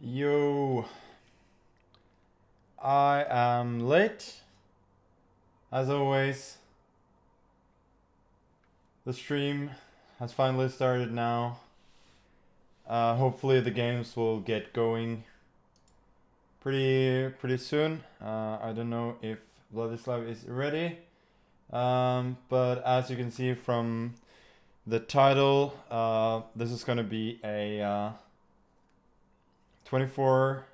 Yo, I am late, as always. The stream has finally started now. Hopefully the games will get going pretty soon. I don't know if Vladislav is ready, but as you can see from the title, this is gonna be a 24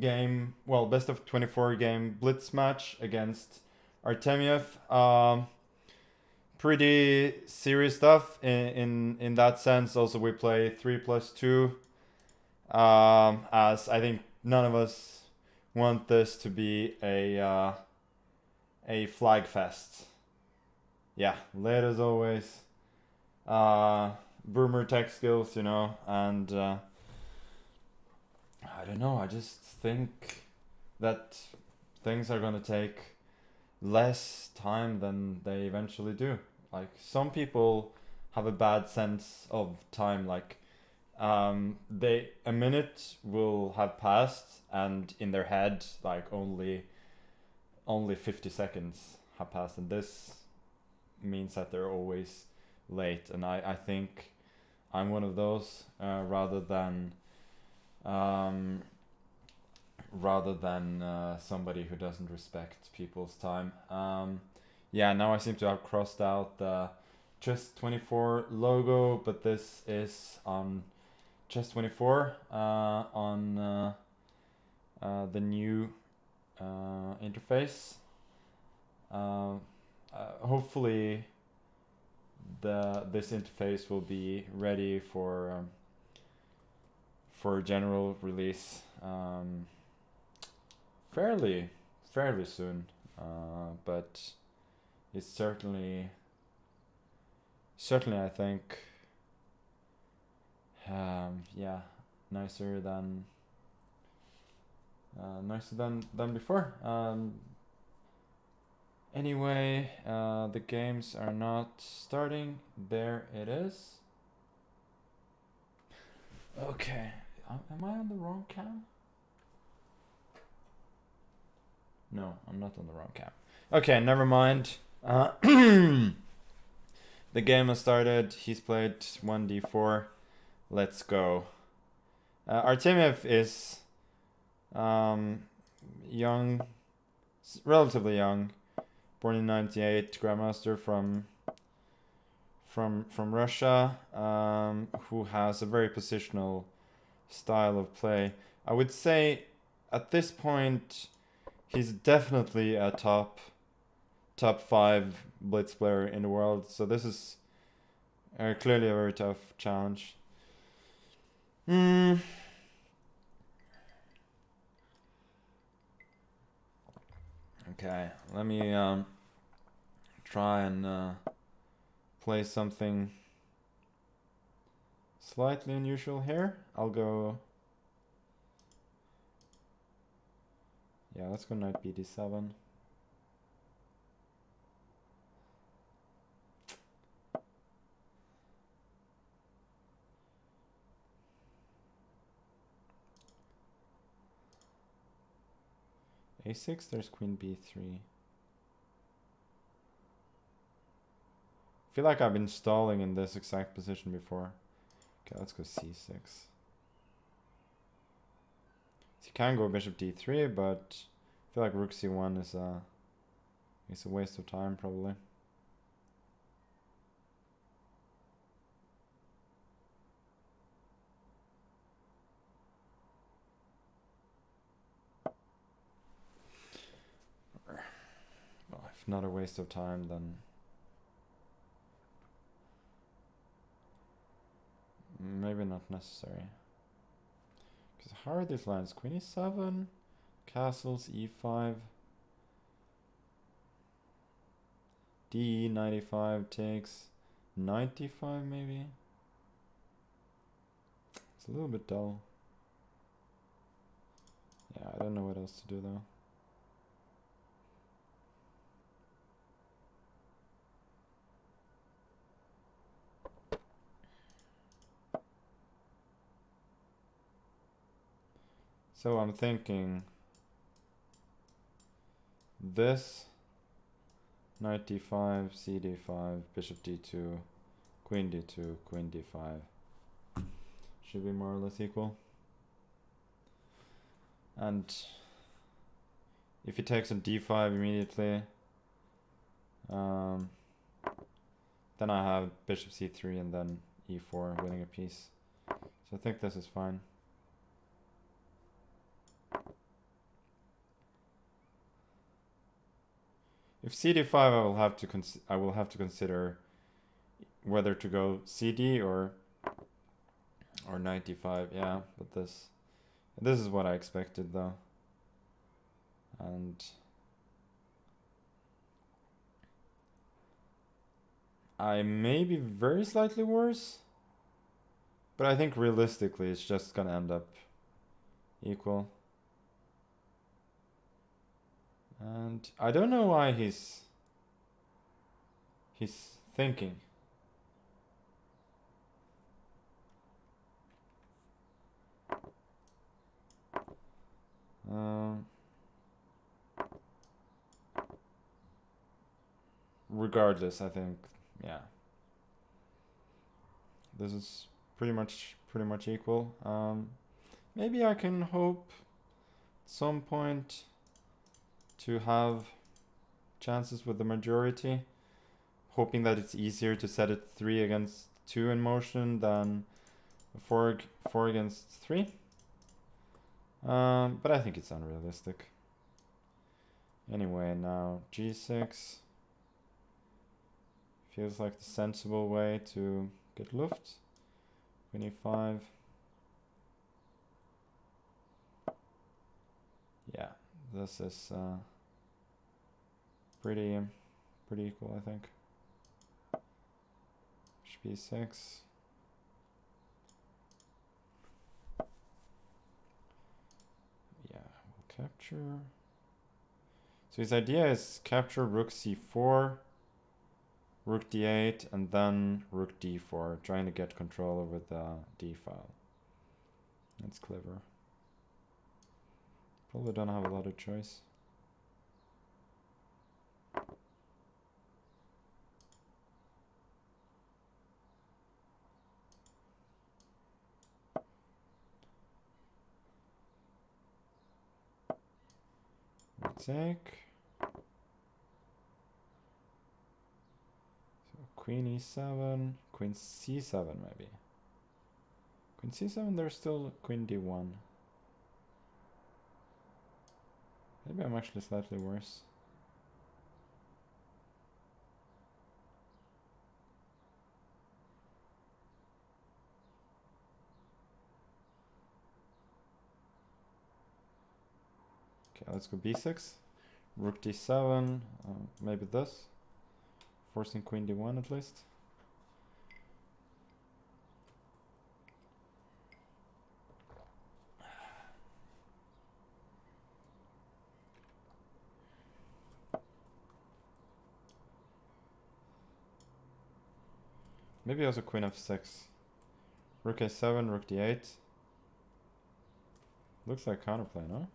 game, well, best of 24 game blitz match against Artemiev. Pretty serious stuff in that sense. Also, we play 3+2, as I think none of us want this to be a flag fest. Yeah, late as always. Boomer tech skills, you know, and I don't know. I just think that things are gonna take less time than they eventually do. Like some people have a bad sense of time. Like they a minute will have passed, and in their head, like only 50 seconds have passed, and this means that they're always late. And I think I'm one of those, rather than somebody who doesn't respect people's time. Yeah, now I seem to have crossed out the Chess24 logo, but this is on Chess24 on the new interface. Hopefully this interface will be ready for general release fairly soon, but it's certainly I think yeah, nicer than before. Anyway, the games are not starting. There it is. Okay, am I on the wrong cam? No, I'm not on the wrong cam. Okay, never mind. The game has started. He's played 1d4. Let's go. Artemiev is young, relatively young, born in '98, grandmaster from Russia, who has a very positional style of play. I would say at this point he's definitely a top 5 blitz player in the world. So this is clearly a very tough challenge. Okay, let me try and play something slightly unusual here. I'll go. Yeah, let's go knight bd7. a6, there's queen b3. I feel like I've been stalling in this exact position before. Okay, let's go c6. So you can go bishop d3, but I feel like rook c1 is a waste of time, probably. Well, if not a waste of time, then maybe not necessary. Because how are these lines? Queen e7, castles, e5, d95 takes, knight d5 maybe? It's a little bit dull. Yeah, I don't know what else to do though. So I'm thinking this, knight d5, c d5, bishop d2, queen d2, queen d5 should be more or less equal. And if he takes on d5 immediately, then I have bishop c3 and then e4 winning a piece. So I think this is fine. If cd5, I will have to consider whether to go cd or knight d5. Yeah, but this is what I expected though. And I may be very slightly worse, but I think realistically it's just gonna end up equal. And I don't know why he's thinking. Regardless, I think, yeah, this is pretty much equal. Maybe I can hope at some point to have chances with the majority, hoping that it's easier to set it 3 against 2 in motion than 4 against 3. But I think it's unrealistic. Anyway, now g6 feels like the sensible way to get Luft. 25. Yeah, this is pretty equal, I think. b6. Yeah, we'll capture. So his idea is capture rook c4, rook d8, and then rook d4, trying to get control over the d file. That's clever. Probably don't have a lot of choice. We'll take. So queen e7, queen c7 maybe. Queen c7, there's still queen d1. Maybe I'm actually slightly worse. Okay, let's go b6. Rook d7, maybe this. Forcing queen d1 at least. Maybe also queen f6. Rook a7, rook d8. Looks like counterplay, no?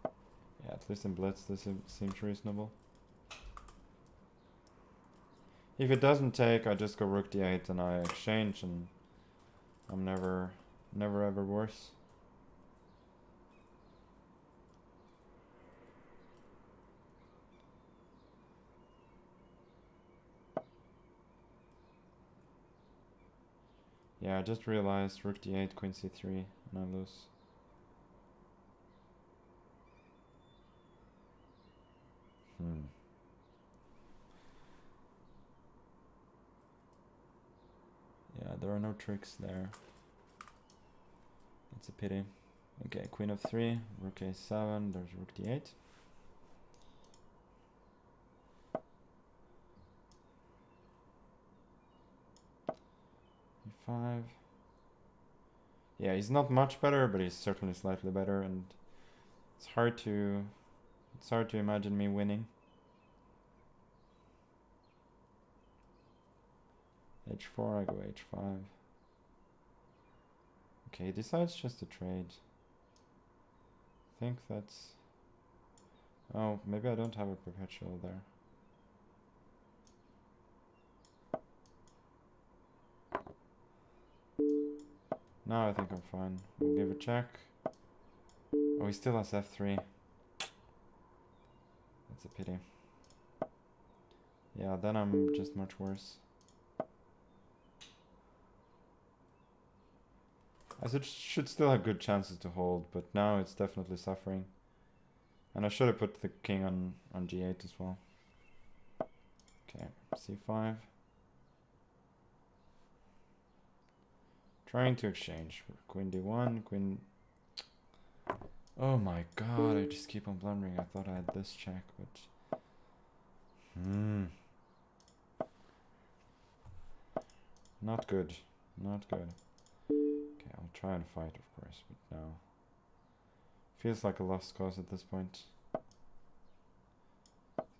Yeah, at least in blitz this seems reasonable. If it doesn't take, I just go rook d8 and I exchange, and I'm never ever worse. Yeah, I just realized rook d8, queen c3, and I lose. Yeah, there are no tricks there. It's a pity. Okay, queen of 3, rook a7, there's rook d8. e5. Yeah, he's not much better, but he's certainly slightly better, and it's hard to imagine me winning. h4, I go h5. Okay, he decides just to trade. think that's... Oh, maybe I don't have a perpetual there. No, I think I'm fine. We'll give a check. Oh, he still has f3. That's a pity. Yeah, then I'm just much worse. I should still have good chances to hold, but now it's definitely suffering. And I should have put the king on g8 as well. Okay, c5. Trying to exchange. Queen d1, queen... Oh my god, I just keep on blundering. I thought I had this check, but... Not good. Not good. Okay, I'll try and fight, of course, but no. Feels like a lost cause at this point.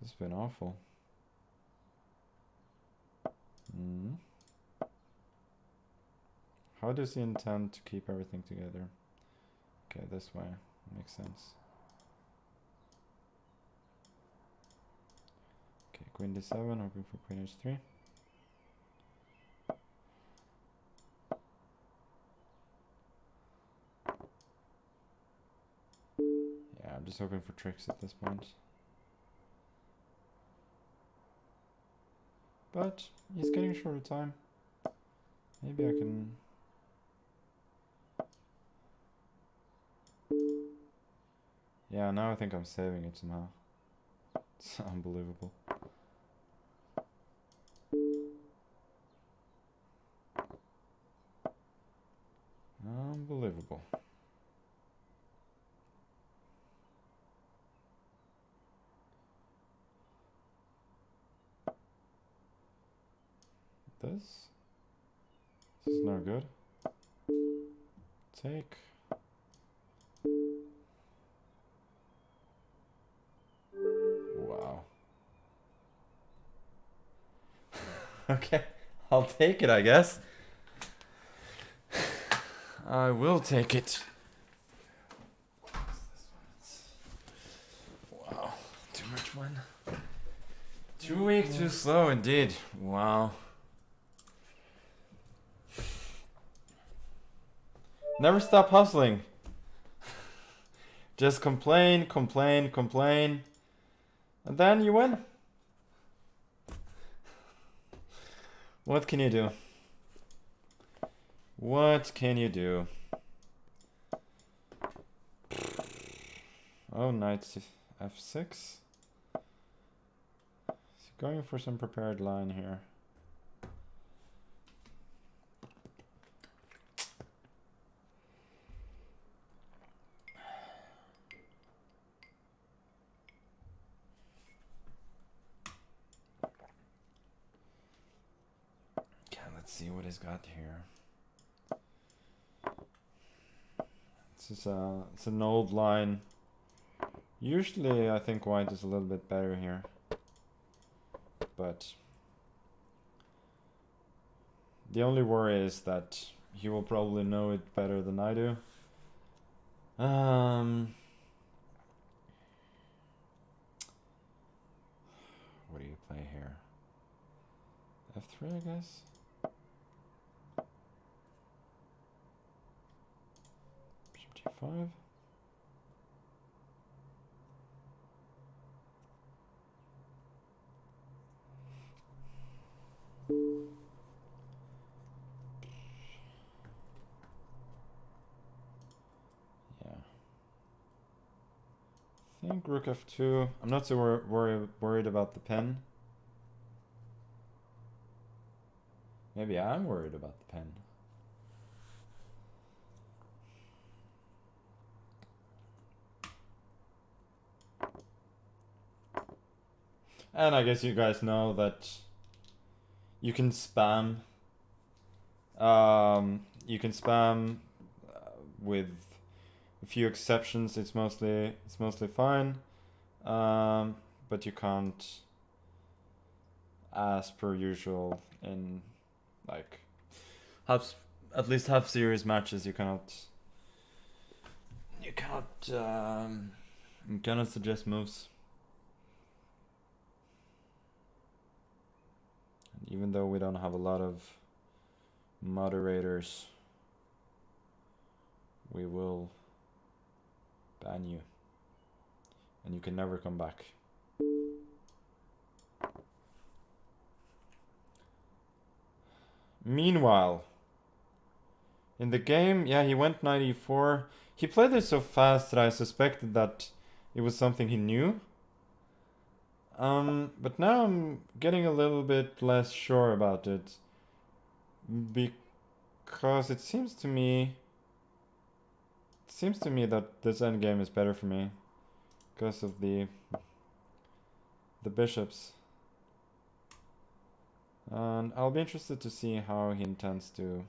This has been awful. How does he intend to keep everything together? Okay, this way. Makes sense. Okay, queen d7, hoping for queen h3. Yeah, I'm just hoping for tricks at this point. But he's getting short of time. Maybe I can... Yeah, now I think I'm saving it somehow. It's unbelievable. Unbelievable. This is not good. Take. Wow. Okay, I'll take it, I guess. I will take it. Wow, too much wine. Too weak, too slow indeed. Wow. Never stop hustling. Just complain, complain, complain. And then you win. What can you do? What can you do? Oh, knight f6. He's going for some prepared line here. See what he's got here. This is it's an old line. Usually I think white is a little bit better here, but the only worry is that he will probably know it better than I do. What do you play here? F3, I guess. G5. Yeah. I think rook f2. I'm not so worried about the pen. Maybe I'm worried about the pen. And I guess you guys know that you can spam. With a few exceptions. It's mostly fine. But you can't, as per usual, in like at least half serious matches. You You cannot suggest moves. And even though we don't have a lot of moderators, we will ban you. And you can never come back. Meanwhile, in the game, yeah, he went 94. He played it so fast that I suspected that it was something he knew. But now I'm getting a little bit less sure about it. Because it seems to me that this endgame is better for me. Because of the bishops. And I'll be interested to see how he intends to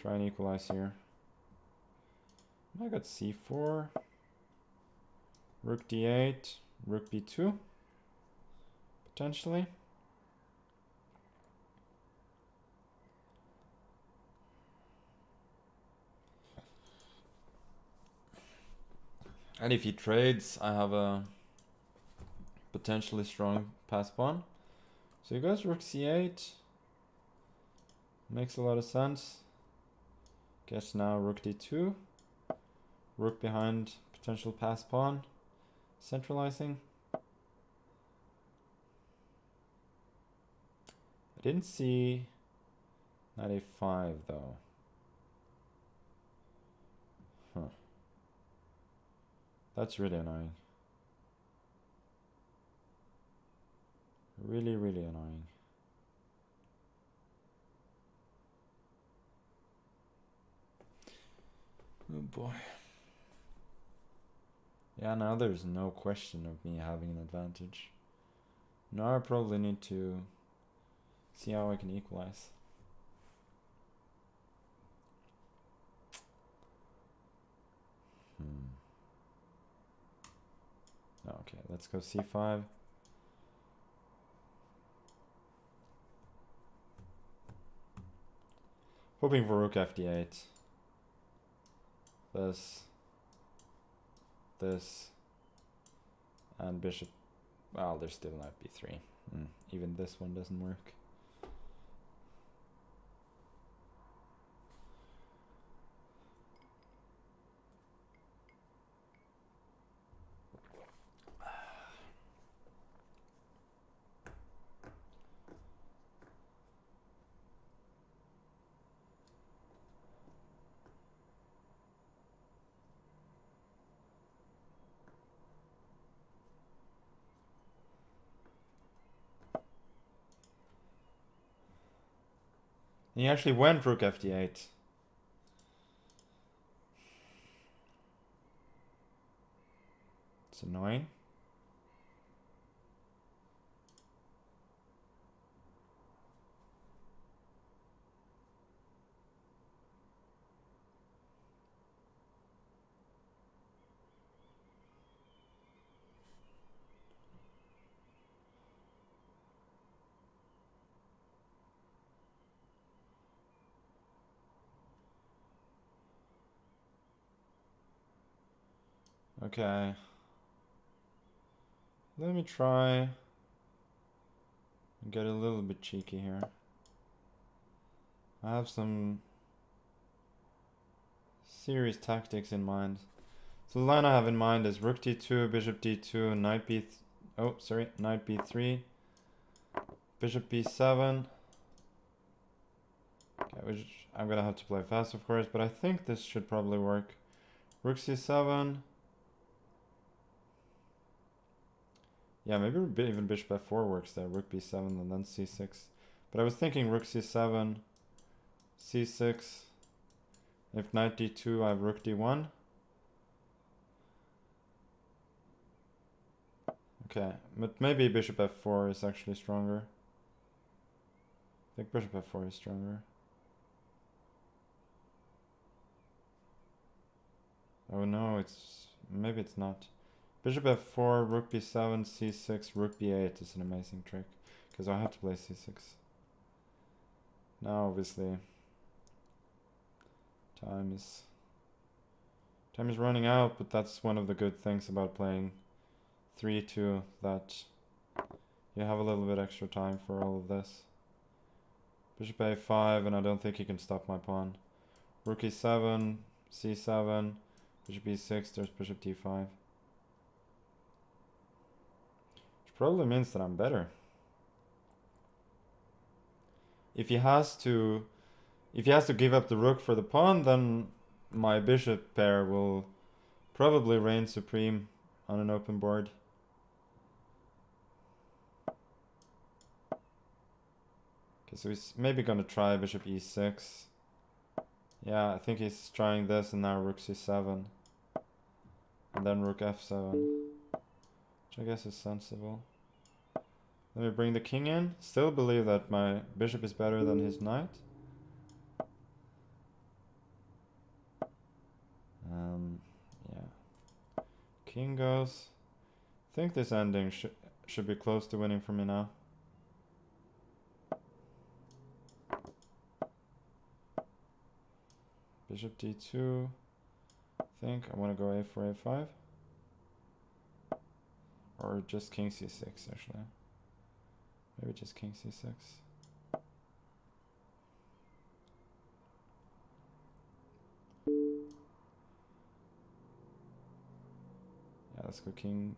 try and equalize here. I got c4, rook d8, rook b2, potentially. And if he trades, I have a potentially strong pass pawn. So he goes rook c8. Makes a lot of sense. Guess now rook d2. Rook behind potential pass pawn. Centralizing. I didn't see knight a5 though. Huh. That's really annoying. Really, really annoying. Oh boy. Yeah, now there's no question of me having an advantage. Now I probably need to see how I can equalize. Okay, let's go c5. Hoping for rook fd8. This, and bishop. Well, there's still knight b3. Even this one doesn't work. He actually went rook fd8. It's annoying. Okay. Let me try and get a little bit cheeky here. I have some serious tactics in mind. So the line I have in mind is rook d2, bishop d2, knight knight b3, bishop b7. Okay, which I'm gonna have to play fast, of course, but I think this should probably work. Rook c7. Yeah, maybe even bishop f4 works there. Rook b7 and then c6. But I was thinking rook c7, c6. If knight d2, I have rook d1. Okay, but maybe bishop f4 is actually stronger. I think bishop f4 is stronger. Oh no, maybe it's not. Bishop f4, rook b7, c6, rook b8 is an amazing trick. Because I have to play c6. Now obviously time is Time is running out, but that's one of the good things about playing 3-2, that you have a little bit extra time for all of this. Bishop a5, and I don't think he can stop my pawn. Rook e7, c7, bishop e6, there's bishop d5. Which probably means that I'm better. If he has to give up the rook for the pawn, then my bishop pair will probably reign supreme on an open board. Okay, so he's maybe gonna try bishop e6. Yeah, I think he's trying this, and now rook c7. And then rook f7. Which I guess is sensible. Let me bring the king in. Still believe that my bishop is better than his knight. Yeah. King goes. I think this ending should be close to winning for me now. Bishop d2. I think I want to go a4, a5. Or just king c6, actually. Maybe just king c6. Yeah, let's go king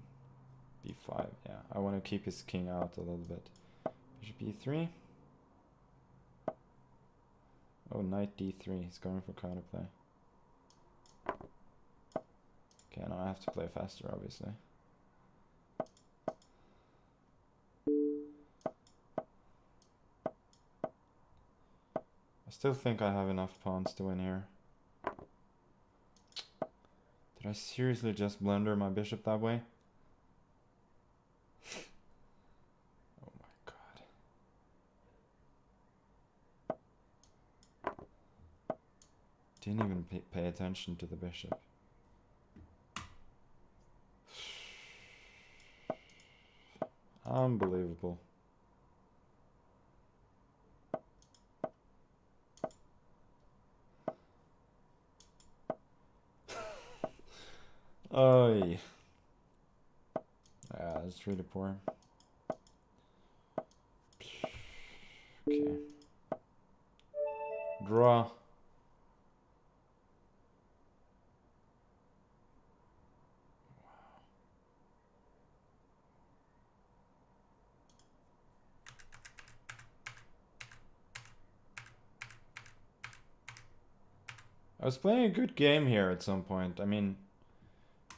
b5. Yeah, I want to keep his king out a little bit. Bishop e3. Oh, knight d3. He's going for counterplay. Okay, now I have to play faster, obviously. I still think I have enough pawns to win here. Did I seriously just blunder my bishop that way? Oh my god. Didn't even pay attention to the bishop. Unbelievable. Oy. Yeah, that's really poor. Okay. Draw. I was playing a good game here at some point. I mean,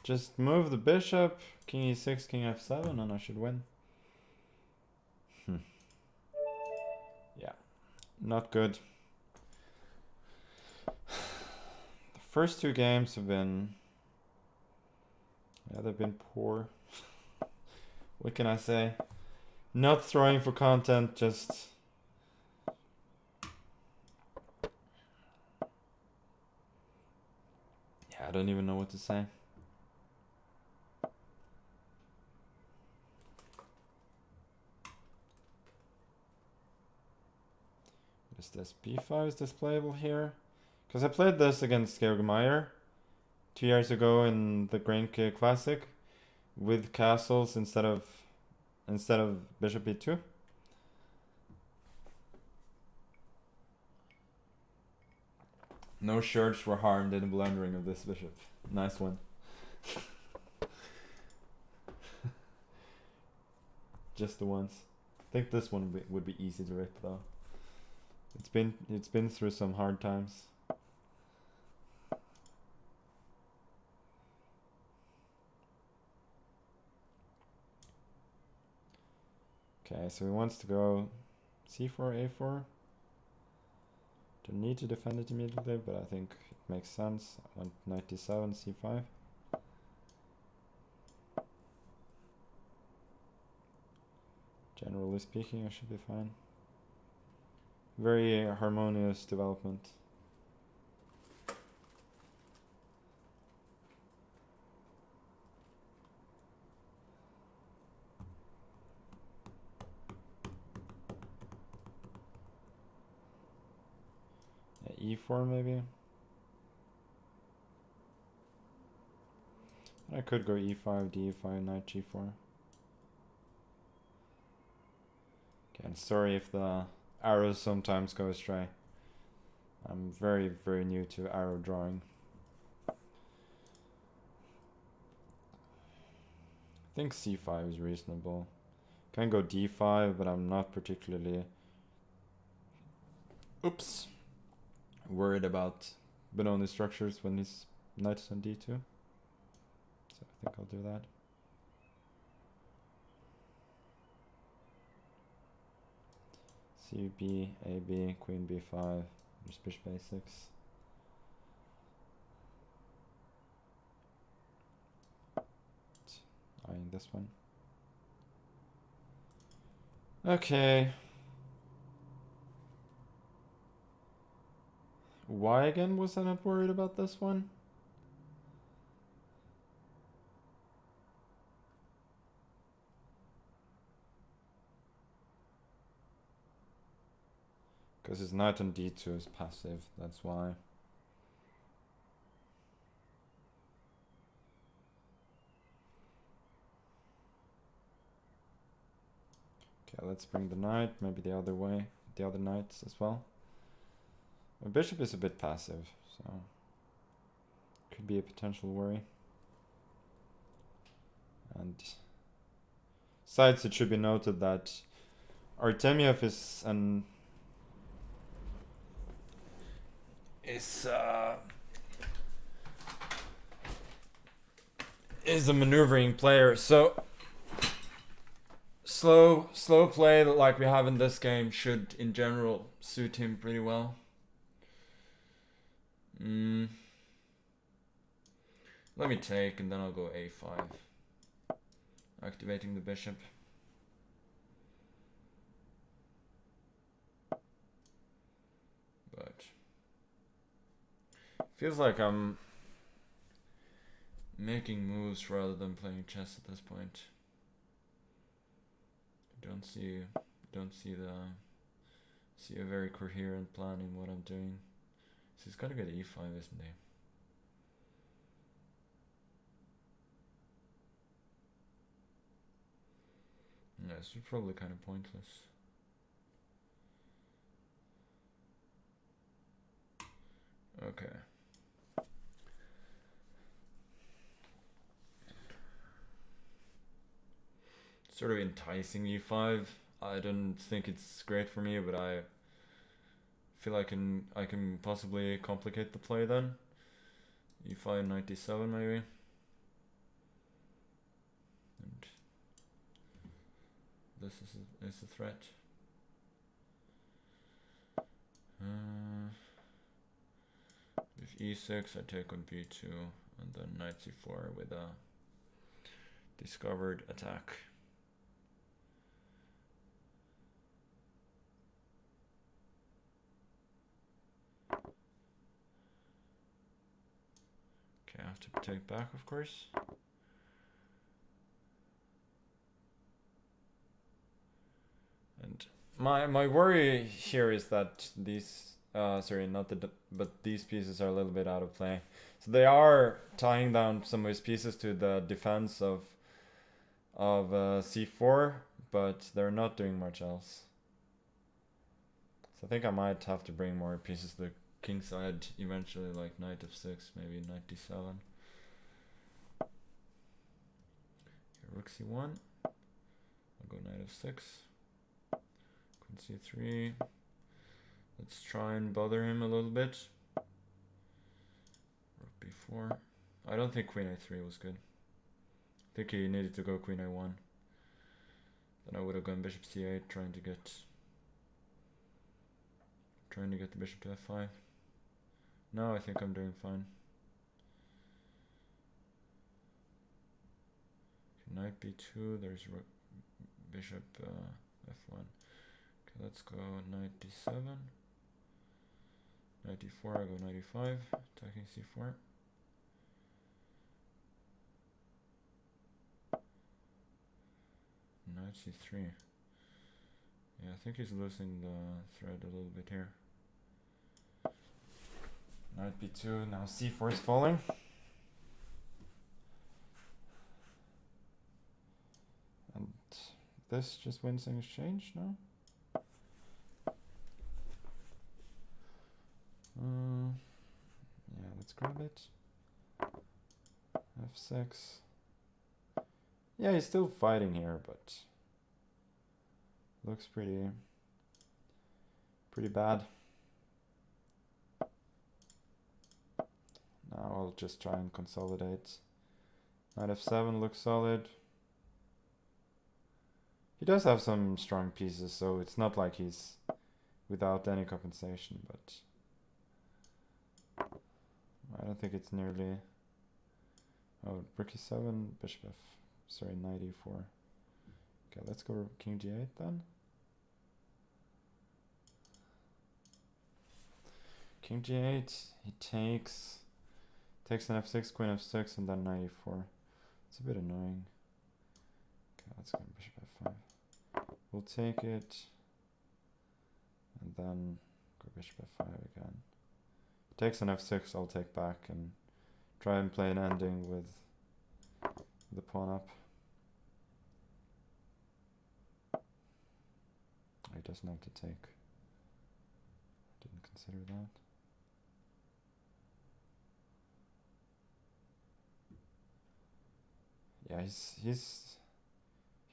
just move the bishop, king e6, king f7, and I should win. Yeah, not good. The first two games have been... yeah, they've been poor. What can I say? Not throwing for content, just... yeah, I don't even know what to say. Is this b5 is this playable here? Because I played this against Georg Meyer 2 years ago in the Grenke Classic with castles instead of bishop e2. No shirts were harmed in the blundering of this bishop. Nice one. Just the ones. I think this one would be easy to rip though. It's been through some hard times. Okay, so he wants to go c4, a4. Don't need to defend it immediately, but I think it makes sense. I want knight d7, c5. Generally speaking, I should be fine. Very harmonious development. Yeah, e4 maybe. I could go e5, d5, knight g4. Okay, I'm sorry if the arrows sometimes go astray. I'm very, very new to arrow drawing. I think c5 is reasonable. Can go d5, but I'm not particularly worried about Benoni structures when his knight is on d2. So I think I'll do that. C, B, A, B, queen b5, just bishop a6. Eyeing this one. Okay. Why again was I not worried about this one? Because his knight on d2 is passive, that's why. Okay, let's bring the knight, maybe the other way, the other knights as well. My bishop is a bit passive, so could be a potential worry. And besides, it should be noted that Artemiev is a maneuvering player, so slow play like we have in this game should in general suit him pretty well. Let me take and then I'll go a5, activating the bishop. But feels like I'm making moves rather than playing chess at this point. Don't see a very coherent plan in what I'm doing. So he's gotta get e5, isn't he? Yeah, this is probably kind of pointless. Okay. Sort of enticing e5. I don't think it's great for me, but I feel I can possibly complicate the play then. e5, knight d7 maybe. And this is a threat. With e6 I take on b2 and then knight c4 with a discovered attack. Okay, I have to take back, of course. And my worry here is that these but these pieces are a little bit out of play. So they are tying down some of his pieces to the defense of c4, but they're not doing much else. So I think I might have to bring more pieces to the king side eventually, like knight f6, maybe knight d7. Here, rook c1. I'll go knight f6. Queen c3. Let's try and bother him a little bit. Rook b4. I don't think queen a3 was good. I think he needed to go queen a1. Then I would have gone bishop c8, trying to get the bishop to f5. No, I think I'm doing fine. Knight b2, there's bishop f1. Okay, let's go knight d7. Knight d4, I go knight e5, attacking c4. Knight c3. Yeah, I think he's losing the thread a little bit here. Knight b2, now c4 is falling. this just wins in exchange, no? Yeah, let's grab it. F6. Yeah, he's still fighting here, but looks pretty bad. Now I'll just try and consolidate. Knight f7 looks solid. He does have some strong pieces, so it's not like he's without any compensation, but I don't think it's nearly... Oh, rook e7, bishop f... Sorry, knight e4. Okay, let's go king g8 then. King g8, he takes an f6, queen f6, and then knight e4. It's a bit annoying. Okay, let's go bishop f5. We'll take it, and then go bishop f5 again. Takes an f6, I'll take back and try and play an ending with the pawn up. He doesn't have to take. Didn't consider that. Yeah,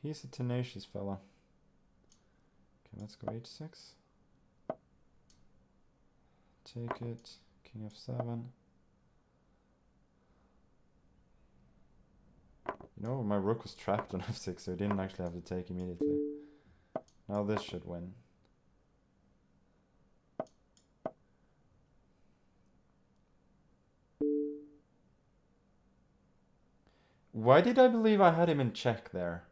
he's a tenacious fella. Okay, let's go h6. Take it. King f7. You know, my rook was trapped on f6, so I didn't actually have to take immediately. Now this should win. Why did I believe I had him in check there?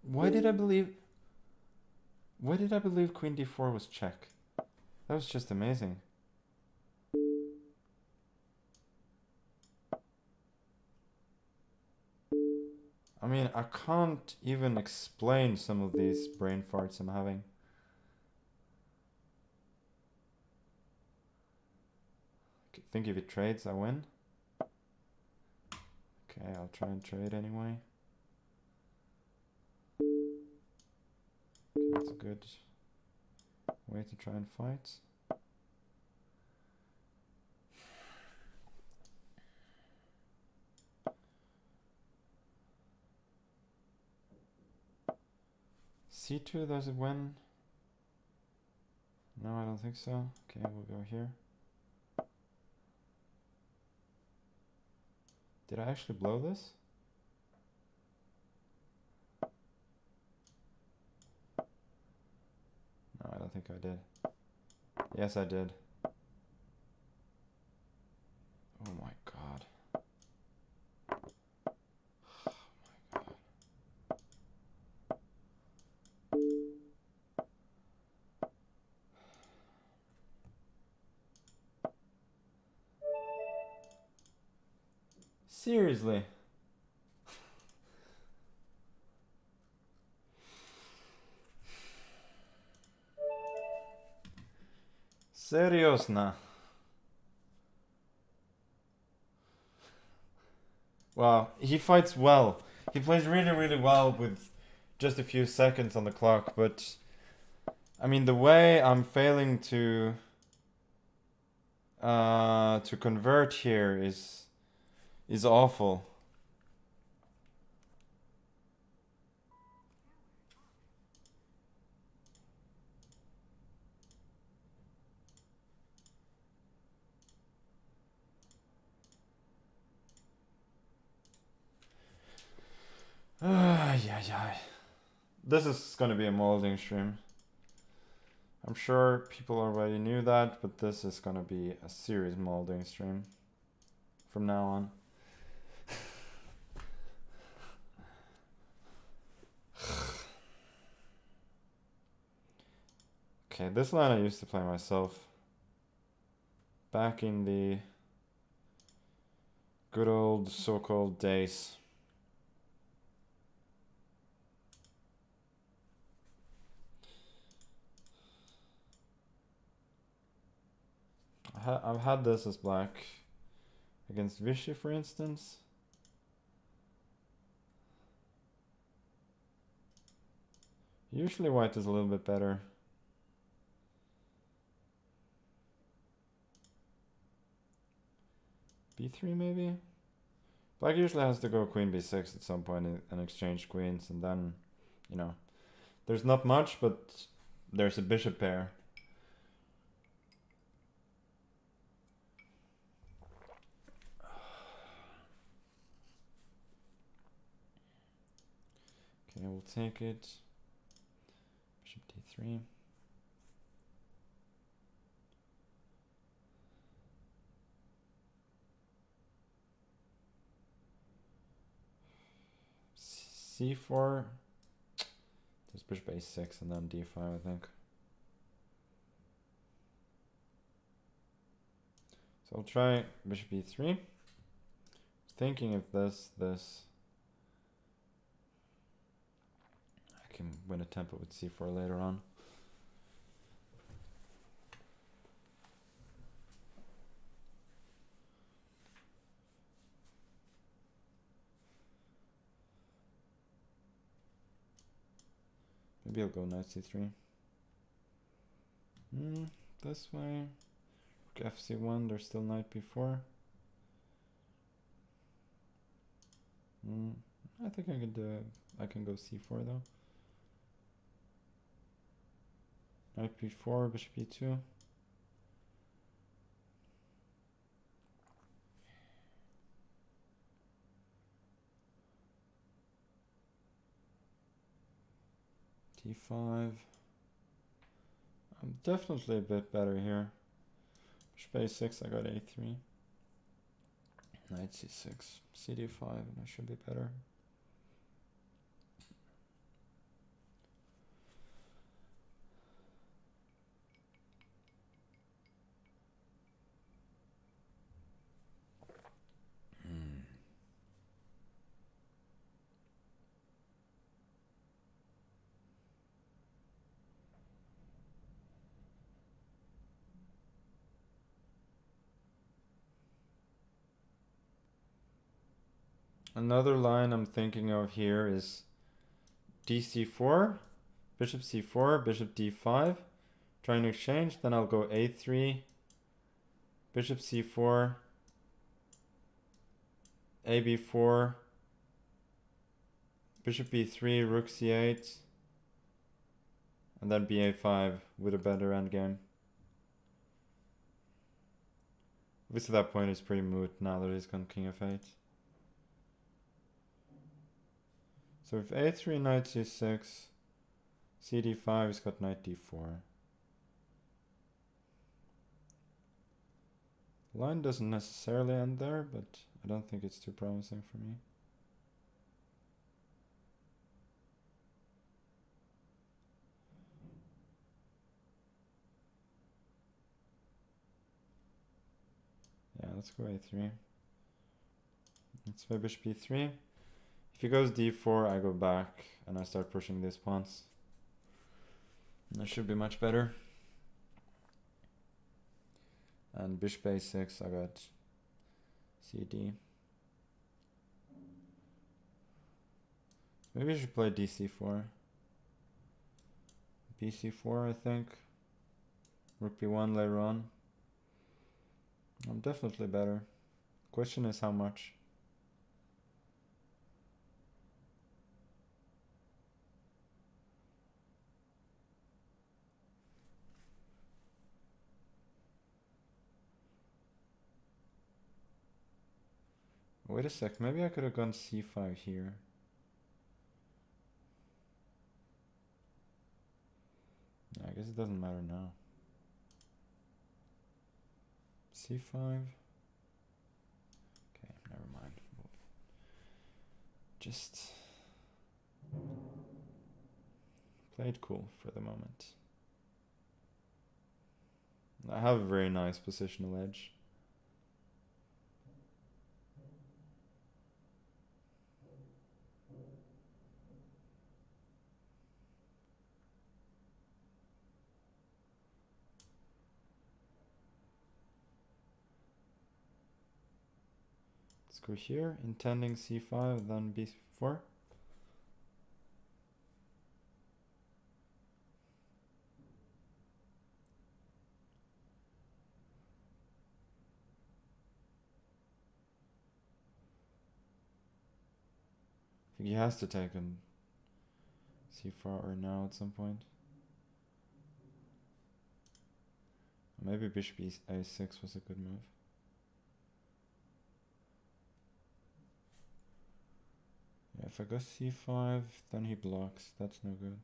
Why did I believe queen d4 was check? That was just amazing. I mean, I can't even explain some of these brain farts I'm having. I think if it trades, I win. Okay, I'll try and trade anyway. Okay, that's a good way to try and fight. c2, does it win? No, I don't think so. Okay, we'll go here. Did I actually blow this? No, I don't think I did. Yes, I did. Oh my god. Oh my god. Seriously. Seriosna. Wow, he fights well. He plays really, really well with just a few seconds on the clock, but I mean the way I'm failing to convert here is awful. Yeah. This is gonna be a molding stream. I'm sure people already knew that, but this is gonna be a serious molding stream from now on. Okay, this line I used to play myself back in the good old so-called days. I've had this as black against Vichy, for instance. Usually white is a little bit better. B3 maybe? Black usually has to go queen b6 at some point and exchange queens, and then, you know, there's not much, but there's a bishop pair. Okay, we'll take it. Bishop d3. C4. There's bishop a6 and then d5, I think. So I'll try bishop e3. Thinking if this. I can win a tempo with c4 later on. Maybe I'll go knight c3. This way. Rook fc1, there's still knight b4. I think I can do it. I can go c4 though. Knight b4, bishop e2. d5. I'm definitely a bit better here. Bishop a6, I got a3. Knight c6, cd5, and I should be better. Another line I'm thinking of here is dc4, bishop c4, bishop d5, trying to exchange, then I'll go a3, bishop c4, ab4, bishop b3, rook c8, and then ba5 with a better endgame. Obviously that point is pretty moot now that he's gone king f8. So if a3, knight c6, cd5, he's got knight d4. Line doesn't necessarily end there, but I don't think it's too promising for me. Yeah, let's go a3. Let's play bishop e3. If he goes d4, I go back and I start pushing these pawns. That should be much better. And bishop a6, I got cd. Maybe I should play dc4. bc4, I think. Rook b1 later on. I'm definitely better. Question is how much. Wait a sec, maybe I could have gone c5 here. Yeah, I guess it doesn't matter now. c5. Okay, never mind. Just play it cool for the moment. I have a very nice positional edge. Let's go here, intending c5, then b4. I think he has to take a c4 or now at some point. Maybe bishop a6 was a good move. Yeah, if I go c5, then he blocks. That's no good.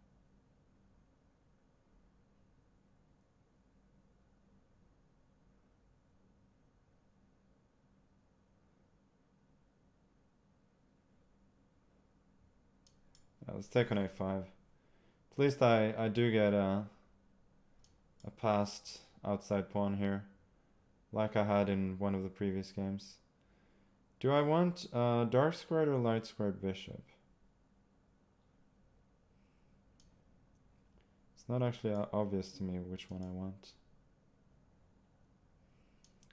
Yeah, let's take on a5. At least I do get a passed outside pawn here, like I had in one of the previous games. Do I want dark squared or light squared bishop? It's not actually obvious to me which one I want.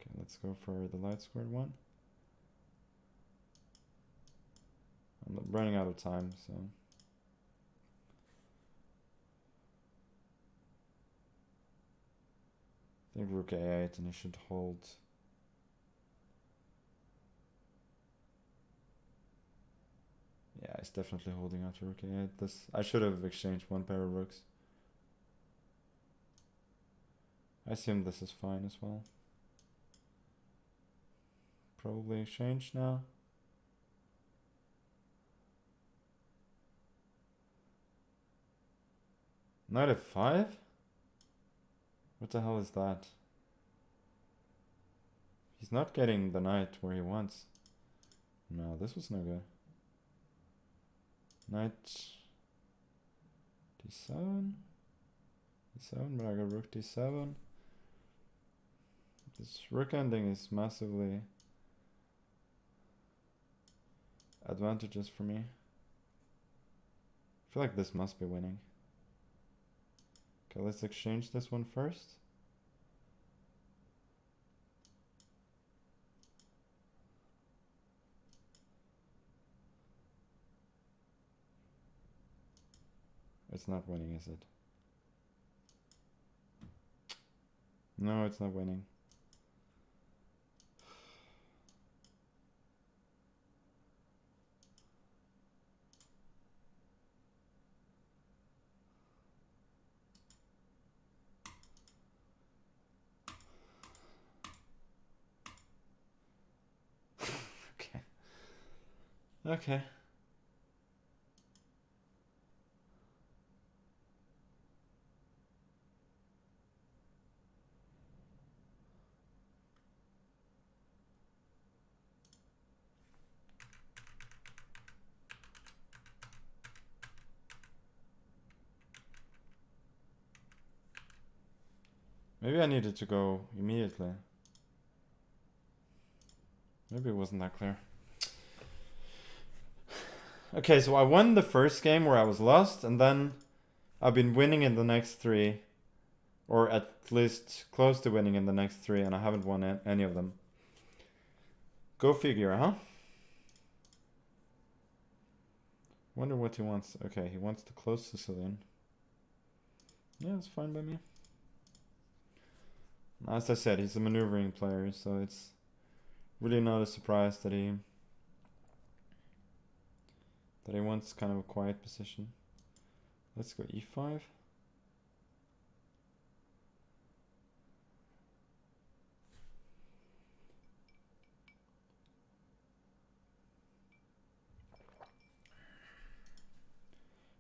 Okay, let's go for the light squared one. I'm running out of time, so. I think rook a8 and he should hold. Yeah, he's definitely holding out to rook a8. This, I should have exchanged one pair of rooks. I assume this is fine as well. Probably exchange now. Knight f5? What the hell is that? He's not getting the knight where he wants. No, this was no good. Knight d7. d7, but I got rook d7. This rook ending is massively advantageous for me. I feel like this must be winning. Okay, let's exchange this one first. It's not winning, is it? No, it's not winning. Okay. Maybe I needed to go immediately. Maybe it wasn't that clear. Okay, so I won the first game where I was lost, and then I've been winning in the next three, or at least close to winning in the next three, and I haven't won any of them. Go figure, huh? Wonder what he wants. Okay, he wants to close Sicilian. Yeah, it's fine by me. As I said, he's a maneuvering player, so it's really not a surprise that he wants kind of a quiet position. Let's go e5.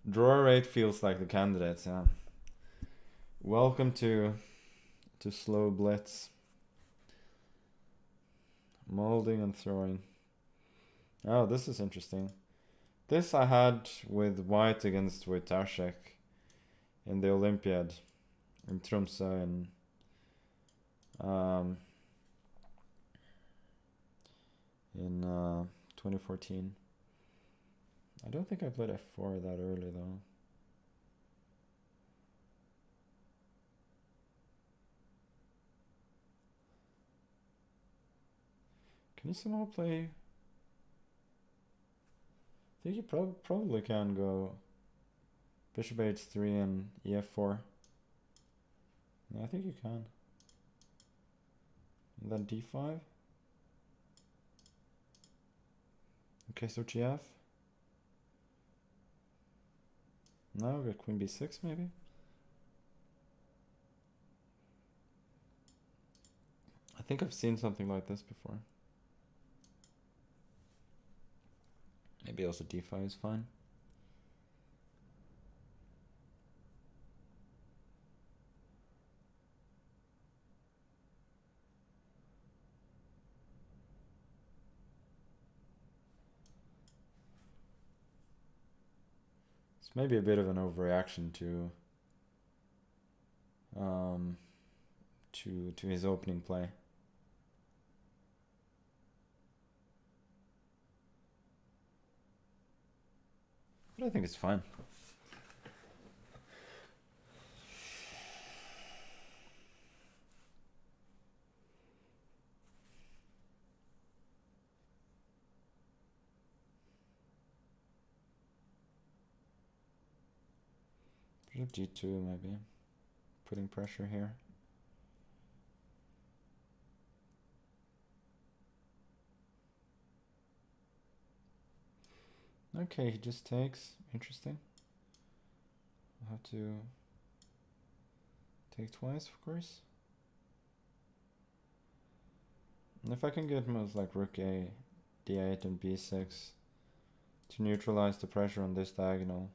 Draw rate feels like the candidates, yeah. Welcome to slow blitz. Molding and throwing. Oh, this is interesting. This I had with white against Wojtaszek in the Olympiad in Tromsø in 2014. I don't think I played f4 that early though. Can you somehow play think you probably can go bishop h3 and ef4. Yeah, I think you can. And then d5. Okay, so gf. Now we got queen b6 maybe. I think I've seen something like this before. Maybe also d5 is fine. It's maybe a bit of an overreaction to his opening play. But I think it's fine. Bishop g2 maybe. Putting pressure here. Okay, he just takes. Interesting. I'll have to take twice, of course. And if I can get moves like rook a, d8 and b6 to neutralize the pressure on this diagonal,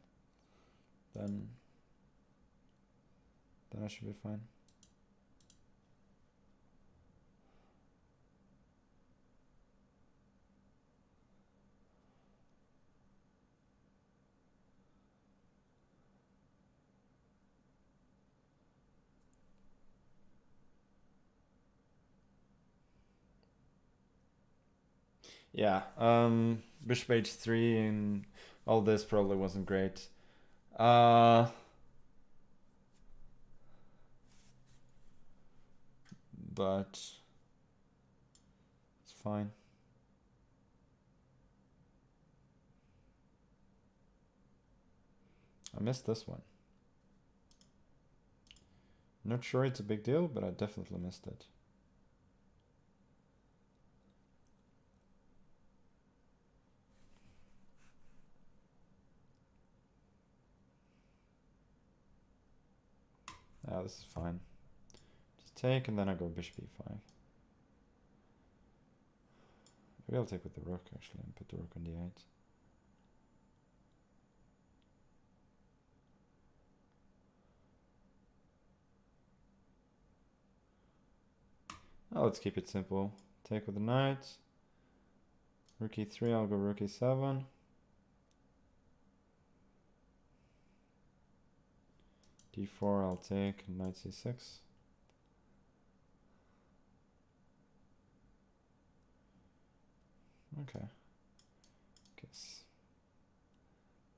then I should be fine. Yeah, bishop h3 and all this probably wasn't great. But it's fine. I missed this one. Not sure it's a big deal, but I definitely missed it. Yeah, this is fine. Just take, and then I go bishop e5. Maybe I'll take with the rook, actually, and put the rook on d8. Oh, let's keep it simple. Take with the knight. Rook e3, I'll go rook e7. d4, I'll take, knight c6. Okay. Guess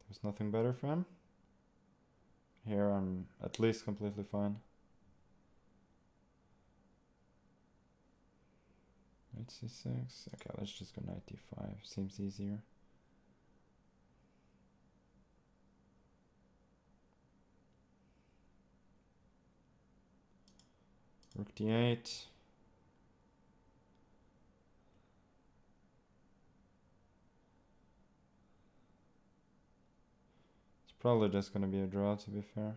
there's nothing better for him. Here I'm at least completely fine. Knight c6. Okay, let's just go knight d5. Seems easier. Rook d8. It's probably just going to be a draw, to be fair.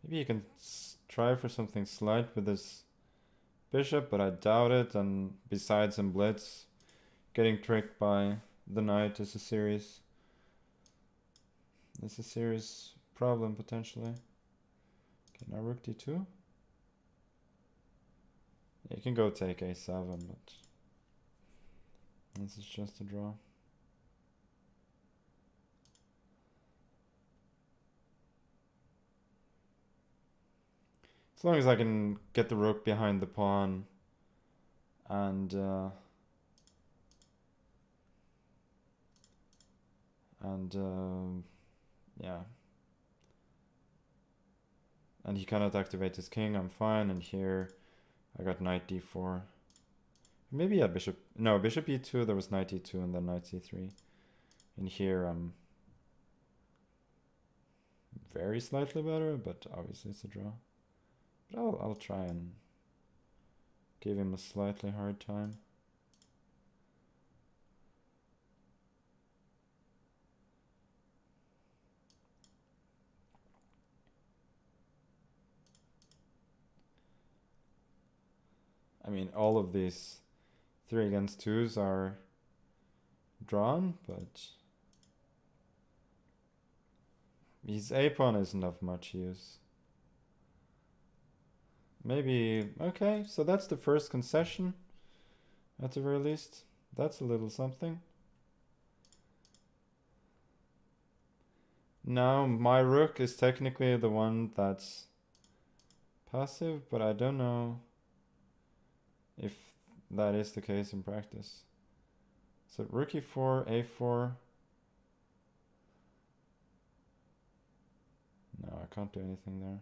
Maybe you can try for something slight with this bishop, but I doubt it. And besides in blitz, getting tricked by the knight is a serious problem potentially. Okay, now rook d2. Yeah, you can go take a7, but this is just a draw. As long as I can get the rook behind the pawn and yeah, And he cannot activate his king, I'm fine, and here I got knight d4. Maybe yeah, bishop, no, bishop e2, there was knight e2 and then knight c3. And here I'm very slightly better, but obviously it's a draw. But I'll try and give him a slightly hard time. I mean, all of these 3 against 2s are drawn, but his a-pawn isn't of much use. Maybe, okay, so that's the first concession, at the very least. That's a little something. Now, my rook is technically the one that's passive, but I don't know if that is the case in practice. So rook e4, a4. No, I can't do anything there.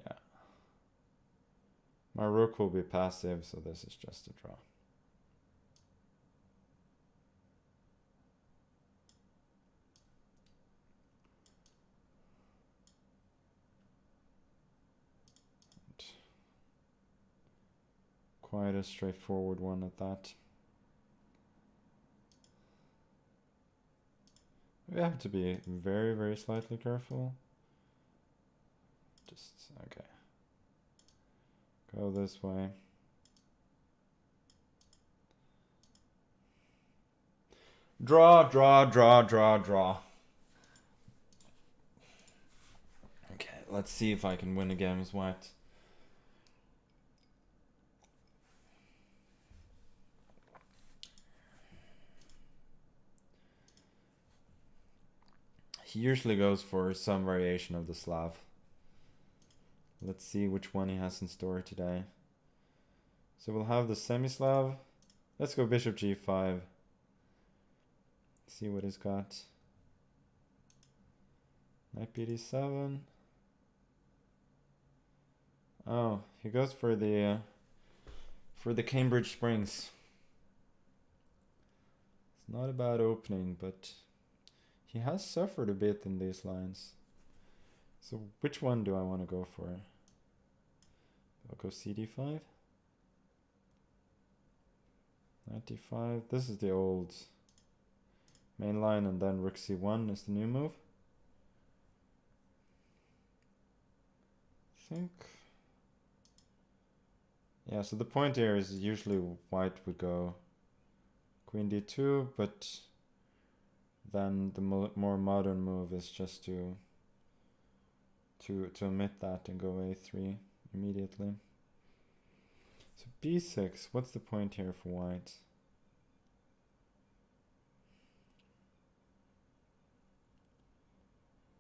Yeah. My rook will be passive, so this is just a draw. Quite a straightforward one at that. We have to be very, very slightly careful. Just, okay. Go this way. Draw, draw, draw, draw, draw. Okay, let's see if I can win a game as white. He usually goes for some variation of the Slav. Let's see which one he has in store today. So we'll have the semi-Slav. Let's go bishop g5. See what he's got. Knight bd7. Oh, he goes for the Cambridge Springs. It's not a bad opening, but he has suffered a bit in these lines. So which one do I want to go for? I'll go cd5. Knight d5. This is the old main line, and then rook c1 is the new move. I think. Yeah, so the point here is usually white would go queen d2, but then the more modern move is just to omit that and go a3 immediately. So b6, what's the point here for white?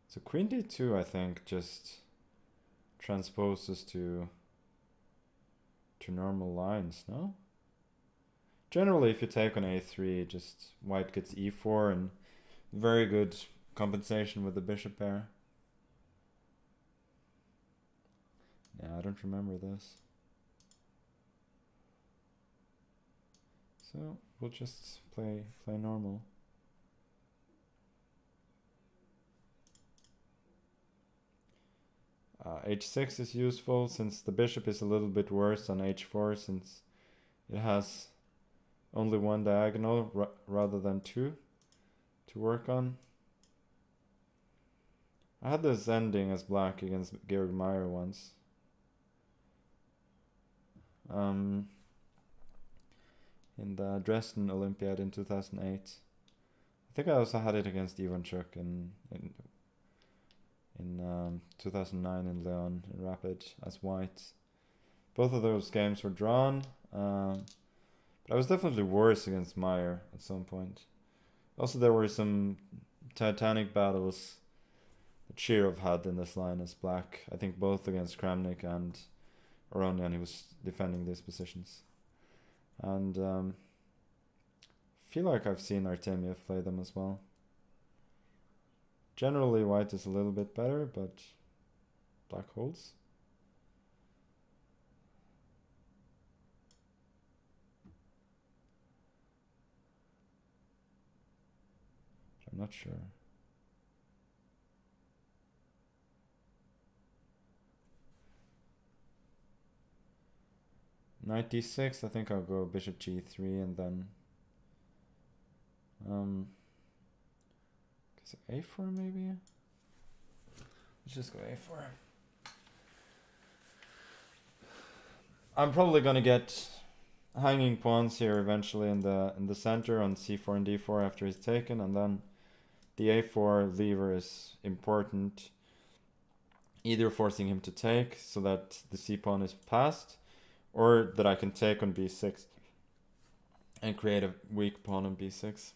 So queen d2, I think, just transposes to normal lines, no? Generally, if you take on a3, just white gets e4 and very good compensation with the bishop pair. Yeah, I don't remember this. So we'll just play normal. H6 is useful since the bishop is a little bit worse on h4 since it has only one diagonal rather than 2 to work on. I had this ending as black against Georg Meyer once. In the Dresden Olympiad in 2008. I think I also had it against Ivanchuk in 2009 in Leon in Rapid as white. Both of those games were drawn, but I was definitely worse against Meyer at some point. Also, there were some titanic battles Chirov had in this line as black. I think both against Kramnik and Aronian he was defending these positions. And feel like I've seen Artemiev play them as well. Generally white is a little bit better, but black holds. I'm not sure. Knight d6, I think I'll go bishop g3 and then a4 maybe? Let's just go a4. I'm probably gonna get hanging pawns here eventually in the center on c4 and d4 after he's taken, and then the a4 lever is important, either forcing him to take so that the c pawn is passed, or that I can take on b6 and create a weak pawn on b6.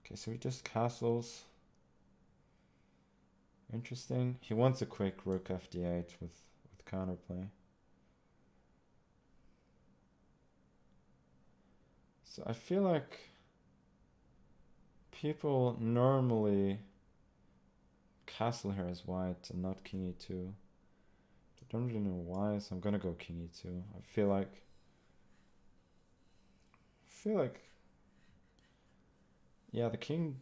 Okay, so he just castles. Interesting. He wants a quick rook fd8 with counterplay. So I feel like people normally castle here as white and not king e2. I don't really know why, so I'm gonna go king e2. I feel like yeah, the king,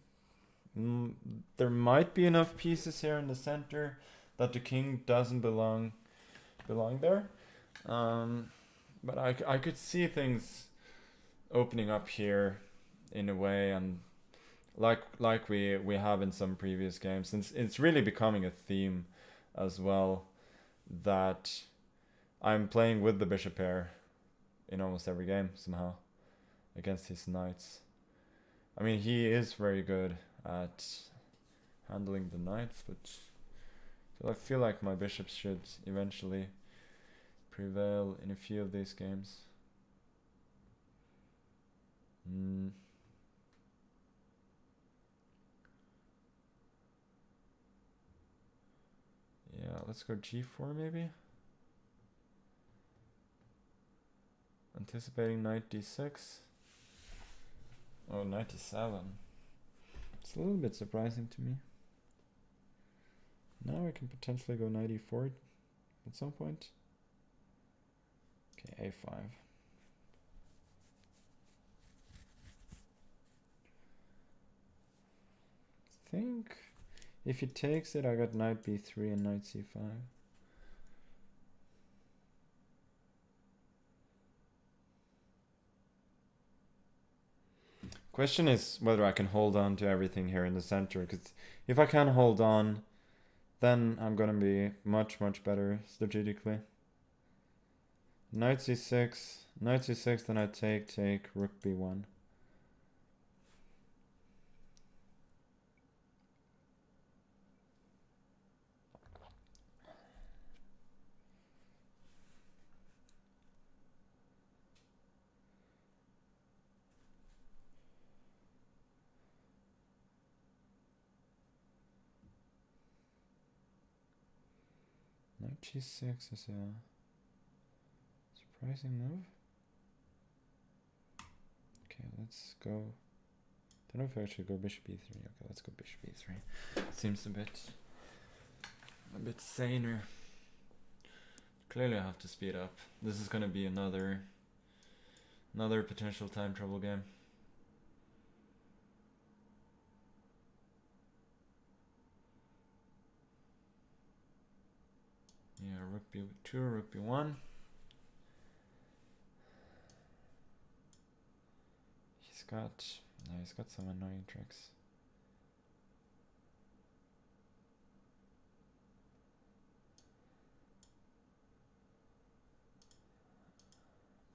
there might be enough pieces here in the center that the king doesn't belong there, but I could see things opening up here in a way, and like we have in some previous games, since it's really becoming a theme as well, that I'm playing with the bishop pair in almost every game somehow against his knights. I mean, he is very good at handling the knights, but so I feel like my bishops should eventually prevail in a few of these games. Yeah, let's go g4 maybe. Anticipating knight d6. Oh, knight d7. It's a little bit surprising to me. Now I can potentially go knight e4 at some point. Okay, a5. I think if he takes it, I got knight b3 and knight c5. Question is whether I can hold on to everything here in the center, because if I can hold on, then I'm gonna be much better strategically. Knight c6, then I take, rook b1. Knight g6 is a surprising move. Okay, let's go. Don't know if I should go bishop e3. Okay, let's go bishop e3. Seems a bit saner. Clearly I have to speed up. This is gonna be another potential time trouble game. Yeah, rook b2, rook b1. He's got some annoying tricks.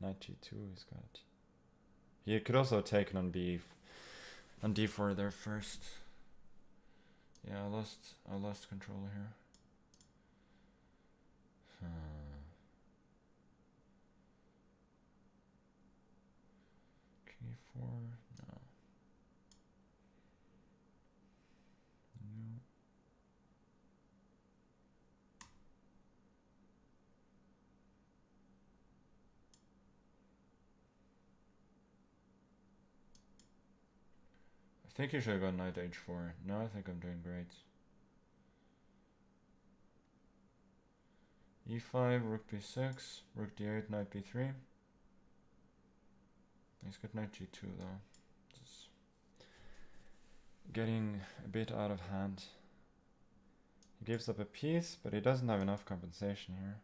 Knight g2 he's got. He could also have taken on d4 there first. Yeah, I lost control here. King e4, no. I think you should have gone knight h4. No, I think I'm doing great. e5, rook b6, rook d8, knight b3. He's got knight g2 though. Just getting a bit out of hand. He gives up a piece, but he doesn't have enough compensation here.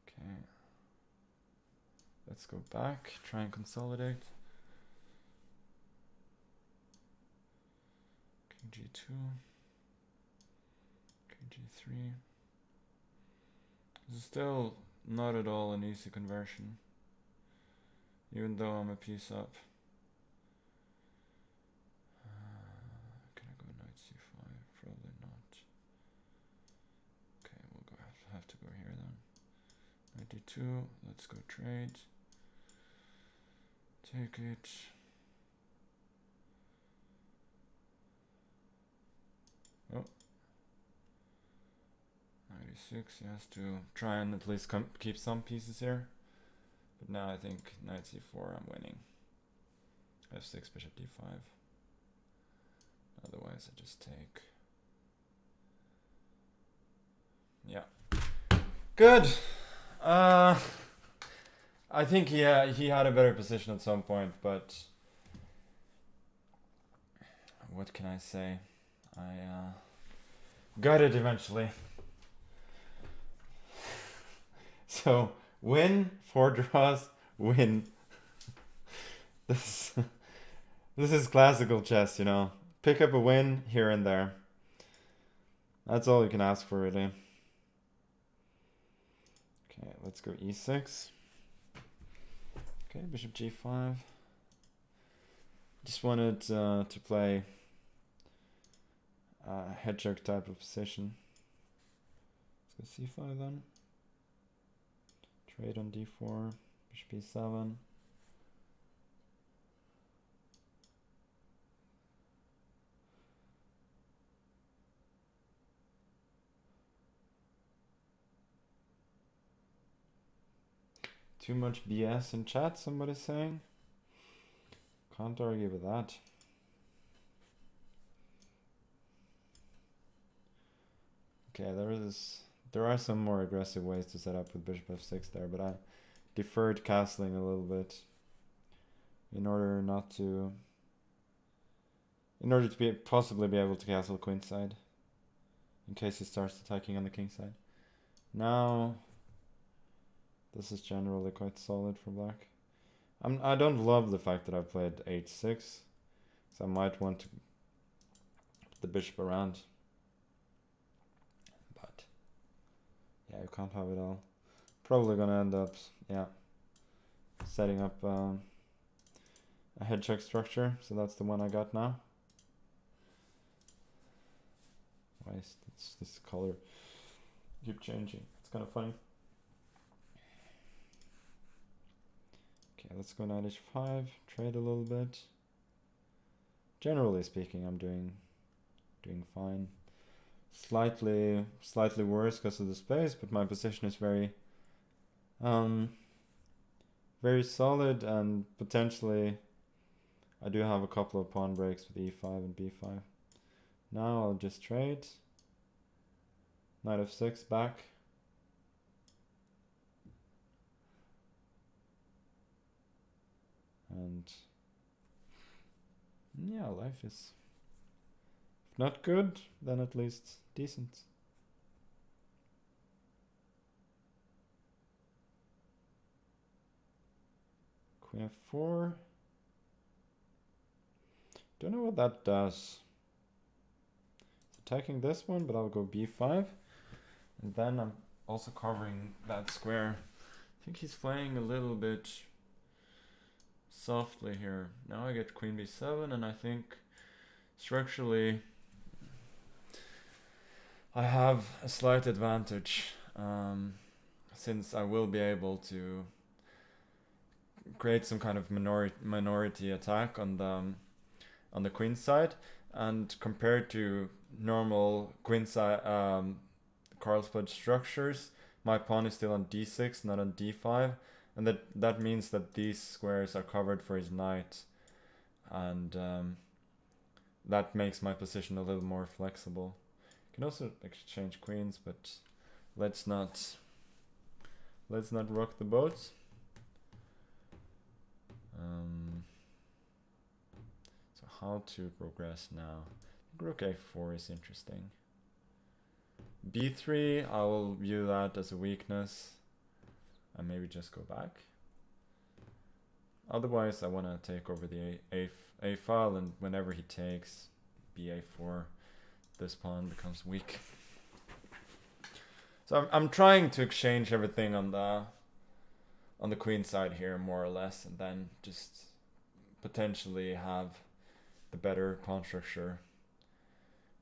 Okay. Let's go back, try and consolidate. King g2. King g3. This is still not at all an easy conversion, even though I'm a piece up. Can I go knight c5? Probably not. Okay, we'll go have to go here then. Knight d2, let's go trade. Take it. Oh. Knight e6, he has to try and at least keep some pieces here. But now I think knight c4, I'm winning. f6, bishop d5. Otherwise I just take. Yeah. Good. I think he had a better position at some point, but what can I say? I got it eventually. So win, 4 draws, win. This is classical chess, you know. Pick up a win here and there. That's all you can ask for, really. Okay, let's go e6. Okay, bishop g5. Just wanted to play a hedgehog type of position. Let's go c5 then. Trade on d4, bishop e7. Too much BS in chat, somebody's saying. Can't argue with that. Okay, there are some more aggressive ways to set up with bishop f6 there, but I deferred castling a little bit in order to possibly be able to castle queenside in case he starts attacking on the king side. Now this is generally quite solid for black. I don't love the fact that I've played h6, so I might want to put the bishop around. But yeah, you can't have it all. Probably gonna end up, yeah, setting up a hedgehog structure. So that's the one I got now. Why is this color keep changing? It's kind of funny. Okay, let's go knight h5, trade a little bit. Generally speaking, I'm doing fine. Slightly worse because of the space, but my position is very solid, and potentially I do have a couple of pawn breaks with e5 and b5. Now I'll just trade. Knight f6 back. And yeah, life is, if not good, then at least decent. Queen f4. Don't know what that does. It's attacking this one, but I'll go b5. And then I'm also covering that square. I think he's playing a little bit softly here. Now I get queen b7, and I think structurally I have a slight advantage, since I will be able to create some kind of minority attack on the queen side, and compared to normal queen side Carlsbad structures, my pawn is still on d6, not on d5, And that means that these squares are covered for his knight, and that makes my position a little more flexible. You can also exchange queens, but let's not rock the boat. So how to progress now? Rook a4 is interesting. b3, I will view that as a weakness, and maybe just go back. Otherwise, I want to take over the a file, and whenever he takes ba4, this pawn becomes weak. So I'm trying to exchange everything on the queen side here, more or less, and then just potentially have the better pawn structure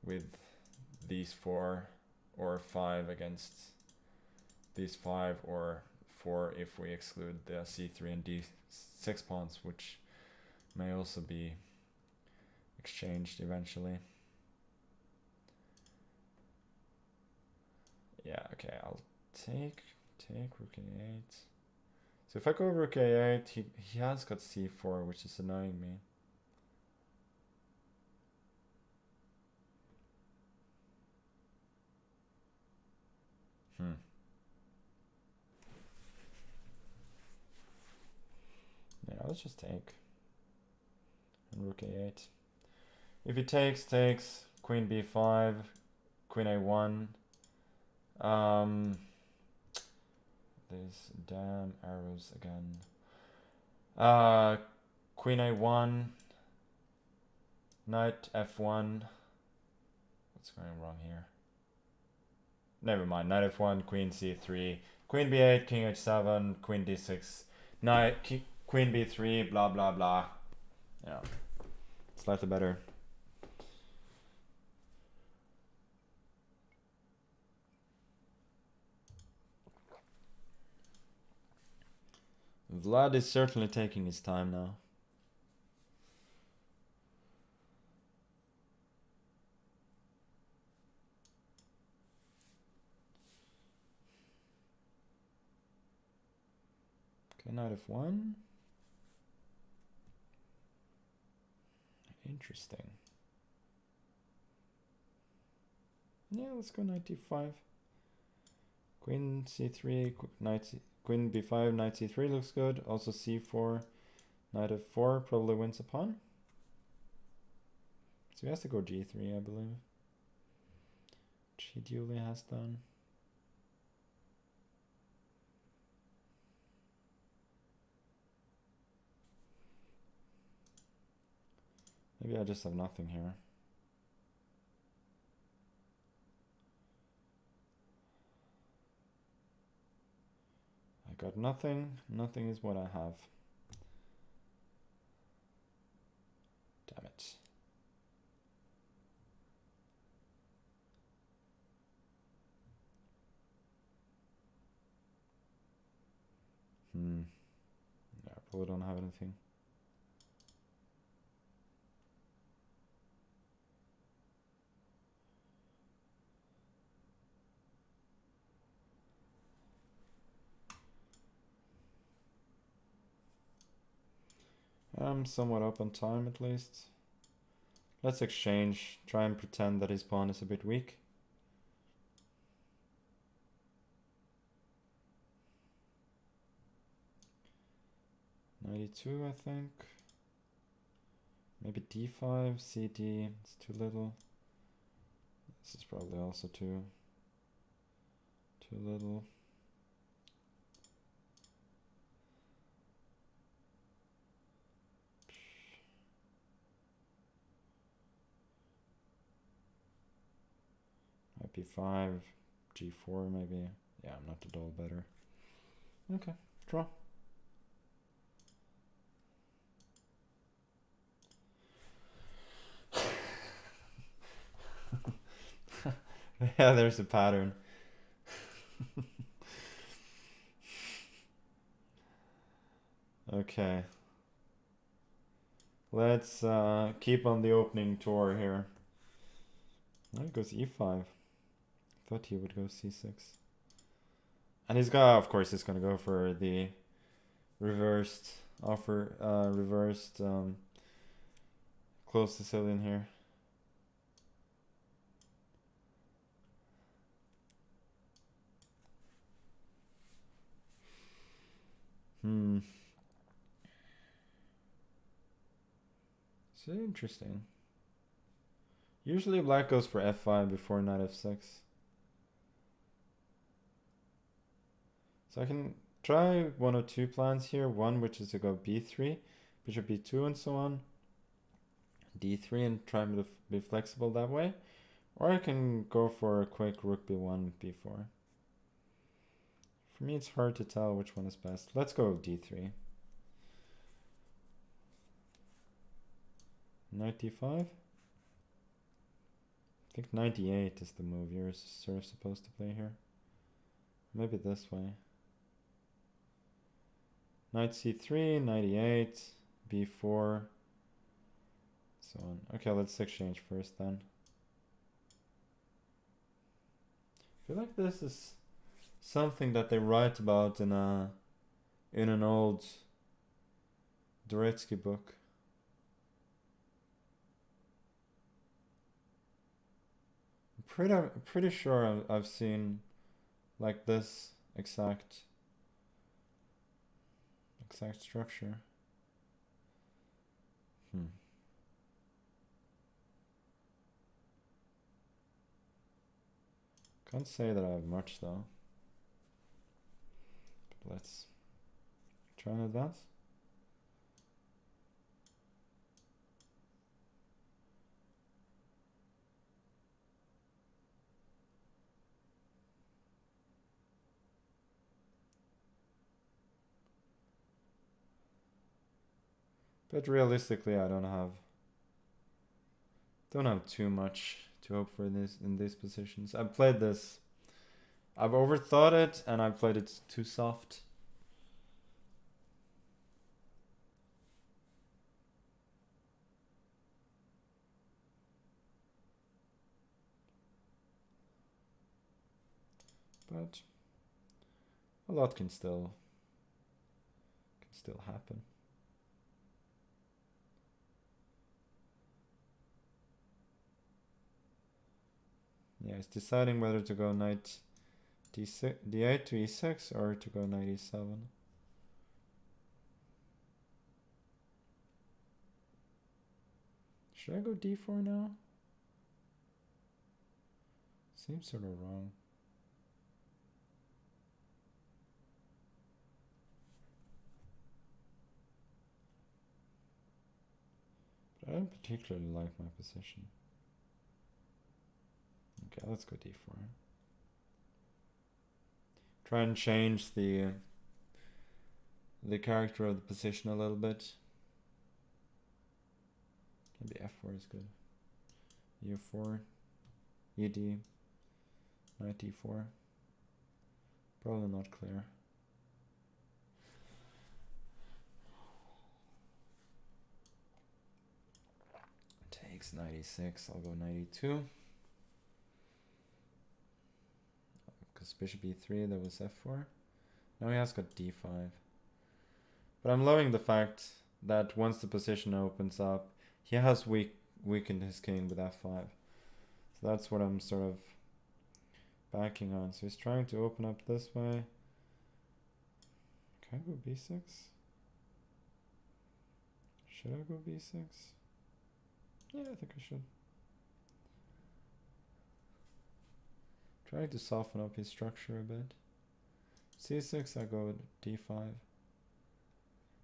with these 4 or 5 against these 5 or 4 if we exclude the c3 and d6 pawns, which may also be exchanged eventually. Yeah, okay, I'll take rook a8. So if I go rook a8, he has got c4, which is annoying me. Yeah, let's just take. And rook a8. If he takes, queen b5, queen a1. These damn arrows again. Queen a1, knight f1. What's going wrong here? Never mind. Knight f1, queen c3, queen b8, king h7, queen d6, knight, queen b3, blah blah blah. Yeah, slightly better. Vlad is certainly taking his time now. Okay, knight f1. Interesting. Yeah, let's go knight d5. Queen c3, queen b5, knight c3 looks good. Also c4, knight f4 probably wins a pawn. So he has to go g3, I believe. Which he duly has done. Maybe I just have nothing here. I got nothing. Nothing is what I have. Damn it. Yeah, I probably don't have anything. I'm somewhat up on time at least. Let's exchange. Try and pretend that his pawn is a bit weak. .92, I think. Maybe d5, cd. It's too little. This is probably also too little. b5, g4 maybe. Yeah, I'm not at all better. Okay, draw. Yeah, there's a pattern. Okay. Let's keep on the opening tour here. It goes e5. Thought he would go c6. And he's got, of course, he's gonna go for the reversed reversed close Sicilian here. So interesting. Usually black goes for f5 before knight f6. So I can try one or two plans here. One which is to go b3, bishop b2 and so on. d3 and try to be flexible that way. Or I can go for a quick rook b1, b4. For me it's hard to tell which one is best. Let's go d3. Knight d5. I think 98 is the move you're sort of supposed to play here. Maybe this way. Knight c3, 98, b4, so on. Okay, let's exchange first then. I feel like this is something that they write about in an old Doretsky book. I'm pretty sure I've seen like this exact structure. Can't say that I have much though. But let's try and advance. But realistically, I don't have too much to hope for in these positions. I've played this. I've overthought it and I've played it too soft. But a lot can still happen. Yeah, it's deciding whether to go knight d6, d8 to e6 or to go knight e7. Should I go d4 now? Seems sort of wrong. But I don't particularly like my position. Okay, let's go d4. Try and change the character of the position a little bit. Maybe f4 is good. e4, ed, knight d4. Probably not clear. Takes knight e6. I'll go knight e2. Because bishop e3, that was f4. Now he has got d5. But I'm loving the fact that once the position opens up, he has weakened his king with f5. So that's what I'm sort of banking on. So he's trying to open up this way. Can I go b6? Should I go b6? Yeah, I think I should. Trying to soften up his structure a bit. c6, I go d5.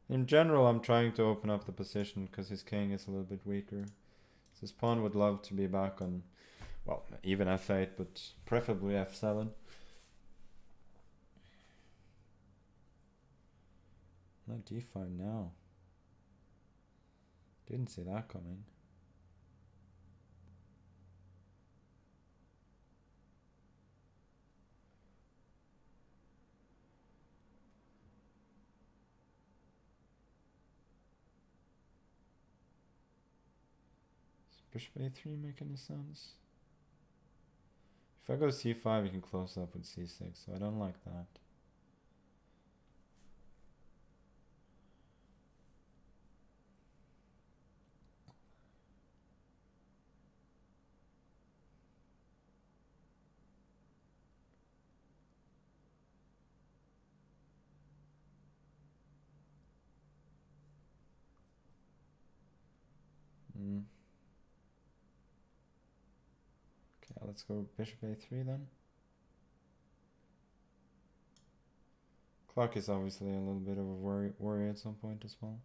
In general, I'm trying to open up the position because his king is a little bit weaker. So his pawn would love to be back on, well, even f8, but preferably f7. Not d5 now. Didn't see that coming. Bishop a3 make any sense? If I go c5, you can close up with c6, so I don't like that. let's go bishop a3 then. Clock is obviously a little bit of a worry at some point as well.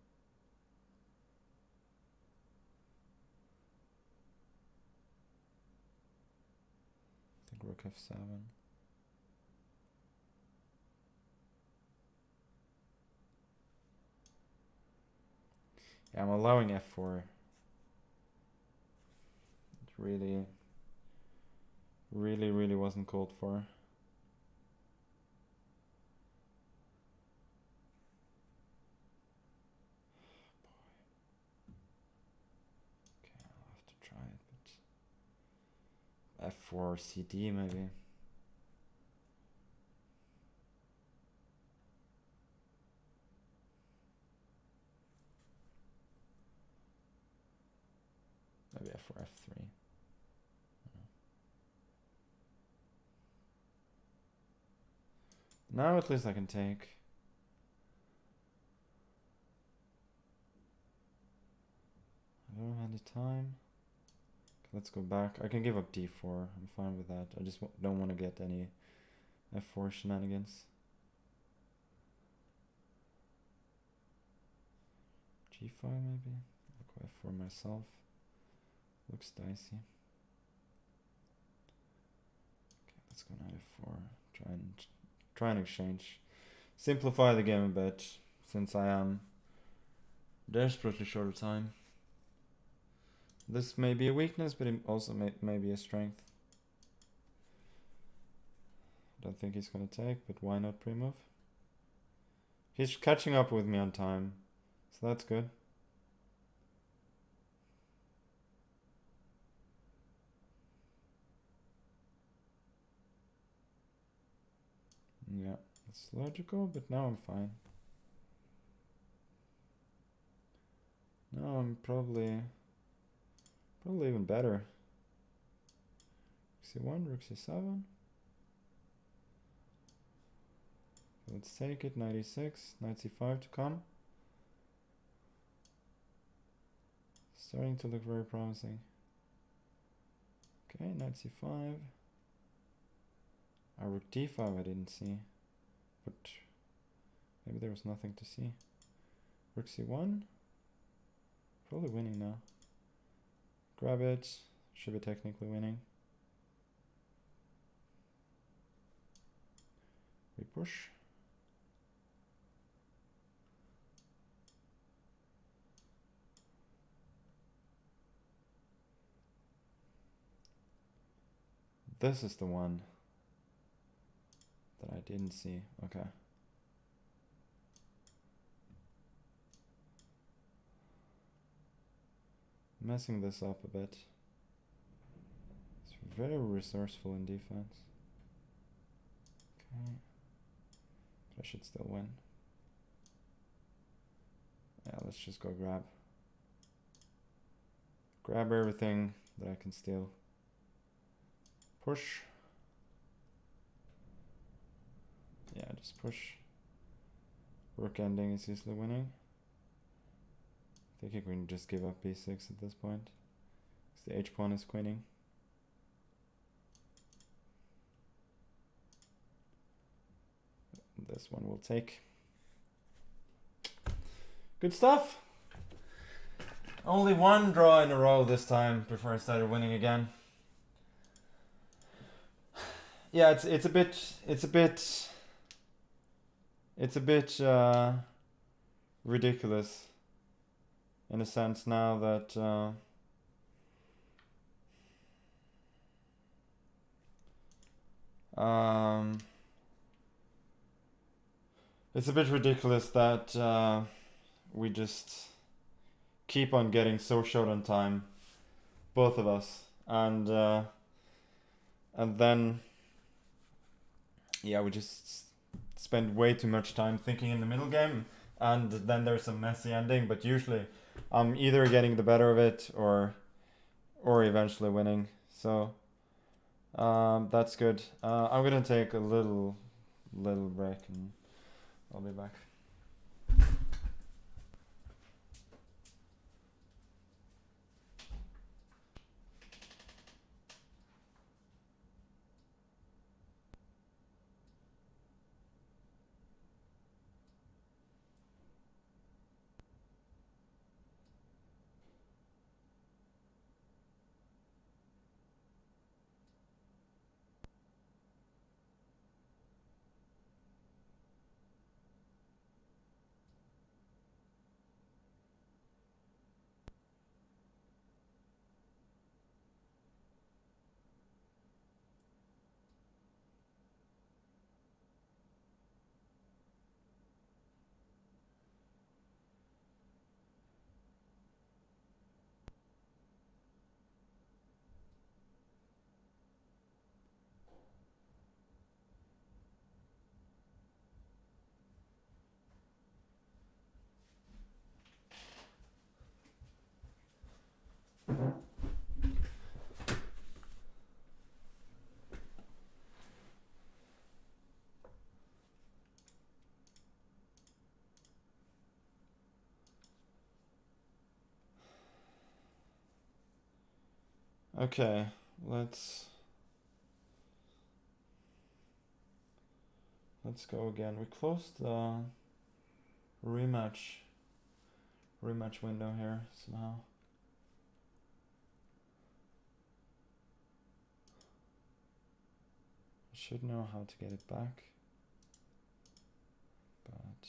I think rook f7. Yeah, I'm allowing f4. It really wasn't called for. F4 CD maybe. Maybe F4 F3. Now at least I can take. I don't have any time. Let's go back. I can give up d4. I'm fine with that. I just don't want to get any f4 shenanigans. g5 maybe. I'll go f4 myself. Looks dicey. Okay, let's go knight f4. Try and exchange. Simplify the game a bit, since I am desperately short of time. This may be a weakness, but it also may be a strength. Don't think he's going to take, but why not pre-move? He's catching up with me on time, so that's good. Yeah, it's logical, but now I'm fine. Now I'm probably even better. C1, rook c7. Let's take it, knight e6, knight c5 to come. Starting to look very promising. Okay, knight c5. Rook d5 I didn't see, but maybe there was nothing to see. Rook c1. Probably winning now. Grab it. Should be technically winning. We push. This is the one that I didn't see. Okay. Messing this up a bit. It's very resourceful in defense. Okay. But I should still win. Yeah, let's just go grab. Grab everything that I can steal. Push. Yeah, just push. Rook ending is easily winning. I think you can just give up b6 at this point, because the h-pawn is queening. This one will take. Good stuff. Only one draw in a row this time before I started winning again. Yeah, it's a bit ridiculous in a sense now that it's a bit ridiculous that we just keep on getting so short on time, both of us, and then yeah, we just spend way too much time thinking in the middle game, and then there's a messy ending. But usually, I'm either getting the better of it or eventually winning. So that's good. I'm gonna take a little break, and I'll be back. Okay, let's go again. We closed the rematch window here somehow. I should know how to get it back, but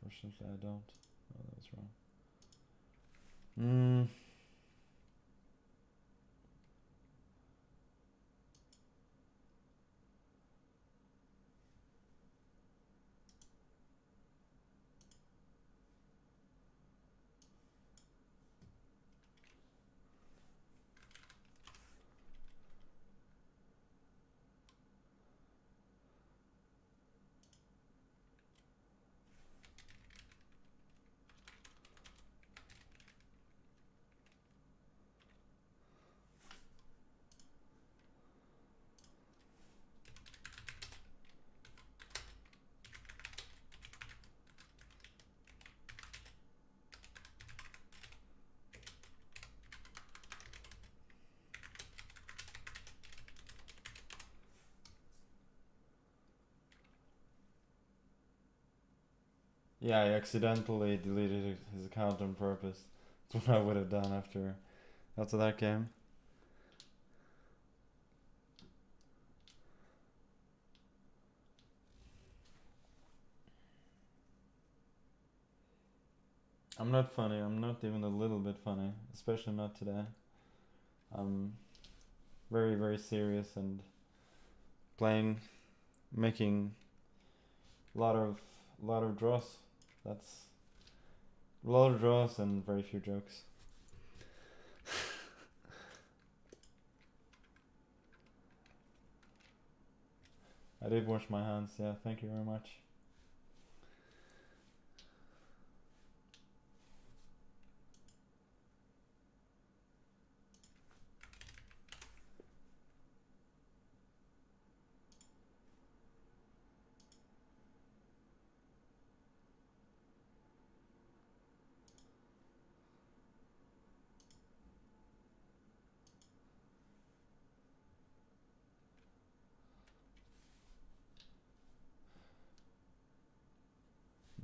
fortunately I don't. Oh, that was wrong. Yeah, I accidentally deleted his account on purpose. That's what I would have done after that game. I'm not funny. I'm not even a little bit funny, especially not today. I'm very, very serious and making a lot of draws. That's a lot of draws and very few jokes. I did wash my hands. Yeah, thank you very much.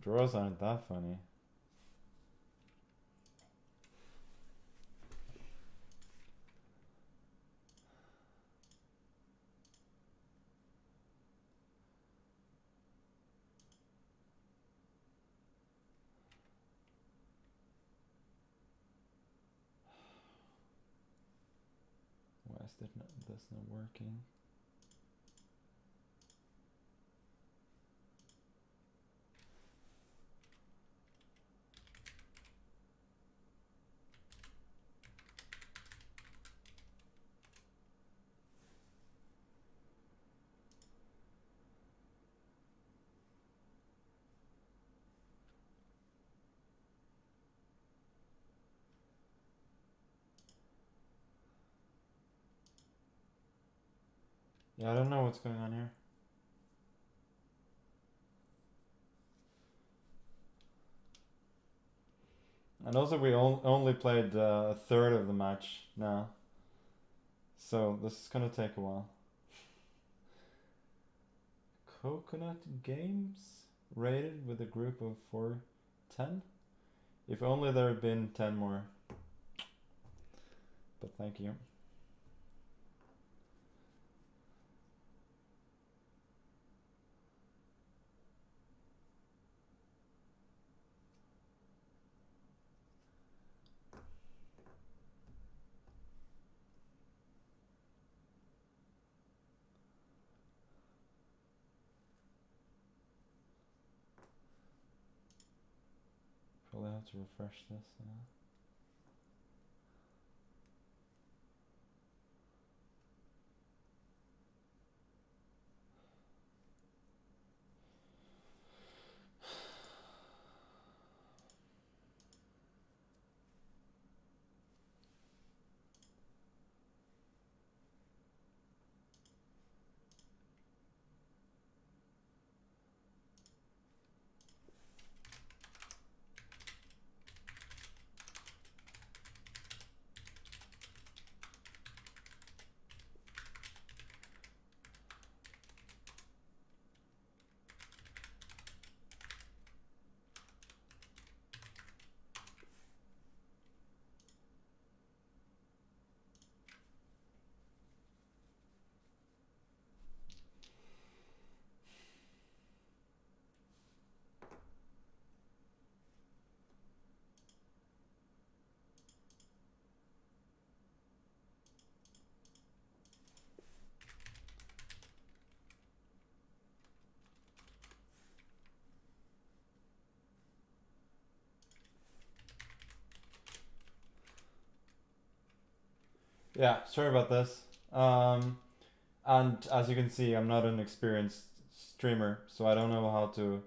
Draws aren't that funny. Why is this not working? Yeah, I don't know what's going on here. And also we only played a third of the match now. So this is gonna take a while. Coconut Games rated with a group of 410. If only there had been 10 more. But thank you. Probably have to refresh this. Yeah, sorry about this. And as you can see, I'm not an experienced streamer, so I don't know how to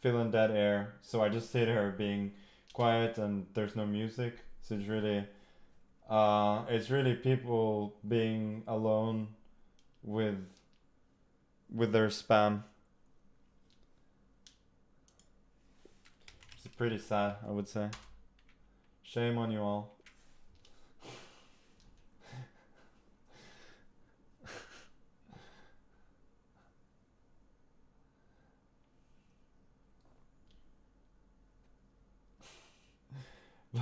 fill in dead air. So I just sit here being quiet, and there's no music. So it's really people being alone with with their spam. It's pretty sad, I would say. Shame on you all.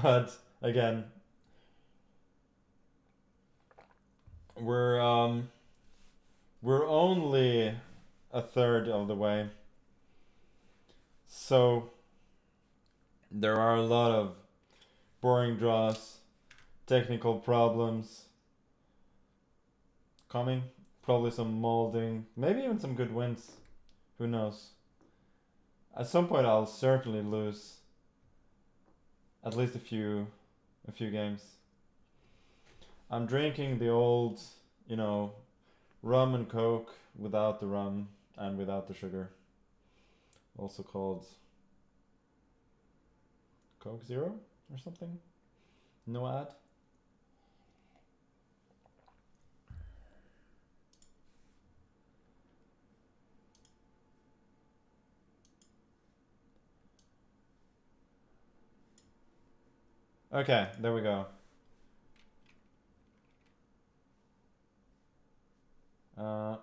But again, we're um we're only a third of the way. So there are a lot of boring draws, technical problems coming, probably some molding, maybe even some good wins. Who knows? At some point I'll certainly lose at least a few games. I'm drinking the old, you know, rum and coke without the rum and without the sugar. Also called Coke Zero or something. No ad. Okay, there we go.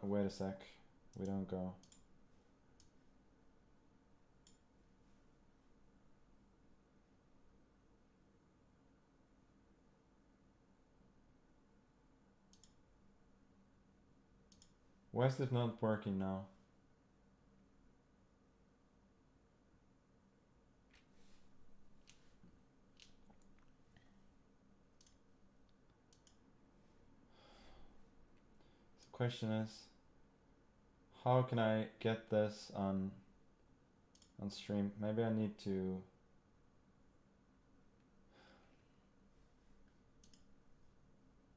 Wait a sec. We don't go. Why is it not working now? The question is, how can I get this on stream? Maybe I need to.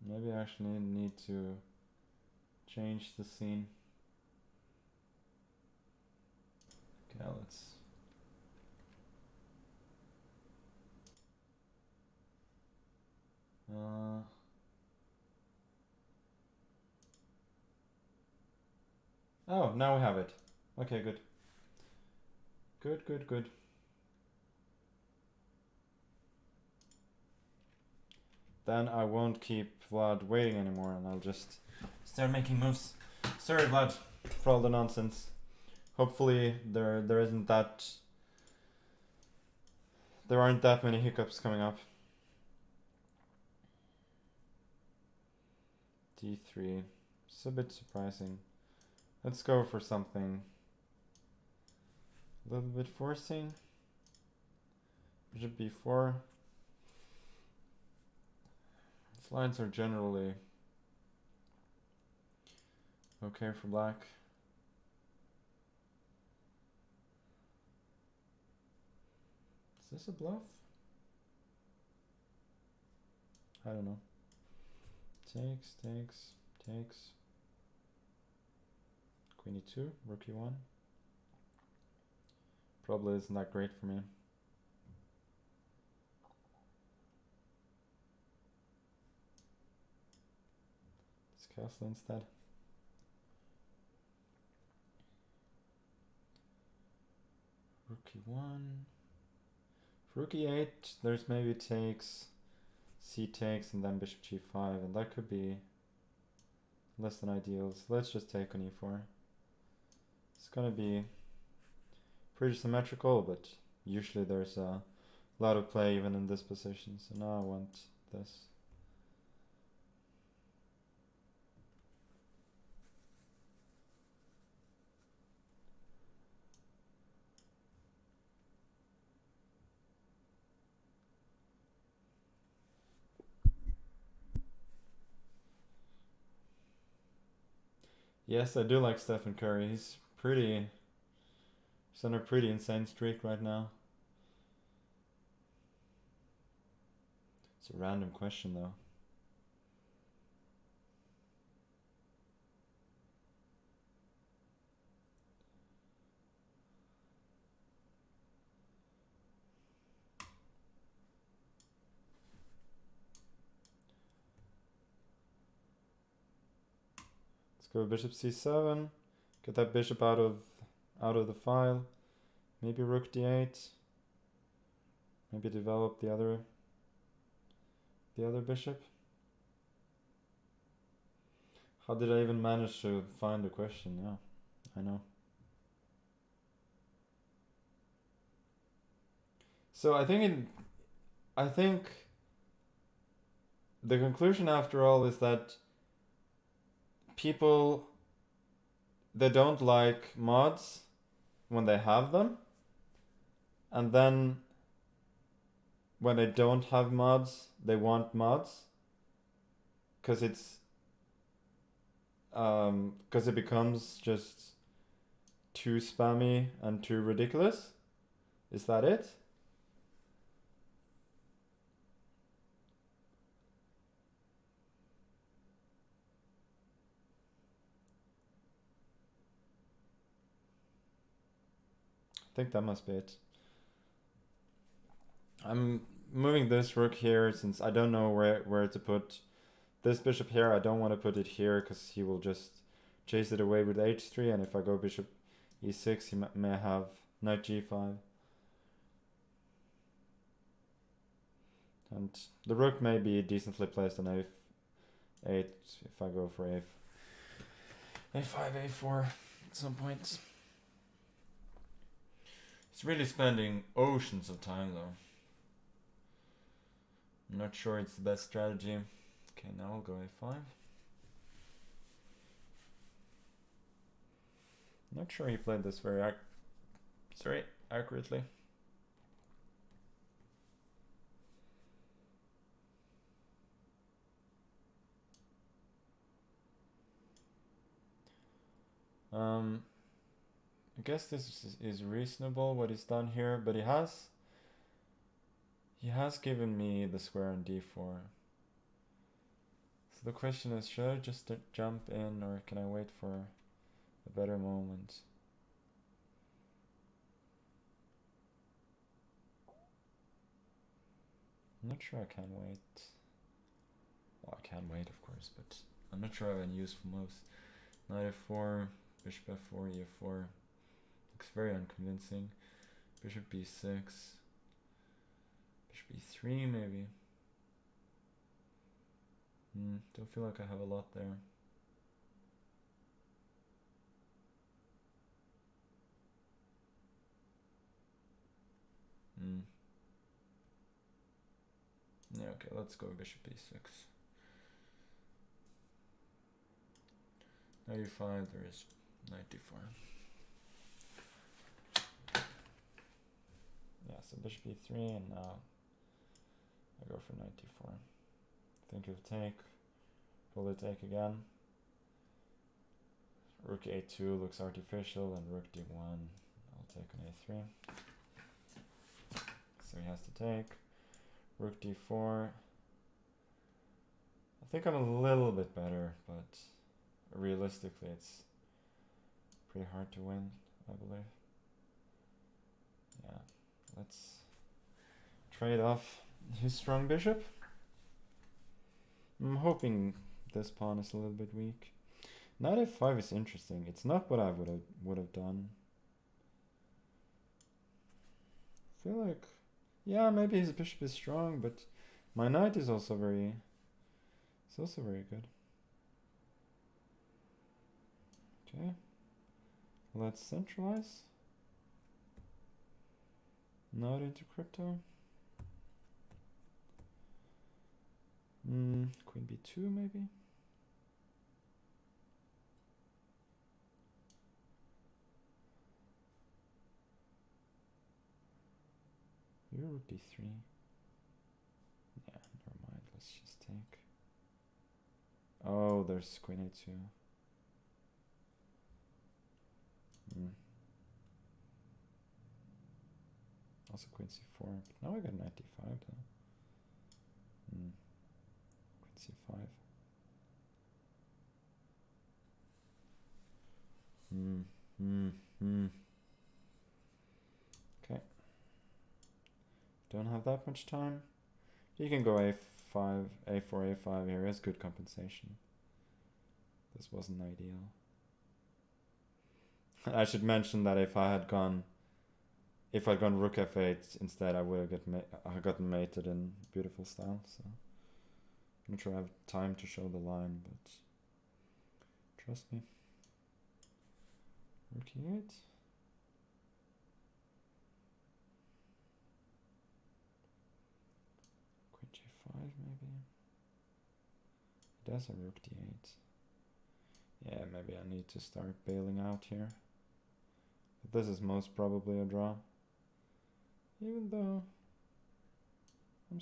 Maybe I actually need to change the scene. Okay, let's. Oh, now we have it. Okay, good. Good, good, good. Then I won't keep Vlad waiting anymore, and I'll just start making moves. Sorry, Vlad, for all the nonsense. Hopefully there isn't that. There aren't that many hiccups coming up. D3. It's a bit surprising. Let's go for something a little bit forcing. Bishop B4. These lines are generally okay for black. Is this a bluff? I don't know. Takes, takes, takes. Queen E2, rook E1. Probably isn't that great for me. Let's castle instead. Rook E1. Rook E8, there's maybe takes, C takes, and then bishop G5, and that could be less than ideal. So let's just take on E4. It's gonna be pretty symmetrical, but usually there's a lot of play even in this position. So now I want this. Yes, I do like Stephen Curry. He's on a pretty insane streak right now. It's a random question though. Let's go bishop c7. Get that bishop out of the file. Maybe rook d8. Maybe develop the other bishop. How did I even manage to find the question? Yeah, I know. So I think the conclusion after all is that people, they don't like mods when they have them, and then when they don't have mods, they want mods, because it becomes just too spammy and too ridiculous. Is that it? I think that must be it. I'm moving this rook here since I don't know where to put this bishop here. I don't want to put it here because he will just chase it away with h3, and if I go bishop e6, he may have knight g5. And the rook may be decently placed on a8 if I go for a5, a4 at some point. It's really spending oceans of time though. I'm not sure it's the best strategy. Okay, now I'll go a5. Not sure he played this very accurately. I guess this is reasonable what he's done here, but he has given me the square on d4. So the question is, should I just jump in, or can I wait for a better moment? I'm not sure I can wait. Well, I can wait, of course, but I'm not sure I have any use for most. Knight f4, bishop f4, e4. Looks very unconvincing. Bishop b6. Bishop e3, maybe. Don't feel like I have a lot there. Yeah, okay, let's go bishop e6. Knight e5, there is knight d4. Yeah, so bishop e3, and now I go for knight d4. Think he'll take. Will it take again? Rook a2 looks artificial, and rook d1. I'll take on a3. So he has to take. Rook d4. I think I'm a little bit better, but realistically it's pretty hard to win, I believe. Yeah, let's trade off his strong bishop. I'm hoping this pawn is a little bit weak. Knight f5 is interesting. It's not what I would have done. I feel like, yeah, maybe his bishop is strong, but my knight is also very good. Okay, let's centralize. Not into crypto. Queen b2 maybe. You're rook d3. Yeah, never mind. Let's just take. Oh, there's queen a2. Also queen c4. But now I got knight d5 though. Queen c5. Okay. Don't have that much time. You can go a5, a4, a5 here. It's good compensation. This wasn't ideal. I should mention that if I'd gone rook f8 instead, I would have gotten mated in beautiful style. So I'm not sure I have time to show the line, but trust me. Rook e8. Queen g5 maybe. It does a rook d8. Yeah, maybe I need to start bailing out here. But this is most probably a draw. Even though I'm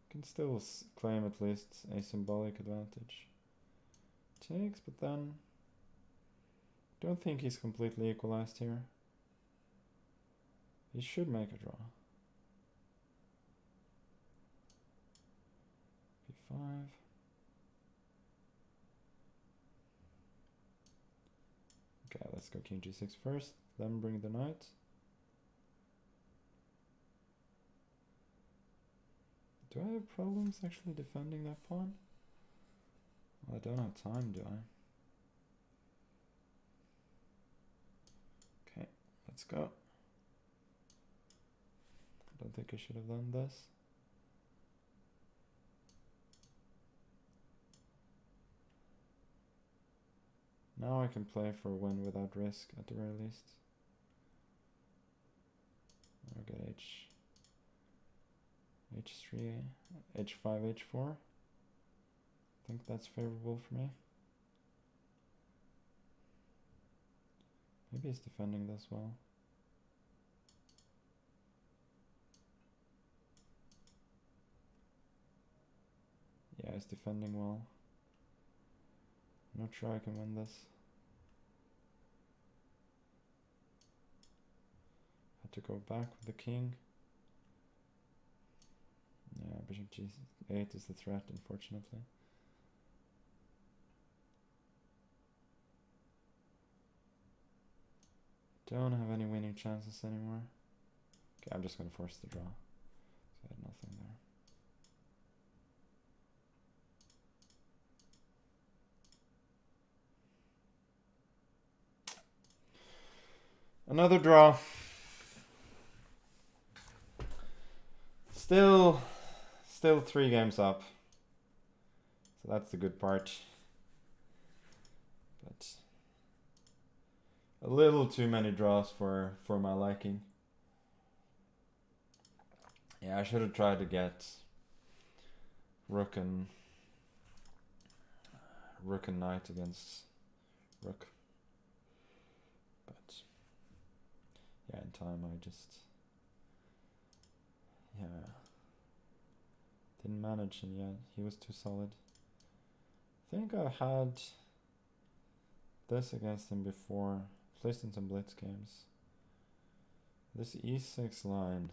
can still claim at least a symbolic advantage. Takes, but then don't think he's completely equalized here. He should make a draw. b5. Okay, let's go king g6 first, then bring the knight. Do I have problems actually defending that pawn? Well, I don't have time, do I? Okay, let's go. I don't think I should have done this. Now I can play for a win without risk at the very least. I'll get h3, h5, h4. I think that's favorable for me. Maybe he's defending this well. Yeah, he's defending well. I'm not sure I can win this. Had to go back with the king. Yeah, bishop g8 is the threat, unfortunately. Don't have any winning chances anymore. Okay, I'm just going to force the draw. So I had nothing there. Another draw. Still 3 games up. So that's the good part. But a little too many draws for my liking. Yeah, I should have tried to get rook and knight against rook. But yeah, in time I just didn't manage, and yeah, he was too solid. I think I had this against him before, at least in some blitz games. This e6 line.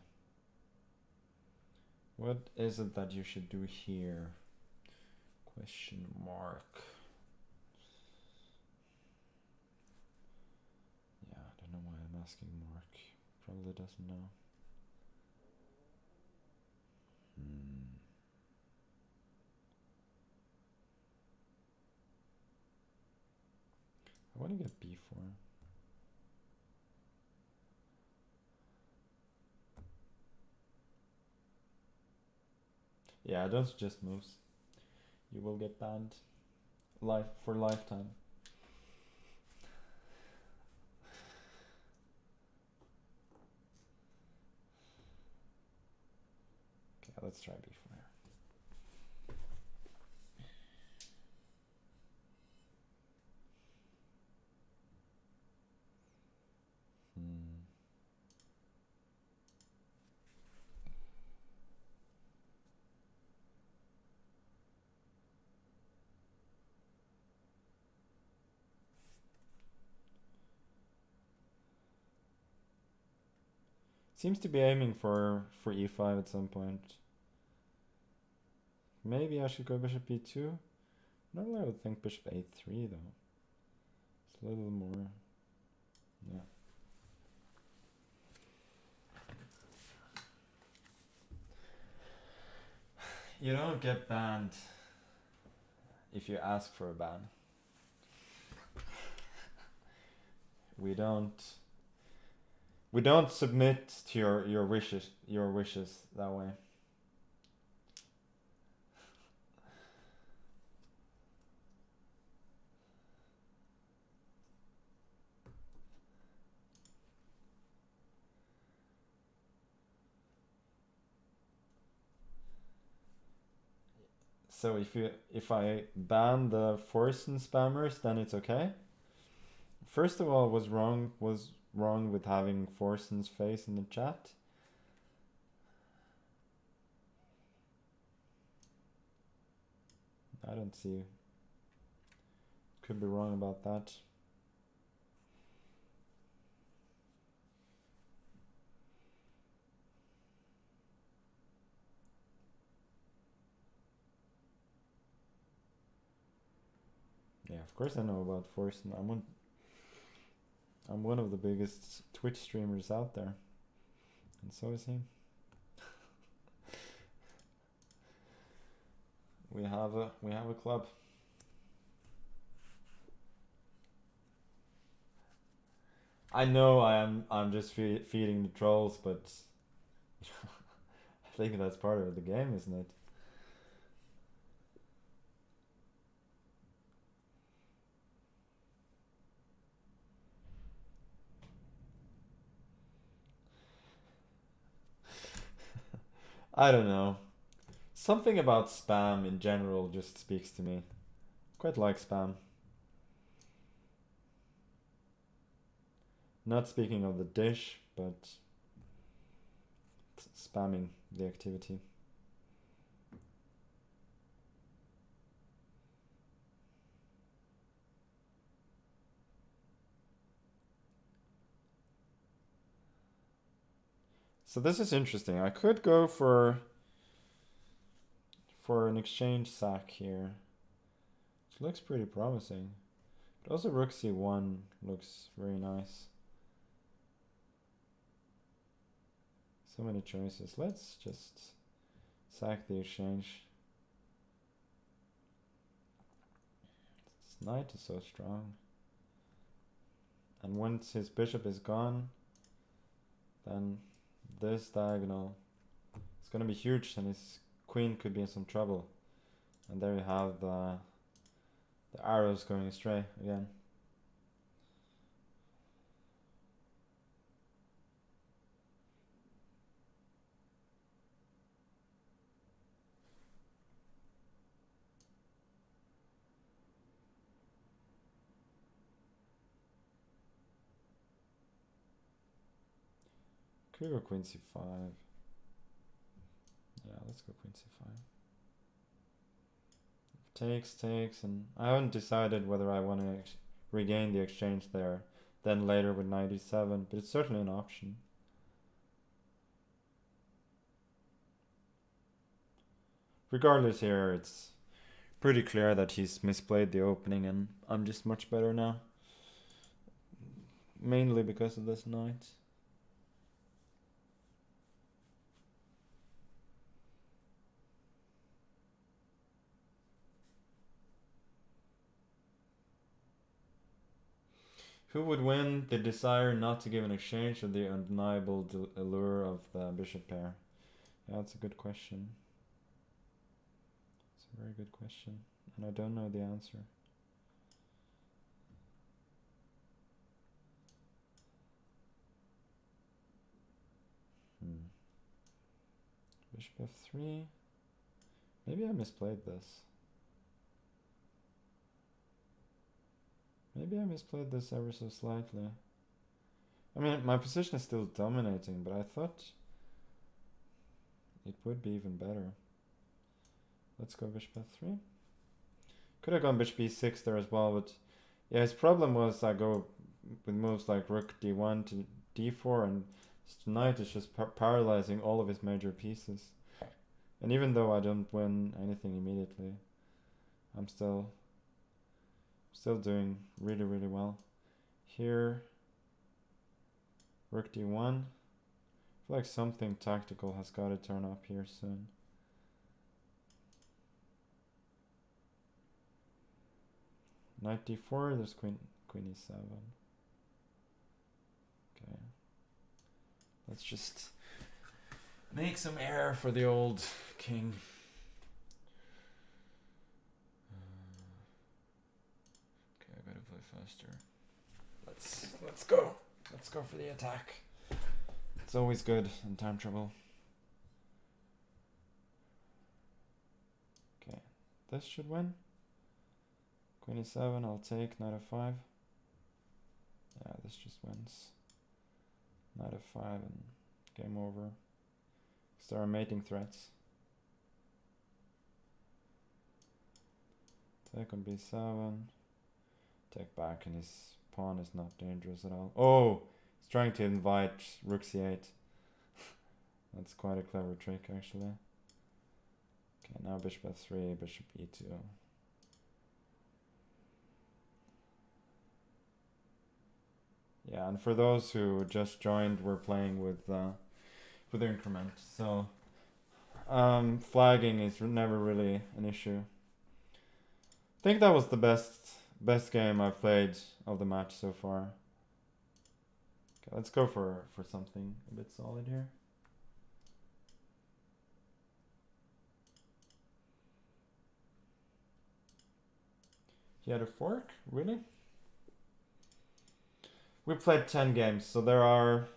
What is it that you should do here? Question mark. Yeah, I don't know why I'm asking Mark. Probably doesn't know. I want to get b4. Yeah, those just moves. You will get banned for lifetime. Okay, let's try b4. Seems to be aiming for e5 at some point. Maybe I should go bishop b2. Normally I would think bishop a3 though. It's a little more, yeah. You don't get banned if you ask for a ban. We don't submit to your wishes that way. So if I ban the Forsen spammers, then it's okay. First of all, was wrong with having Forsen's face in the chat. I don't see. Could be wrong about that. Yeah, of course I know about Forsen. I'm one of the biggest Twitch streamers out there, and so is he. We have a club. I know I'm just feeding the trolls, but I think that's part of the game, isn't it? I don't know. Something about spam in general just speaks to me. Quite like spam. Not speaking of the dish, but spamming the activity. So this is interesting. I could go for an exchange sack here. It looks pretty promising. But also rook c1 looks very nice. So many choices. Let's just sack the exchange. This knight is so strong. And once his bishop is gone, then this diagonal is going to be huge, and his queen could be in some trouble. And there you have the arrows going astray again. Could go queen c5. Yeah, let's go queen c5. Takes, and I haven't decided whether I want to regain the exchange there, then later with knight e7, but it's certainly an option. Regardless here, it's pretty clear that he's misplayed the opening, and I'm just much better now. Mainly because of this knight. Who would win? The desire not to give an exchange, or the undeniable allure of the bishop pair? Yeah, that's a good question. It's a very good question, and I don't know the answer. Bishop f3. Maybe I misplayed this. Maybe I misplayed this ever so slightly. I mean, my position is still dominating, but I thought it would be even better. Let's go bishop f3. Could have gone bishop e6 there as well, but yeah, his problem was I go with moves like rook d1 to d4, and tonight is just paralyzing all of his major pieces. And even though I don't win anything immediately, I'm still doing really, really well. Here, rook d1. I feel like something tactical has got to turn up here soon. knight d4, there's queen e7. Okay. Let's just make some air for the old king. Okay, I gotta play faster. Let's go. Let's go for the attack. It's always good in time trouble. Okay, this should win. Queen e7, I'll take knight f5. Yeah, this just wins. Knight f5 and game over. There are mating threats. Take on b7. Take back, and his pawn is not dangerous at all. Oh! He's trying to invite rook c8. That's quite a clever trick, actually. Okay, now bishop f3, bishop e2. Yeah, and for those who just joined, we're playing with increment. So flagging is never really an issue. I think that was the best game I've played of the match so far. Okay, let's go for something a bit solid here. He had a fork? Really? We played 10 games, so there are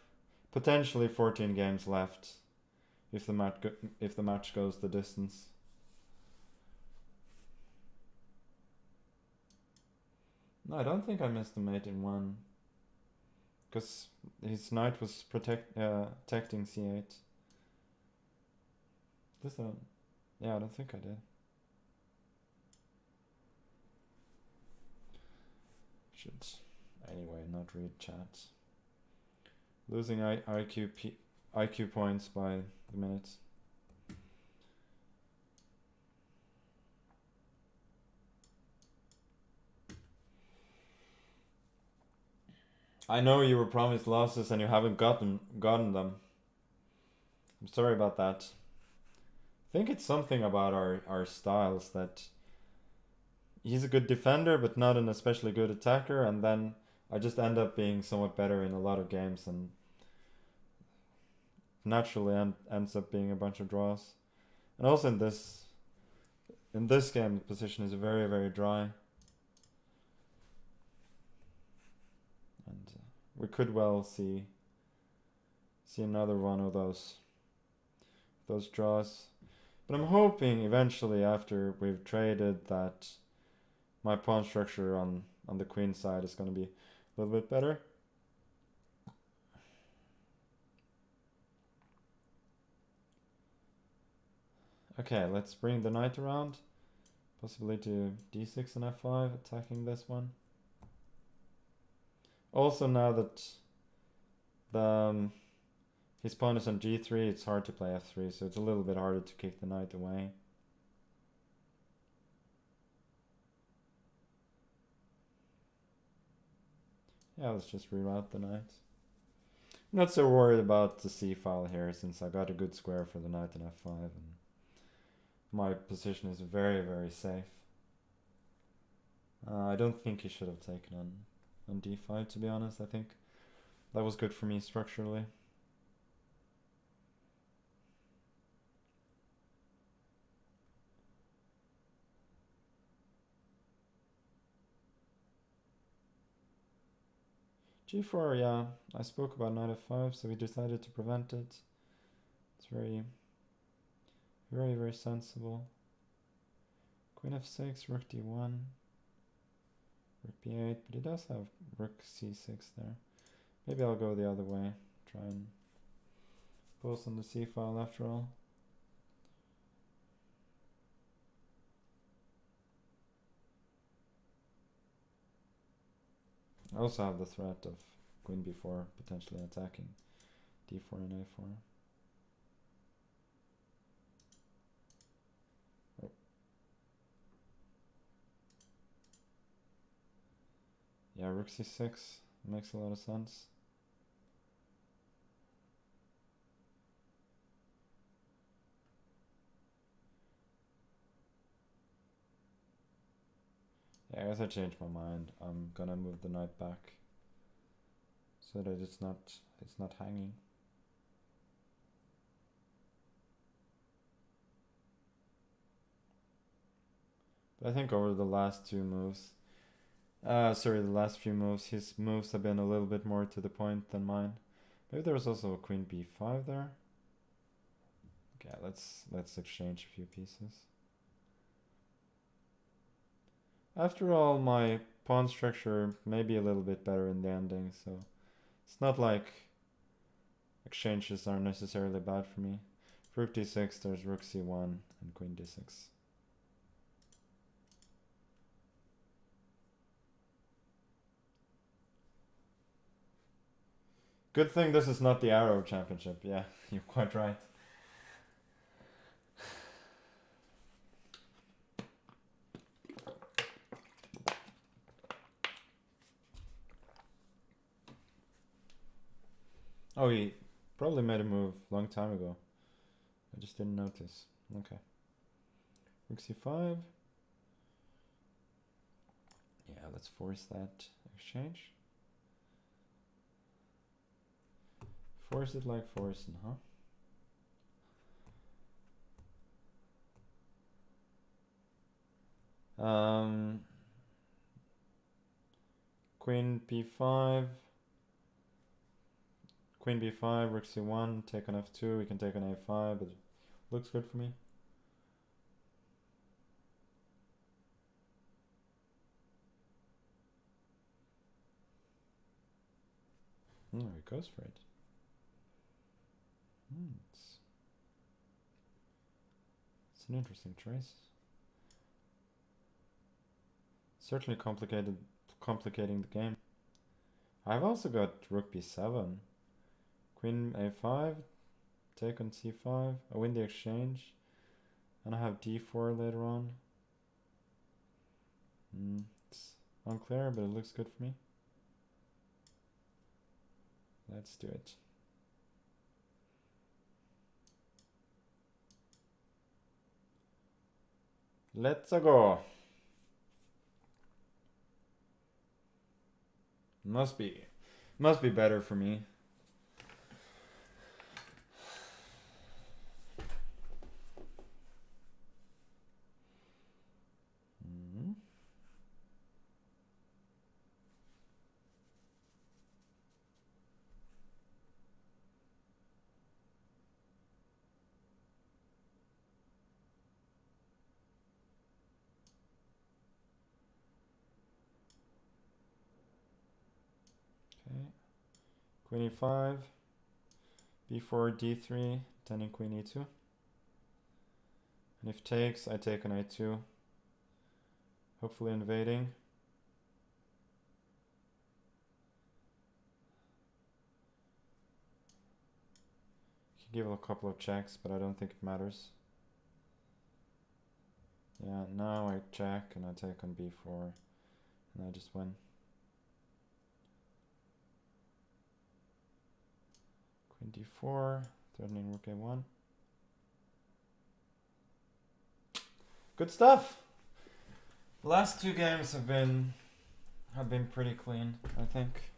potentially 14 games left if the match goes the distance. No, I don't think I missed the mate in one, because his knight was protecting c8. Yeah, I don't think I did. Should anyway not read chat. Losing IQ points by the minute. I know you were promised losses and you haven't gotten them. I'm sorry about that. I think it's something about our styles that he's a good defender but not an especially good attacker, and then I just end up being somewhat better in a lot of games, and naturally ends up being a bunch of draws. And also in this game the position is very, very dry. And we could well see another one of those draws. But I'm hoping eventually, after we've traded, that my pawn structure on the queen side is going to be a little bit better. Okay, let's bring the knight around. Possibly to d6 and f5, attacking this one. Also, now that his pawn is on g3, it's hard to play f3, so it's a little bit harder to kick the knight away. Yeah, let's just reroute the knight. I'm not so worried about the c-file here, since I got a good square for the knight in f5, and my position is very, very safe. I don't think he should have taken on d5, to be honest. I think that was good for me structurally. g4, yeah, I spoke about knight f5, so we decided to prevent it. It's very, very, very sensible. Queen f6, rook d1, rook b8, but he does have rook c6 there. Maybe I'll go the other way, try and post on the c-file after all. I also have the threat of queen b4 potentially attacking d4 and a4. Oh. Yeah, rook c6 makes a lot of sense. I guess I changed my mind. I'm gonna move the knight back so that it's not hanging. But I think over the last two moves, the last few moves, his moves have been a little bit more to the point than mine. Maybe there was also a queen b5 there. Okay, let's exchange a few pieces. After all, my pawn structure may be a little bit better in the ending, so it's not like exchanges are necessarily bad for me. For rook d6, there's rook c1 and queen d6. Good thing this is not the Arrow Championship. Yeah, you're quite right. Oh, he probably made a move a long time ago. I just didn't notice. Okay. Rook c5. Yeah, let's force that exchange. Force it like forcing, huh? Queen b5. Queen b5, rook c1, take on f2. We can take on a5, but it looks good for me. Oh, he goes for it. It's an interesting choice. Certainly complicating the game. I've also got rook b7. Queen a5, take on c5. I win the exchange. And I have d4 later on. It's unclear, but it looks good for me. Let's do it. Let's go. Must be better for me. Queen e5, b4, d3, turning queen e2. And if takes, I take on a2. Hopefully invading. Could give it a couple of checks, but I don't think it matters. Yeah, now I check and I take on b4, and I just win. Queen d4, threatening rook a1. Good stuff. The last two games have been pretty clean, I think.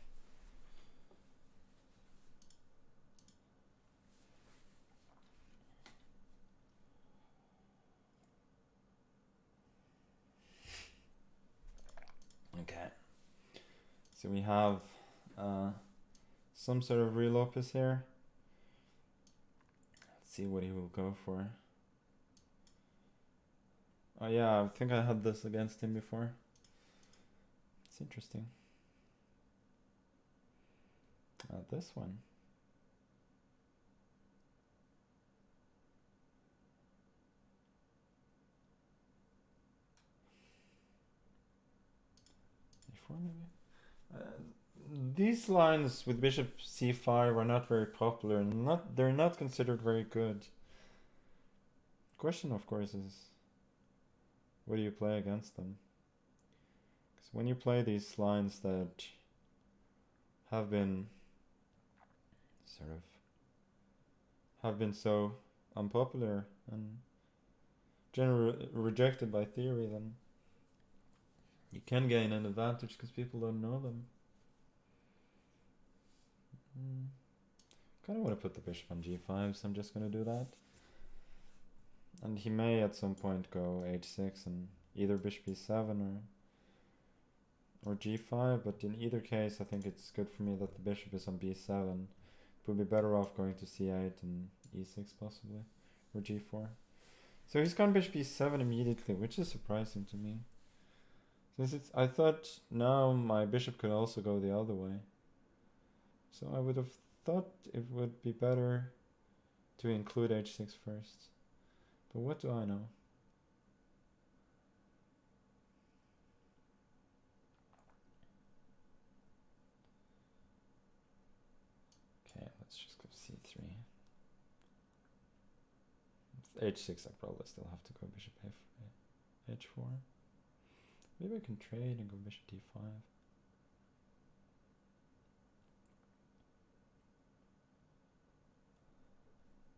Okay. So we have some sort of real opus here. Let's see what he will go for. Oh yeah, I think I had this against him before. It's interesting. This one. E4 maybe? These lines with bishop c5 are not very popular. They're not considered very good. Question, of course, is what do you play against them? Because when you play these lines that have been so unpopular and generally rejected by theory, then You can gain an advantage because people don't know them. Kind of want to put the bishop on g5, so I'm just going to do that. And he may at some point go h6 and either bishop e7 or g5, but in either case I think it's good for me that the bishop is on b7. It would be better off going to c8 and e6 possibly, or g4. So he's gone bishop e7 immediately, which is surprising to me. Since I thought now my bishop could also go the other way. So I would have thought it would be better to include h6 first. But what do I know? Okay, let's just go c3. h6 I probably still have to go bishop h4. Maybe I can trade and go bishop d5.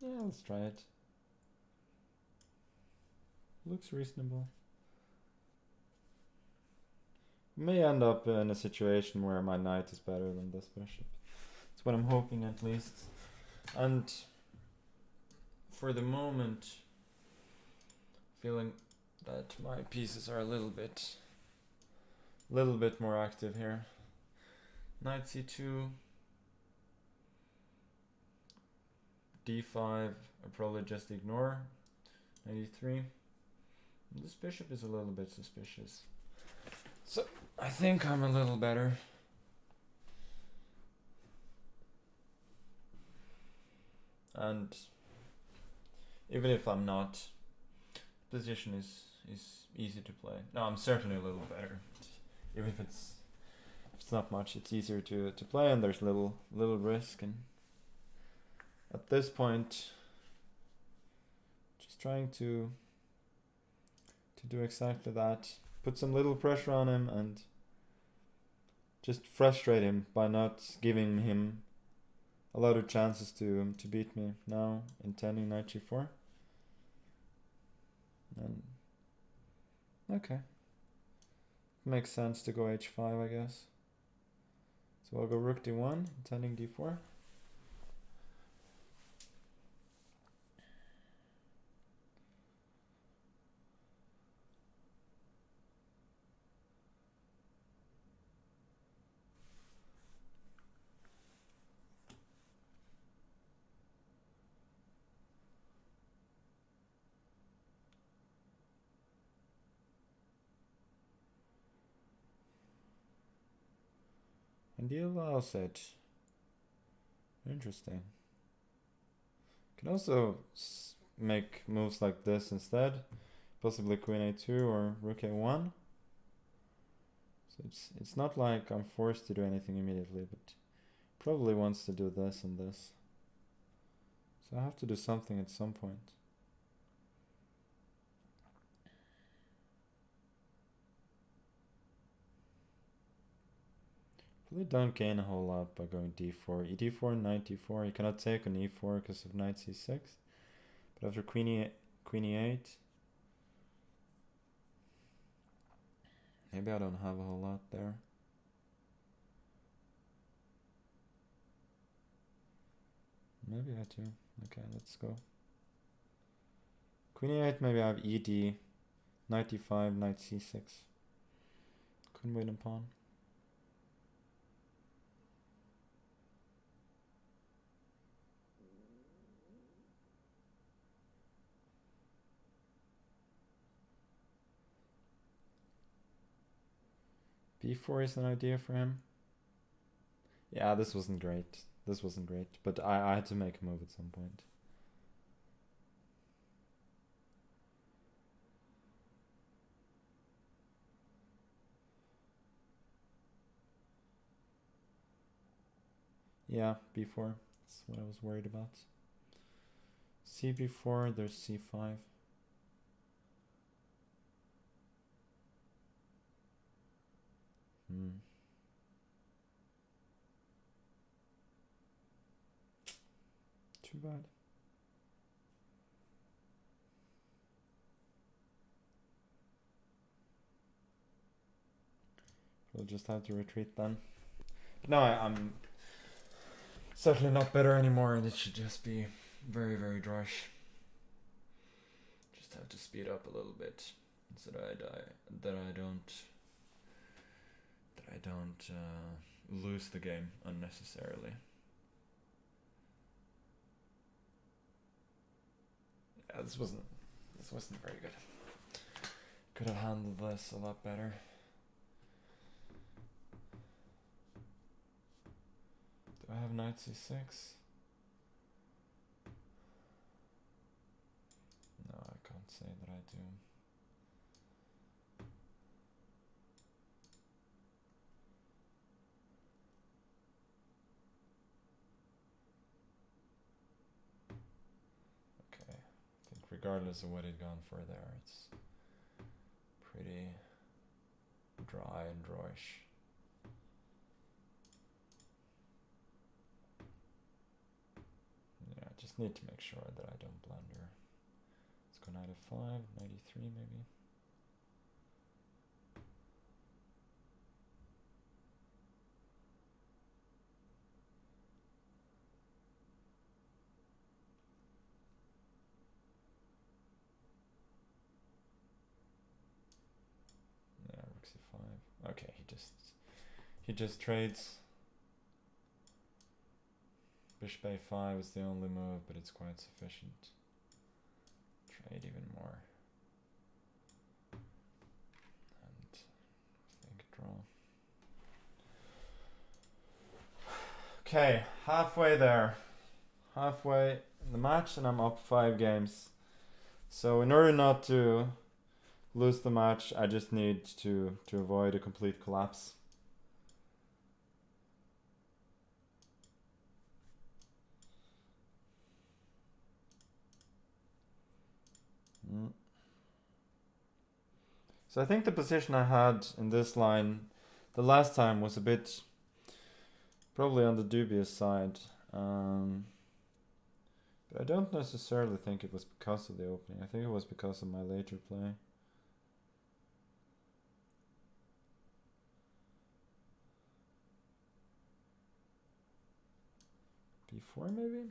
Yeah, let's try it. Looks reasonable. May end up in a situation where my knight is better than this bishop. That's what I'm hoping at least. And for the moment, feeling that my pieces are a little bit more active here. Knight c2, d5, I probably just ignore. Knight e3. This bishop is a little bit suspicious. So I think I'm a little better. And even if I'm not, position is easy to play. No, I'm certainly a little better. Even if it's not much, it's easier to play, and there's little risk. And at this point, just trying to do exactly that. Put some little pressure on him and just frustrate him by not giving him a lot of chances to beat me. Now intending knight g4. And okay. Makes sense to go h5, I guess. So I'll go rook d1, intending d4. And he allows it. Interesting. Can also make moves like this instead. Possibly queen a2 or rook a1. So it's not like I'm forced to do anything immediately, but probably wants to do this and this. So I have to do something at some point. Probably don't gain a whole lot by going d4. e4, knight d4. You cannot take on e4 because of knight c6. But after queen e8, maybe I don't have a whole lot there. Maybe I do. Okay, let's go. Queen e8, maybe I have ed, knight d5, knight c6. Couldn't win a pawn. b4 is an idea for him. Yeah, this wasn't great. But I had to make a move at some point. Yeah, b4. That's what I was worried about. cb4, there's c5. Too bad. We'll just have to retreat then. But no, I'm certainly not better anymore, and it should just be very, very drush. Just have to speed up a little bit so that I don't lose the game unnecessarily. Yeah, this wasn't very good. Could have handled this a lot better. Do I have knight c6? No, I can't say that I do. Okay, I think regardless of what he'd gone for there, it's pretty dry and drawish. Yeah, I just need to make sure that I don't blunder. Let's go knight f5, knight e3 maybe. Yeah, rook c5. Okay, he just trades. Bishop a5 is the only move, but it's quite sufficient. Trade even more. And I think draw. Okay, halfway there. Halfway in the match, and I'm up 5 games. So in order not to lose the match, I just need to avoid a complete collapse. So I think the position I had in this line the last time was a bit probably on the dubious side. But I don't necessarily think it was because of the opening. I think it was because of my later play. B4 maybe?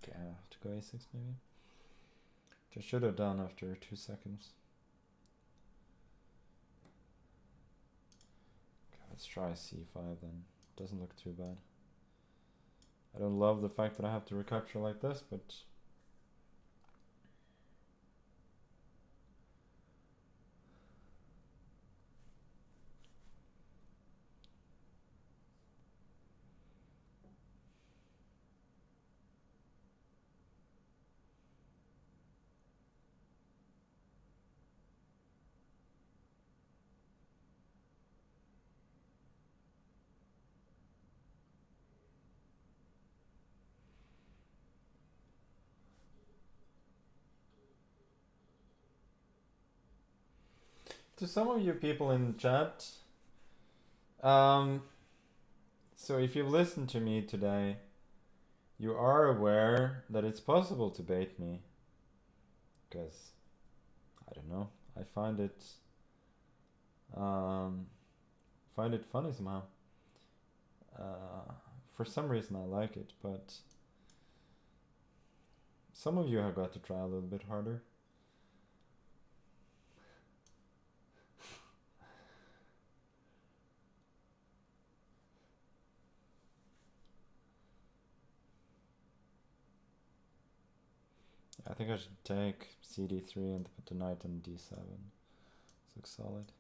Okay, I have to go a6 maybe. Which I should have done after 2 seconds. Okay, let's try c5 then. Doesn't look too bad. I don't love the fact that I have to recapture like this, but to some of you people in chat, so if you've listened to me today, you are aware that it's possible to bait me. Because, I don't know, I find it funny somehow. For some reason I like it, but some of you have got to try a little bit harder. I think I should take cd3 and put the knight on d7. This looks solid.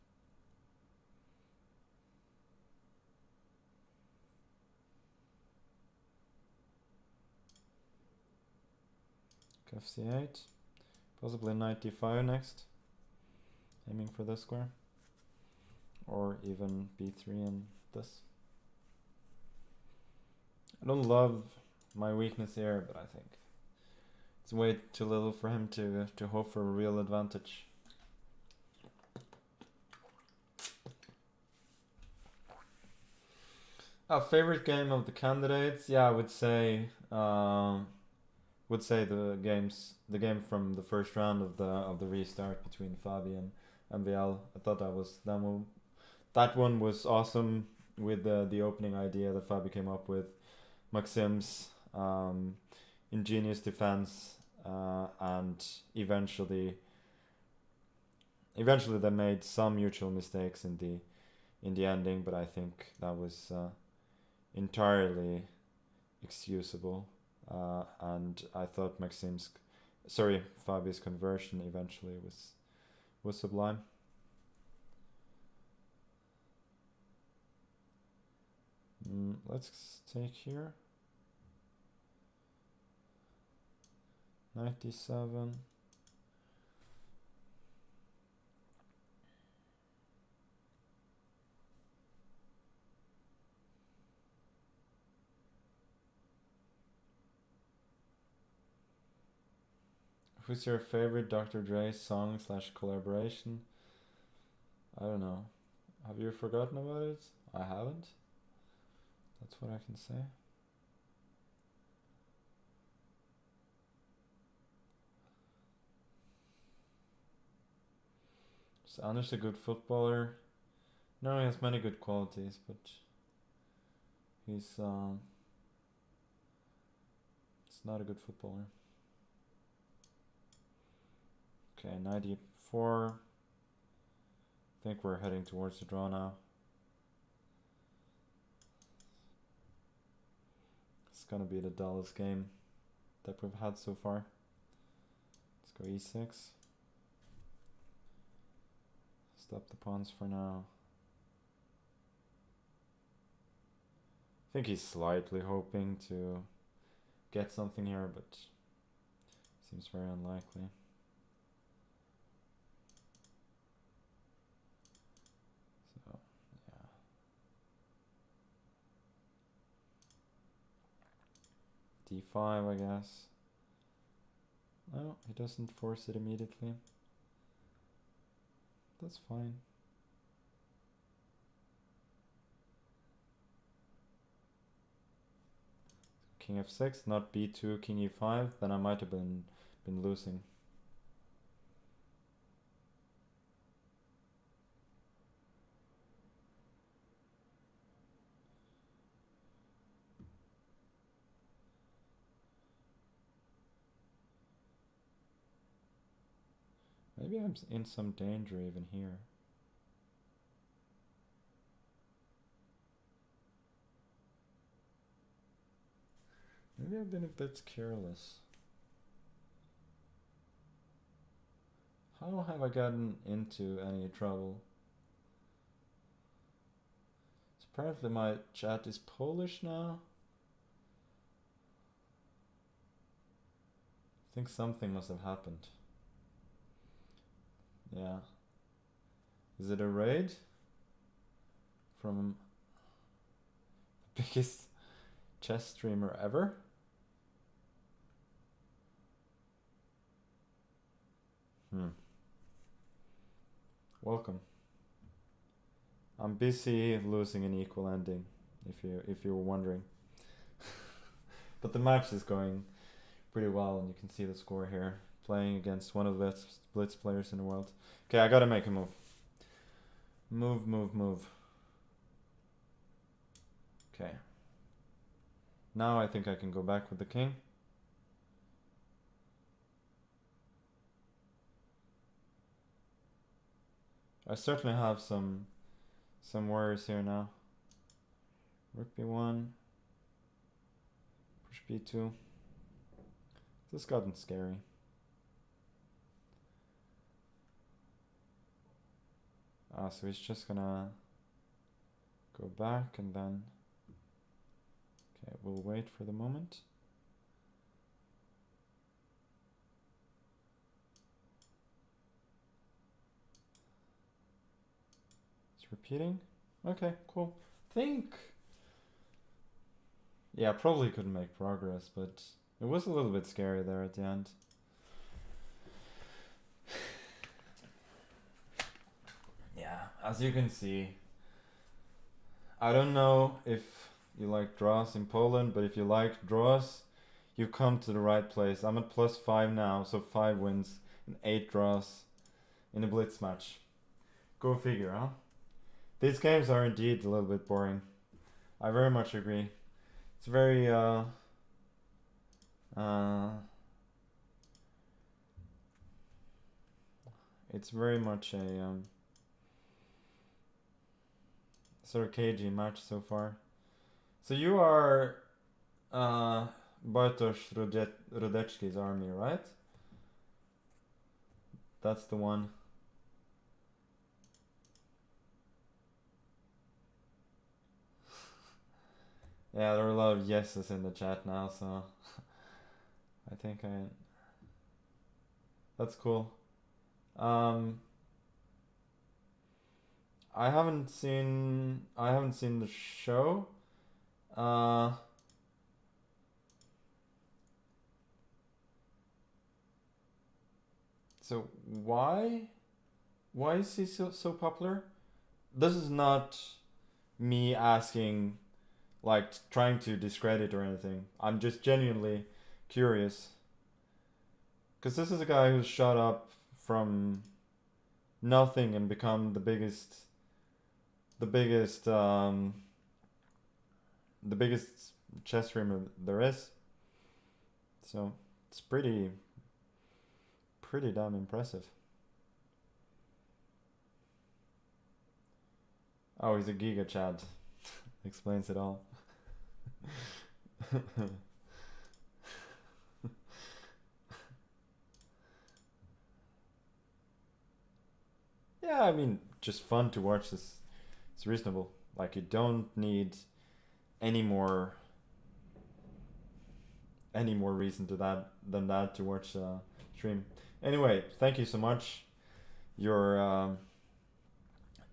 fc8. Possibly knight d5 next. Aiming for this square. or even b3 and this. I don't love my weakness here, but I think it's way too little for him to hope for a real advantage. Favorite game of the candidates? Yeah, I would say the game from the first round of the restart between Fabi and VL. I thought that one was awesome with the opening idea that Fabi came up with, Maxim's ingenious defense, and eventually they made some mutual mistakes in the ending, but I think that was entirely excusable, and I thought Fabi's conversion eventually was sublime. Let's take here 97. Who's your favorite Dr. Dre song / collaboration? I don't know. Have you forgotten about it? I haven't. That's what I can say. Is Anders a good footballer? No, he has many good qualities, but he's it's not a good footballer. Okay, 94. I think we're heading towards the draw now. It's gonna be the dullest game that we've had so far. Let's go e6. Stop the pawns for now. I think he's slightly hoping to get something here, but seems very unlikely. So, yeah. d5, I guess. No, he doesn't force it immediately. That's fine. King f6, not b2, king e5, then I might have been losing. Maybe I'm in some danger even here. Maybe I've been a bit careless. How have I gotten into any trouble? So apparently my chat is Polish now. I think something must have happened. Yeah. Is it a raid? From the biggest chess streamer ever? Welcome. I'm busy losing an equal ending, if you were wondering. But the match is going pretty well, and you can see the score here. Playing against one of the best blitz players in the world. Okay, I gotta make a move. Move. Okay. Now I think I can go back with the king. I certainly have some worries here now. Rook b1. Push b2. This gotten scary. So he's just gonna go back and then... Okay, we'll wait for the moment. It's repeating. Okay, cool. Think. Yeah, probably couldn't make progress, but it was a little bit scary there at the end. Yeah, as you can see, I don't know if you like draws in Poland, but if you like draws, you've come to the right place. I'm at +5 now, so 5 wins and 8 draws in a blitz match. Go figure, huh? These games are indeed a little bit boring. I very much agree. It's very it's very much a sort of cagey match so far. So you are Bartosz Rodecki's army, right? That's the one. Yeah, there are a lot of yeses in the chat now, so I think that's cool. I haven't seen the show. So why is he so popular? This is not me asking, like, trying to discredit or anything. I'm just genuinely curious. Because this is a guy who's shot up from nothing and become the biggest chess streamer there is. So it's pretty damn impressive. Oh, he's a Giga Chad. Explains it all. Yeah, I mean, just fun to watch this. It's reasonable. Like, you don't need any more reason than that to watch stream. Anyway, thank you so much. You're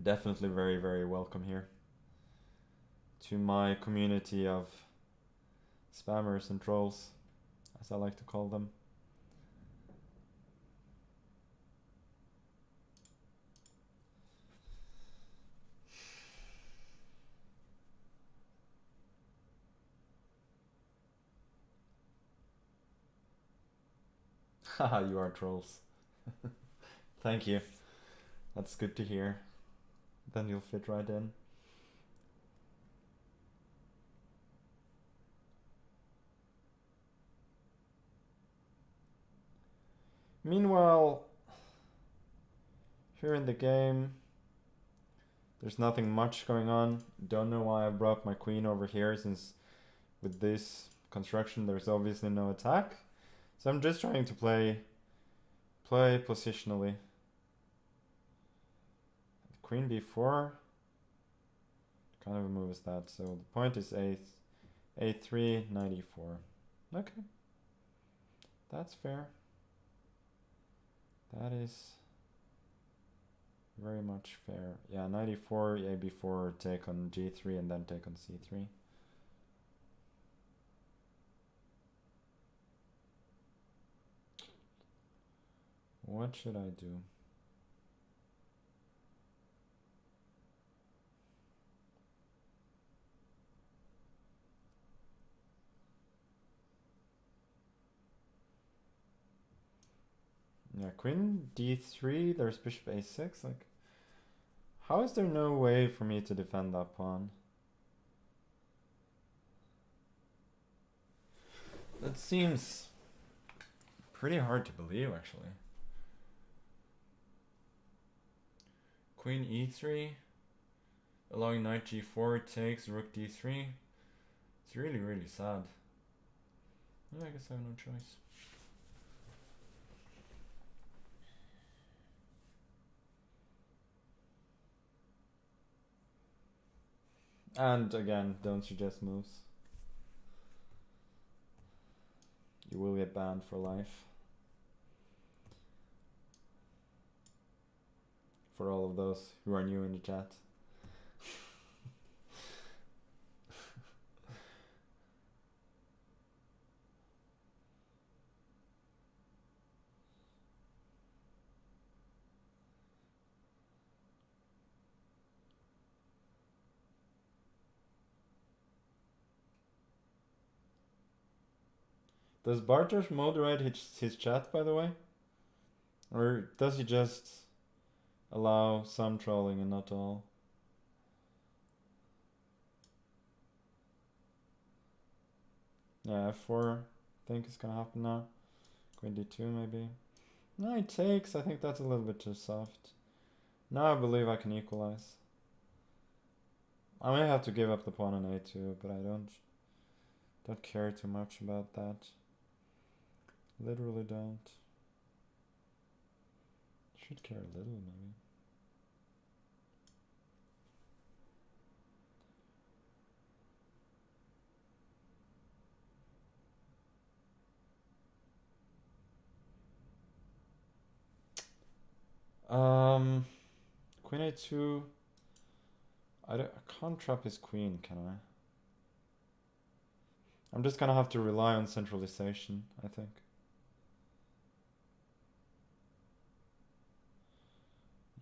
definitely very, very welcome here to my community of spammers and trolls, as I like to call them. Haha, you are trolls. Thank you. That's good to hear. Then you'll fit right in. Meanwhile, here in the game, there's nothing much going on. Don't know why I brought my queen over here, since with this construction there's obviously no attack. So I'm just trying to play positionally. Queen b4. Kind of a move is that? So the point is a3, knight e4. Okay. That's fair. That is very much fair. Yeah, knight e4, a b4, take on g3, and then take on c3. What should I do? Yeah, queen d3, there's bishop a6. Like, how is there no way for me to defend that pawn? That seems pretty hard to believe, actually. Queen e3, allowing knight g4 takes, rook d3. It's really, really sad. I guess I have no choice. And again, don't suggest moves. You will get banned for life. For all of those who are new in the chat. Does Bartosz moderate his chat, by the way? Or does he just allow some trolling and not all? Yeah, F4 I think is gonna happen now. Queen D2 maybe. No, he takes. I think that's a little bit too soft. Now I believe I can equalize. I may have to give up the pawn on A2, but I don't care too much about that. Literally don't. Should care a little maybe. Queen A2. I can't trap his queen, can I? I'm just gonna have to rely on centralization, I think.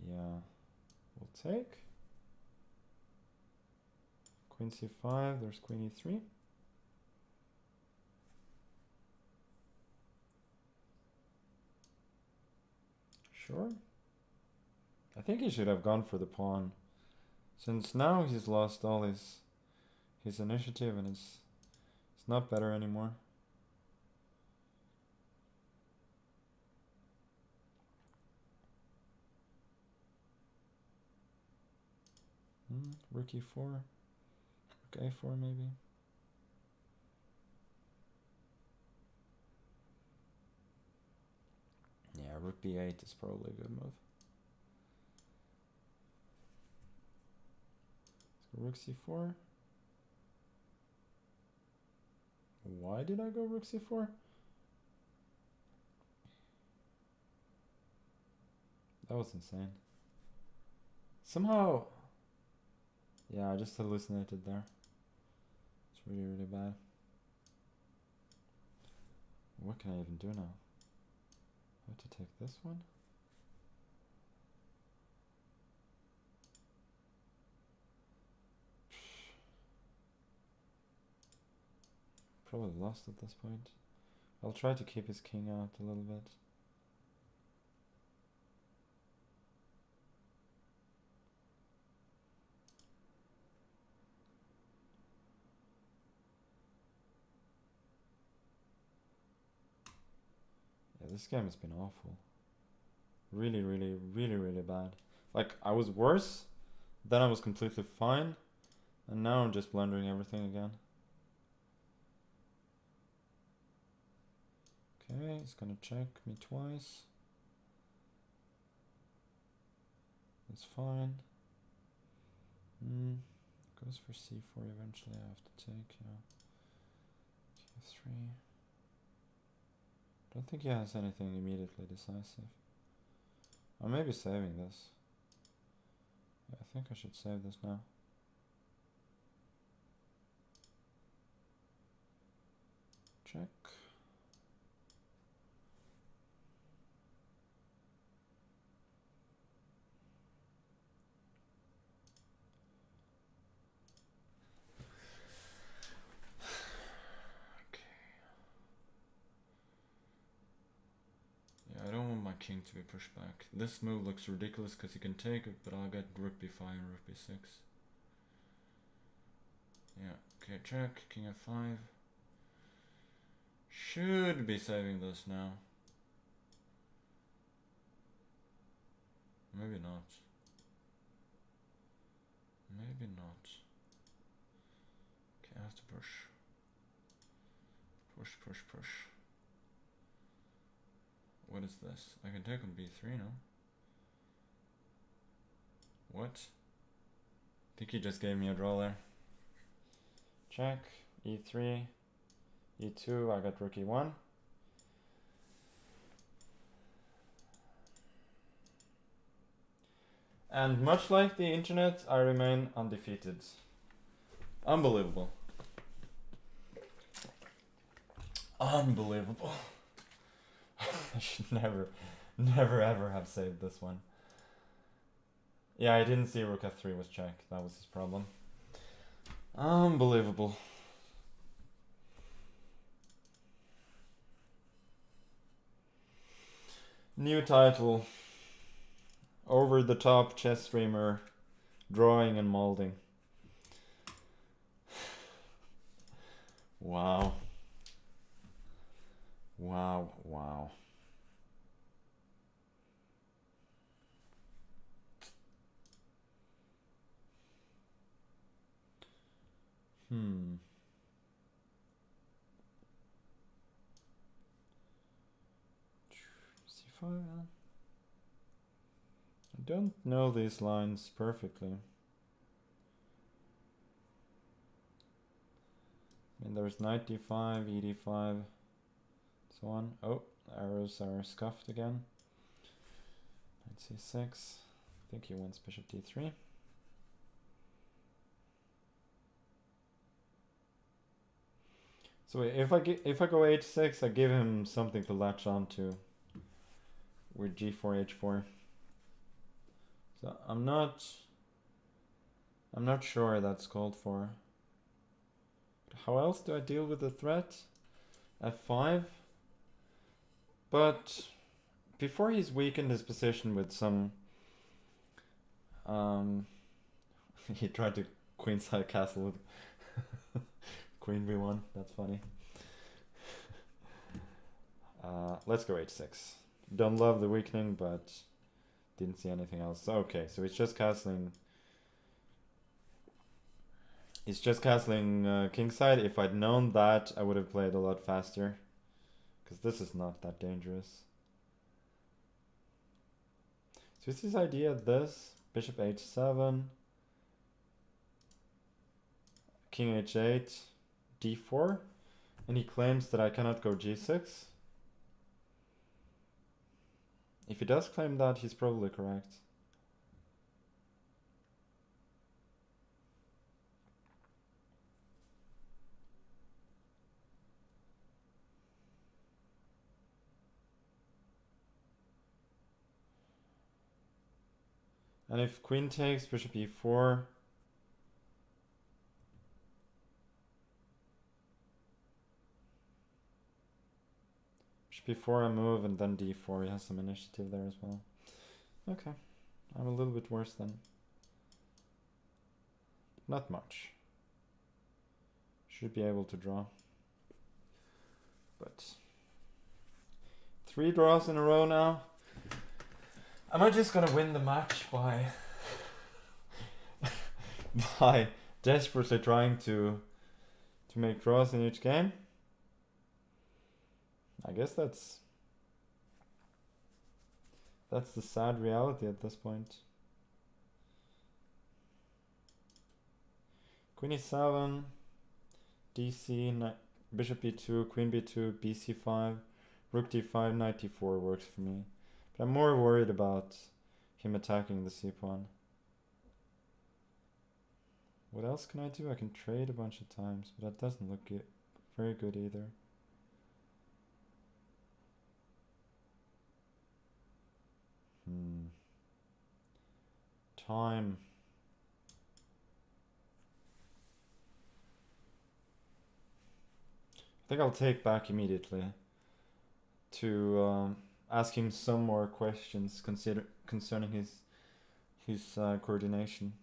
Yeah, we'll take. Queen C5, there's Queen E3. Sure. I think he should have gone for the pawn, since now he's lost all his initiative and it's not better anymore. Rook E4, Rook A4 maybe. Yeah, Rook B8 is probably a good move. Rook C4. Why did I go Rook C4? That was insane. Somehow, yeah, I just hallucinated there. It's really, really bad. What can I even do now? I have to take this one? Probably lost at this point. I'll try to keep his king out a little bit. Yeah, this game has been awful. Really, really, really, really bad. Like, I was worse, then I was completely fine, and now I'm just blundering everything again. Okay, he's gonna check me twice. That's fine. Goes for C4 eventually, I have to take, yeah. Q3. Don't think he has anything immediately decisive. I may be saving this. Yeah, I think I should save this now. Check. I don't want my king to be pushed back. This move looks ridiculous because he can take it, but I'll get Rook B5 and Rook B6. Yeah, okay, check, King F5. Should be saving this now. Maybe not. Maybe not. Okay, I have to push. Push, push, push. What is this? I can take on B3 now. What? I think he just gave me a draw there. Check. E3. E2. I got Rook E1. And much like the internet, I remain undefeated. Unbelievable. Unbelievable. I should never ever have saved this one. Yeah, I didn't see Rook F3 was checked. That was his problem. Unbelievable. New title. Over the top chess streamer, drawing and molding. Wow. Wow, wow. C5. I don't know these lines perfectly. I mean, there's knight d5, e5, so on. Oh, arrows are scuffed again. Knight c6. I think he wants bishop d3. So if I go h6, I give him something to latch onto with g4, h4. So I'm not sure that's called for. How else do I deal with the threat? f5. But before he's weakened his position with some he tried to queenside castle with queen b1. That's funny. Let's go h6. Don't love the weakening, but didn't see anything else. Okay, so he's just castling. He's just castling kingside. If I'd known that, I would have played a lot faster, because this is not that dangerous. So is his idea this? Bishop h7, king h8, d4, and he claims that I cannot go g6. If he does claim that, he's probably correct. And if queen takes, bishop e4, bishop e4 I move, and then d4, he has some initiative there as well. Okay, I'm a little bit worse then. Not much. Should be able to draw. But 3 draws in a row now. Am I just gonna win the match by by desperately trying to make draws in each game? I guess that's the sad reality at this point. Queen e7, dc, bishop b2, queen b2, bc5, rook d5, knight d4 works for me. But I'm more worried about him attacking the c pawn. What else can I do? I can trade a bunch of times, but that doesn't look very good either. Time. I think I'll take back immediately to ask him some more questions concerning his coordination.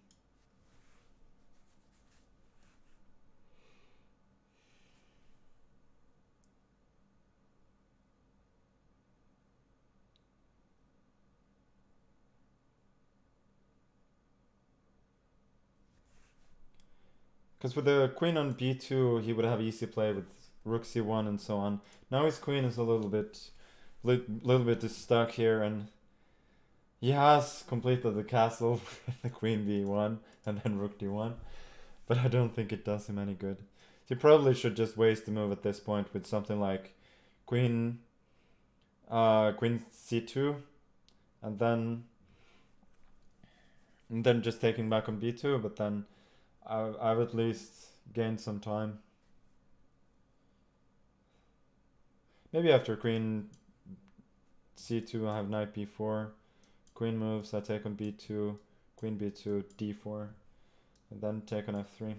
Because with the queen on b2, he would have easy play with rook c1 and so on. Now his queen is a little bit stuck here, and he has completed the castle with the queen b1 and then rook d1, but I don't think it does him any good. He probably should just waste the move at this point with something like queen c2, and then just taking back on b2, but then I've at least gained some time. Maybe after queen c2 I have knight b4, queen moves, I take on b2, queen b2, d4, and then take on f3.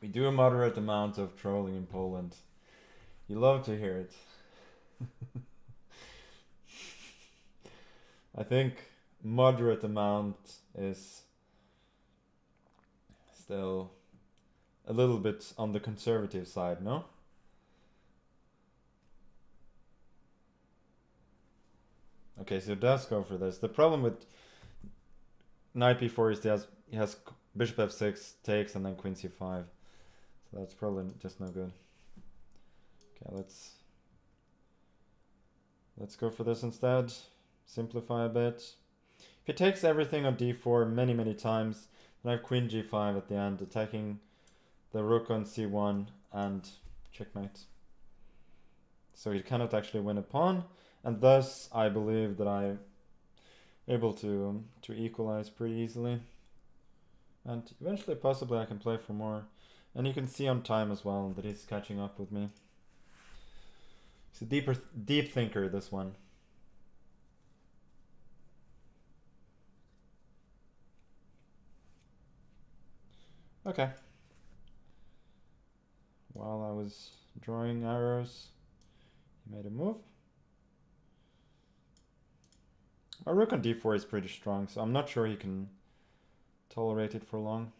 We do a moderate amount of trolling in Poland. You love to hear it. I think moderate amount is still a little bit on the conservative side, no? Okay, so it does go for this. The problem with knight b4 is he has bishop f6 takes and then queen c5. So that's probably just no good. Okay, let's go for this instead. Simplify a bit. If he takes everything on d4 many times, then I have queen g5 at the end, attacking the rook on c1 and checkmate. So he cannot actually win a pawn, and thus I believe that I'm able to equalize pretty easily. And eventually, possibly, I can play for more. And you can see on time as well that he's catching up with me. He's a deep thinker, this one. Okay. While I was drawing arrows, he made a move. My rook on d4 is pretty strong, so I'm not sure he can tolerate it for long.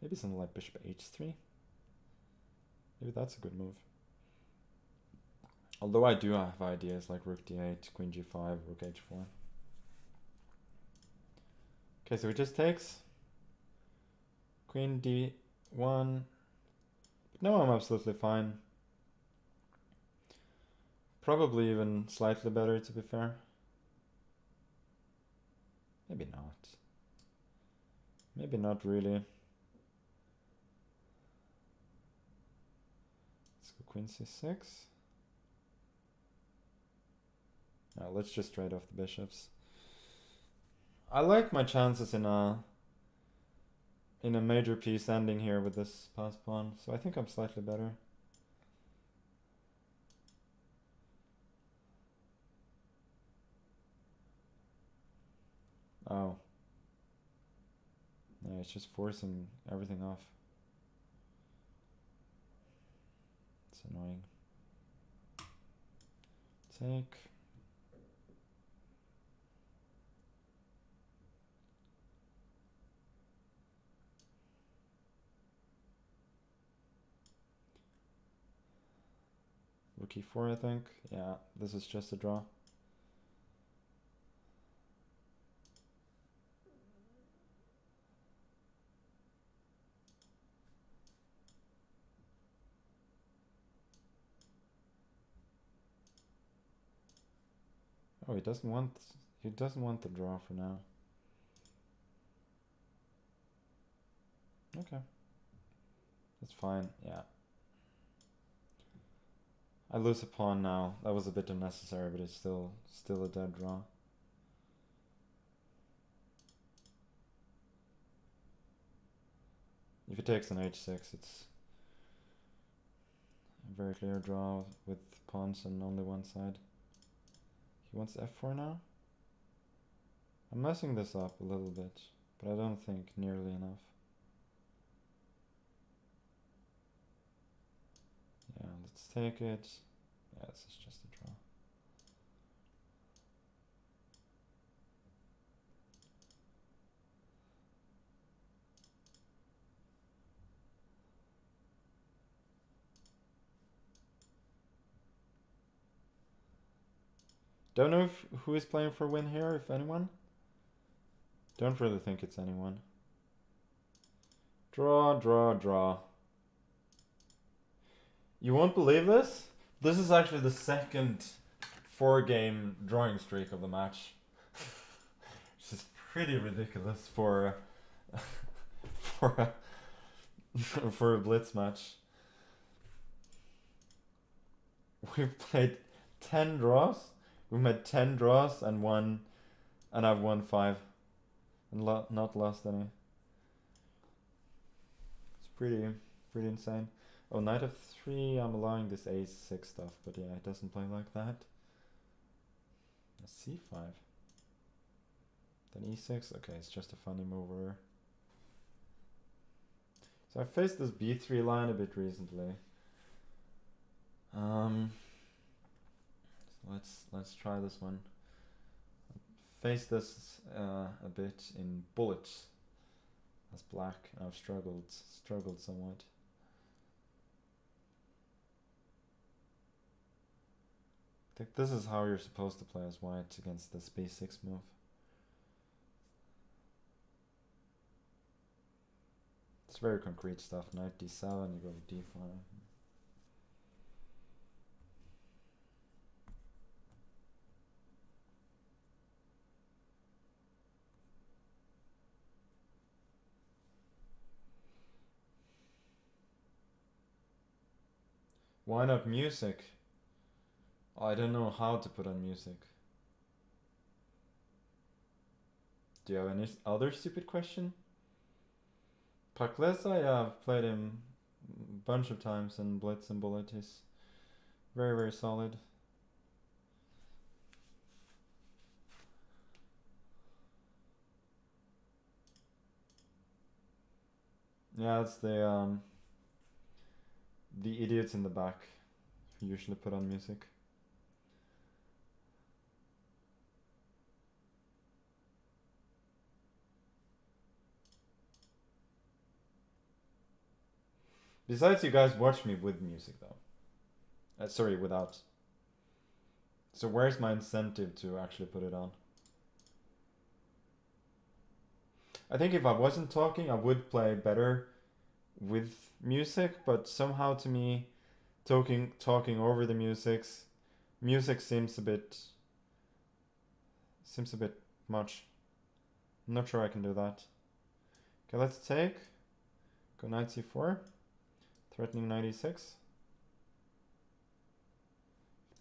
Maybe something like bishop h3. Maybe that's a good move. Although I do have ideas like rook d8, queen g5, rook h4. Okay, so he just takes. Queen d1. But no, I'm absolutely fine. Probably even slightly better, to be fair. Maybe not. Maybe not really. Let's go queen c6. No, let's just trade off the bishops. I like my chances in a major piece ending here with this pass pawn, so I think I'm slightly better. Oh. Yeah, it's just forcing everything off. It's annoying. Take. Rook e4, I think. Yeah, this is just a draw. Oh, he doesn't want the draw for now. Okay. That's fine, yeah. I lose a pawn now. That was a bit unnecessary, but it's still a dead draw. If he takes an h6, it's a very clear draw with pawns on only one side. He wants f4 now? I'm messing this up a little bit, but I don't think nearly enough. Yeah, let's take it. Yeah, this is just a draw. Don't know who is playing for win here, if anyone. Don't really think it's anyone. Draw. You won't believe this? This is actually the second 4-game drawing streak of the match. Which is pretty ridiculous for for a blitz match. We've played 10 draws. We've made 10 draws and I've won 5 and not lost any. It's pretty insane. Oh, knight f3, I'm allowing this a6 stuff, but yeah, it doesn't play like that. c5. Then e6, okay, it's just a funny mover. So I faced this b3 line a bit recently. So let's try this one. Face this a bit in bullets as black, and I've struggled somewhat. I think this is how you're supposed to play as white against this b6 move. It's very concrete stuff. Knight d7, you go to d5. Why not music? I don't know how to put on music. Do you have any other stupid question? Pakleza, yeah, I've played him a bunch of times in Blitz and Bullet. He's very, very solid. Yeah, it's the idiots in the back who usually put on music. Besides, you guys watch me with music though. Sorry, without. So where's my incentive to actually put it on? I think if I wasn't talking, I would play better with music, but somehow to me, talking over the music seems a bit much. I'm not sure I can do that. Okay, let's take. Go knight c4. Threatening knight e6.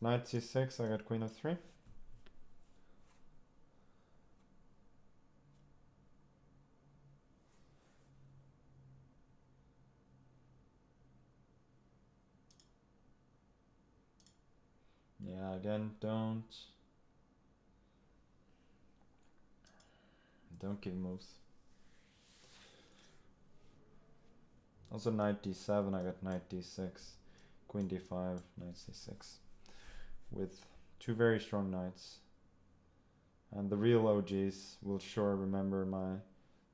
Knight c6, I got queen f3. Yeah, again, don't give moves. Also knight d7, I got knight d6, queen d5, knight c6, with two very strong knights. And the real OGs will sure remember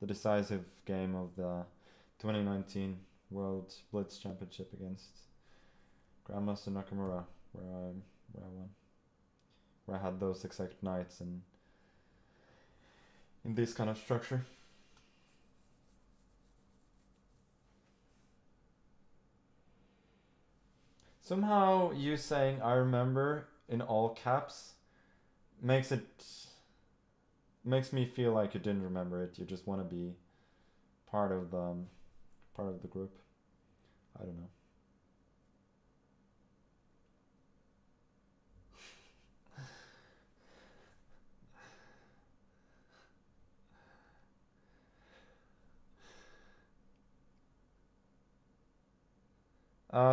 the decisive game of the 2019 World Blitz Championship against Grandmaster Nakamura, where I won, where I had those exact knights in this kind of structure. Somehow you saying "I remember" in all caps makes me feel like you didn't remember it. You just want to be part of the group. I don't know.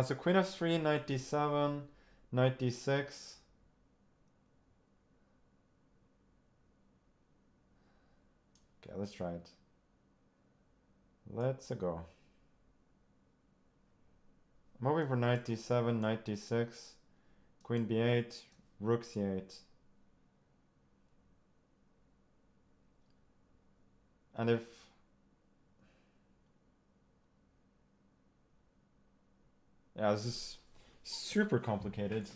So queen f3, knight d7, knight d6. Okay, let's try it. Let's go. I'm hoping for knight d7, knight d6, queen b8, rook c8. And if yeah, this is super complicated.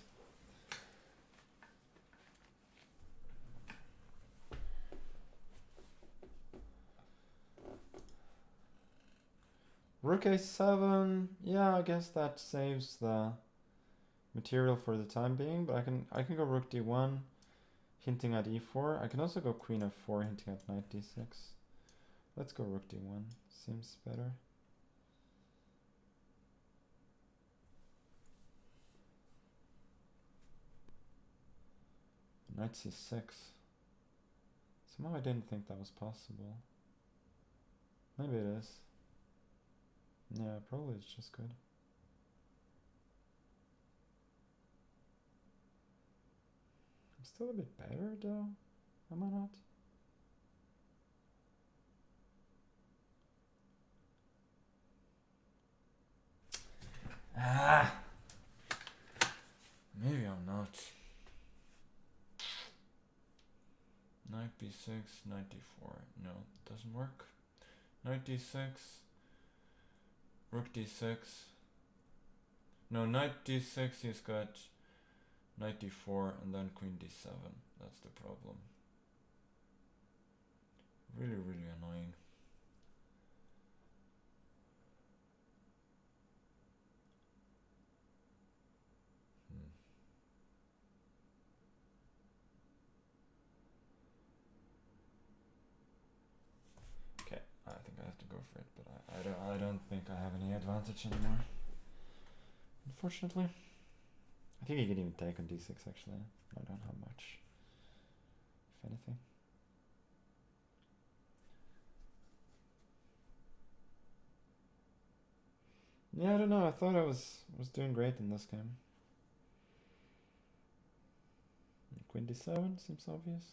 Rook a7, yeah, I guess that saves the material for the time being, but I can go rook d1, hinting at e4. I can also go queen f4, hinting at knight d6. Let's go rook d1, seems better. Knight c6. Somehow I didn't think that was possible. Maybe it is. Yeah, probably it's just good. I'm still a bit better though, am I not? Ah! Maybe I'm not. Knight b6, knight d4. No, doesn't work. Knight d6, rook d6. No, knight d6, he's got knight d4 and then queen d7. That's the problem. Really, really annoying. Okay, I think I have to go for it, but I don't think I have any advantage anymore. Unfortunately. I think he can even take on d6 actually. I don't have much, if anything. Yeah, I don't know. I thought I was doing great in this game. Queen d7 seems obvious.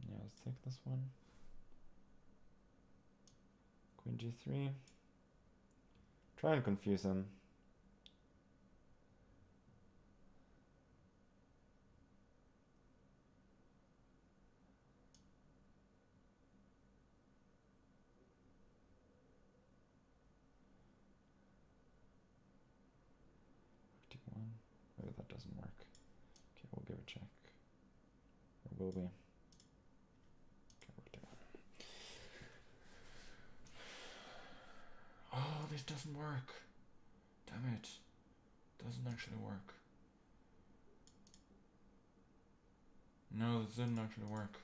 Yeah, let's take this one. Queen g3. Try and confuse him. d1. Maybe that doesn't work. Okay, we'll give it a check. Or will we? Okay, rook d1. Oh, this doesn't work. Damn it. Doesn't actually work. No, this didn't actually work.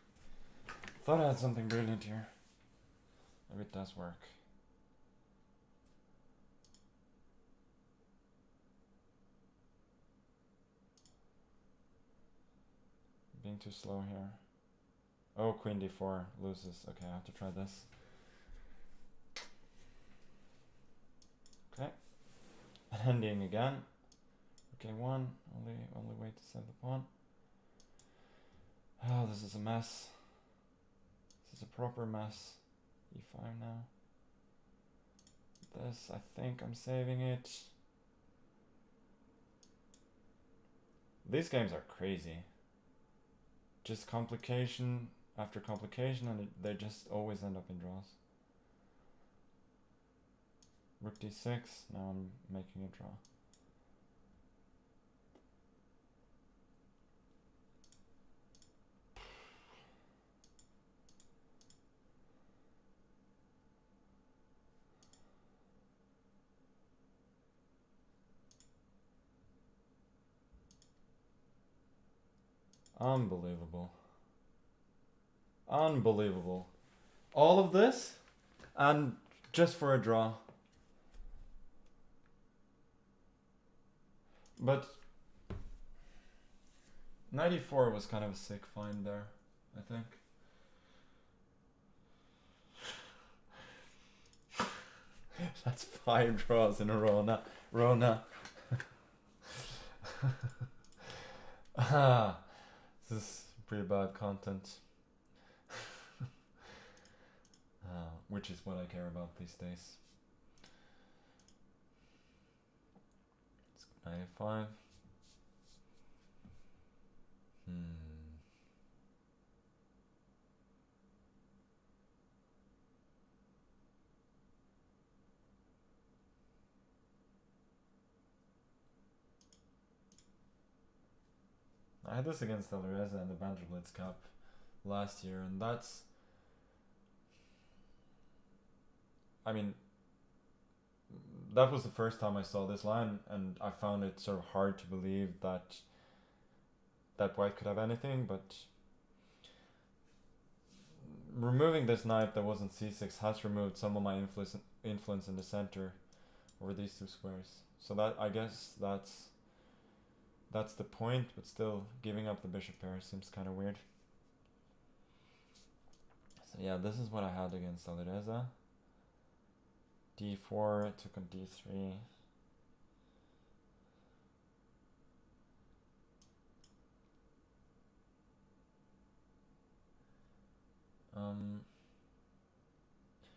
Thought I had something brilliant here. Maybe it does work. Being too slow here. Oh, queen d4 loses. Okay, I have to try this. Okay. Ending again. Okay, one. Only way to save the pawn. Oh, this is a mess. This is a proper mess. e5 now. This, I think I'm saving it. These games are crazy. Just complication after complication, and they just always end up in draws. Rook d6, now I'm making a draw. Unbelievable. Unbelievable. All of this, and just for a draw. But 94 was kind of a sick find there, I think. That's 5 draws in a row now. This is pretty bad content. Which is what I care about these days. It's 95. I had this against Alireza in the Banjo Blitz Cup last year, and that's... I mean, that was the first time I saw this line, and I found it sort of hard to believe that white could have anything, but removing this knight that wasn't c6 has removed some of my influence in the center over these two squares. So that, I guess that's the point, but still giving up the bishop pair seems kind of weird. So yeah, this is what I had against Alireza. d4, took on d3.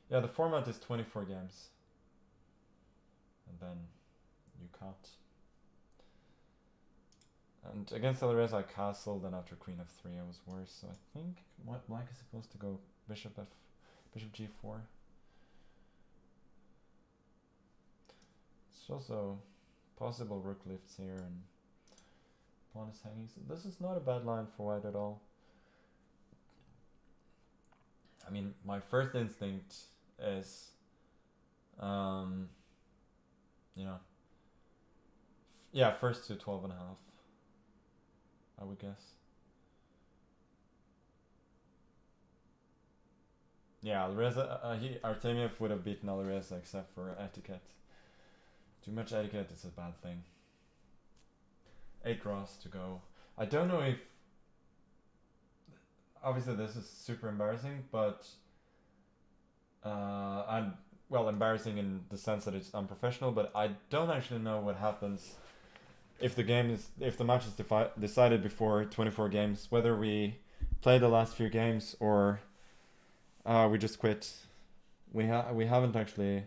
Yeah, the format is 24 games. And then you cut. And against Alireza I castled, and after queen f3 I was worse, so I think black is supposed to go bishop g4. It's also possible rook lifts here and pawn is hanging, so this is not a bad line for white at all. I mean, my first instinct is, you know, yeah, first to 12 and a half, I would guess. Yeah, Alireza, Artemiev would have beaten Alireza except for etiquette. Too much etiquette is a bad thing. 8 draws to go. I don't know if... Obviously this is super embarrassing, but... and well, embarrassing in the sense that it's unprofessional, but I don't actually know what happens if the match is decided before 24 games, whether we play the last few games or we just quit. We haven't actually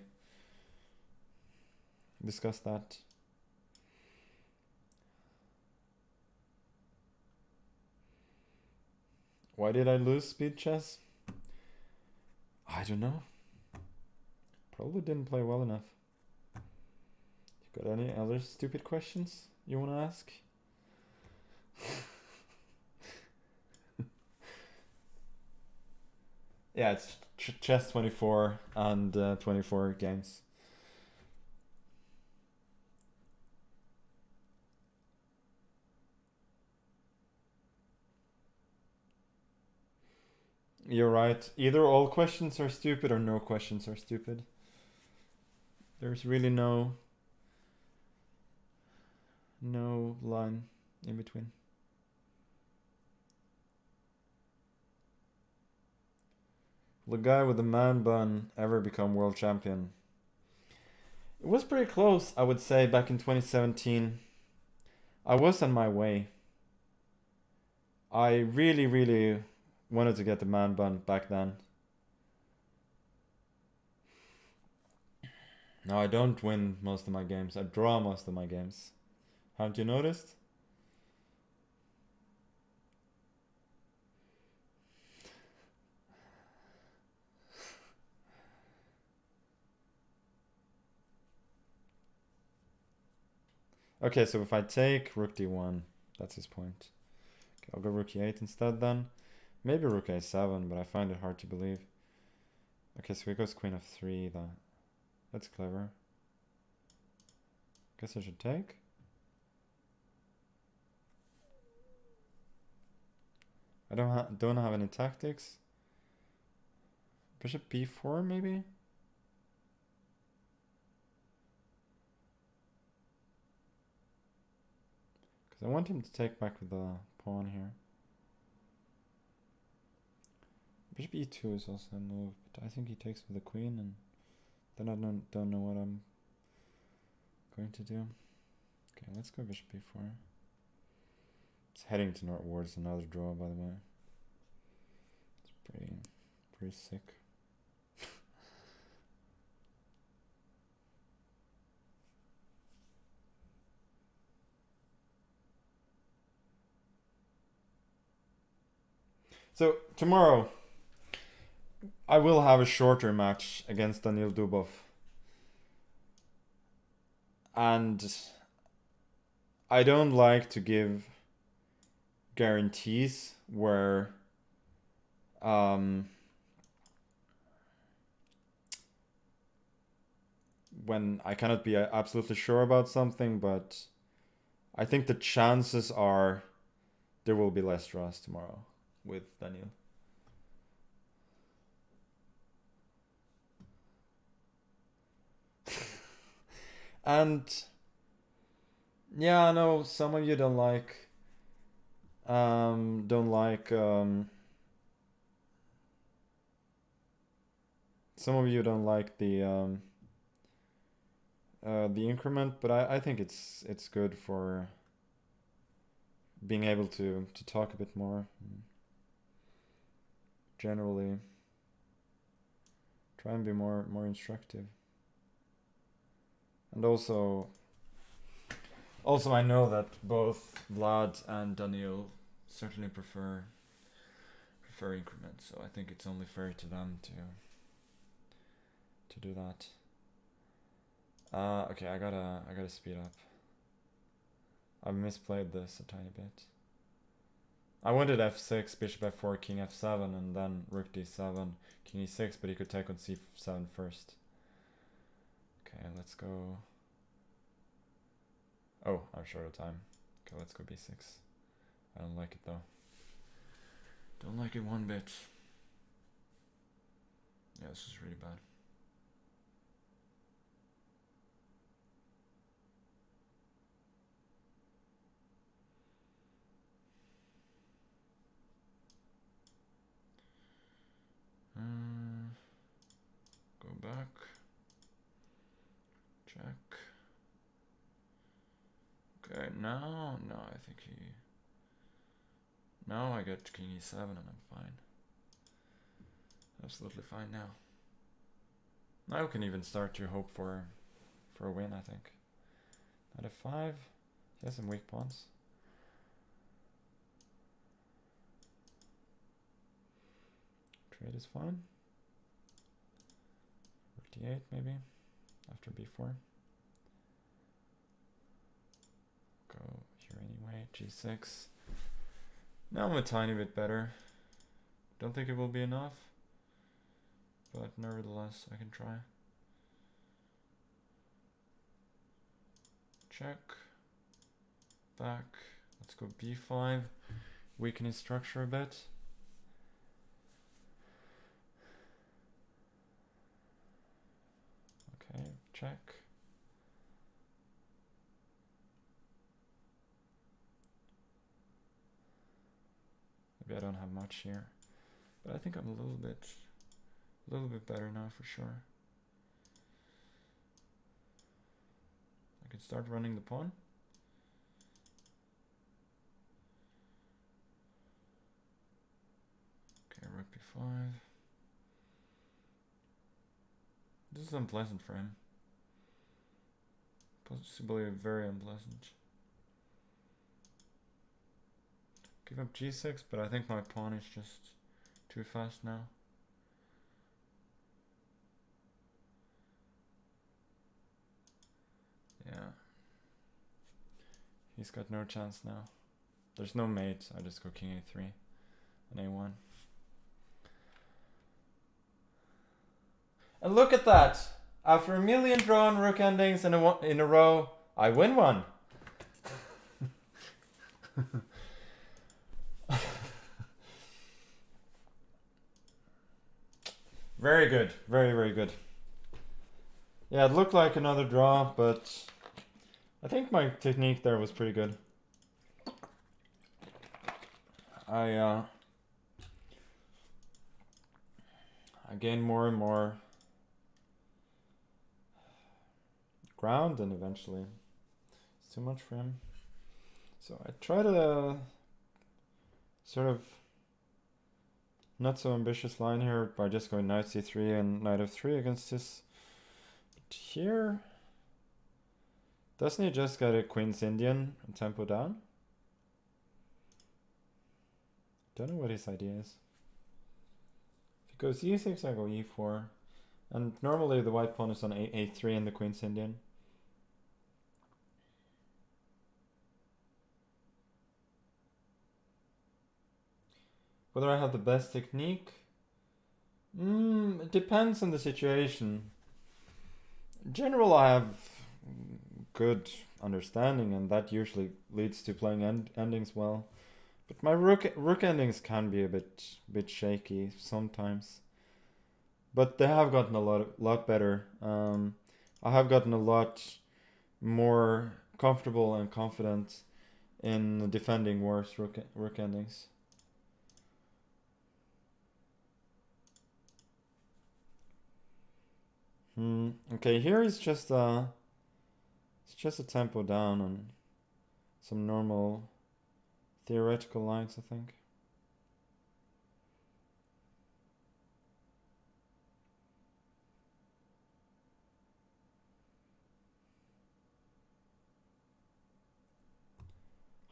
discussed that. Why did I lose speed chess? I don't know. Probably didn't play well enough. You got any other stupid questions you want to ask? Yeah, it's chess 24 and 24 games. You're right. Either all questions are stupid or no questions are stupid. There's really no line in between. Will the guy with the man bun ever become world champion? It was pretty close, I would say, back in 2017. I was on my way. I really, really wanted to get the man bun back then. No, I don't win most of my games. I draw most of my games. Haven't you noticed? Okay, so if I take rook d1, that's his point. Okay, I'll go rook e8 instead then. Maybe rook a7, but I find it hard to believe. Okay, so he goes queen f3 then. That's clever. Guess I should take. I don't have any tactics. Bishop b4 maybe? Because I want him to take back with the pawn here. Bishop e2 is also a move, but I think he takes with the queen, and then I don't know what I'm going to do. Okay, let's go bishop b4. It's heading to northwards, another draw, by the way. It's pretty sick. So tomorrow I will have a shorter match against Daniil Dubov. And I don't like to give guarantees where when I cannot be absolutely sure about something, but I think the chances are there will be less draws tomorrow with Daniil. And yeah, I know some of you don't like some of you don't like the increment, but I think it's good for being able to talk a bit more. Generally try and be more instructive. And also I know that both Vlad and Daniil certainly prefer increments, so I think it's only fair to them to do that. Okay, I gotta speed up. I've misplayed this a tiny bit. I wanted f6, bishop f4, king f7, and then rook d7, king e6, but he could take on c7 first. Okay, let's go. Oh, I'm short of time. Okay, let's go b6. I don't like it though. Don't like it one bit. Yeah, this is really bad. Go back. Check. Okay, now I think he... Now I get king e7 and I'm fine. Absolutely fine now. Now we can even start to hope for a win, I think. Knight f5. He has some weak pawns. Trade is fine. Rook d8 maybe, after b4. Go here anyway, g6. Now I'm a tiny bit better. Don't think it will be enough, but nevertheless I can try. Check. Back. Let's go b5. Weaken his structure a bit. Okay, check. Maybe I don't have much here, but I think I'm a little bit better now for sure. I can start running the pawn. Okay, rook b5. This is unpleasant for him. Possibly very unpleasant. Give up g6, but I think my pawn is just too fast now. Yeah. He's got no chance now. There's no mate, I just go king a3 and a1. And look at that! After a million drawn rook endings in a row, I win one! Very good, very good. Yeah, it looked like another draw, but I think my technique there was pretty good. I gained more and more ground, and eventually it's too much for him. So I try to sort of not so ambitious line here by just going knight c3 and knight f3 against this. But here, doesn't he just get a queen's Indian and tempo down? Don't know what his idea is. If he goes e6, I go e4. And normally the white pawn is on a3 and the queen's Indian. Whether I have the best technique? It depends on the situation. In general, I have good understanding, and that usually leads to playing endings well. But my rook endings can be a bit shaky sometimes. But they have gotten a lot better. I have gotten a lot more comfortable and confident in defending worse rook endings. Okay, here is just it's just a tempo down on some normal theoretical lines, I think.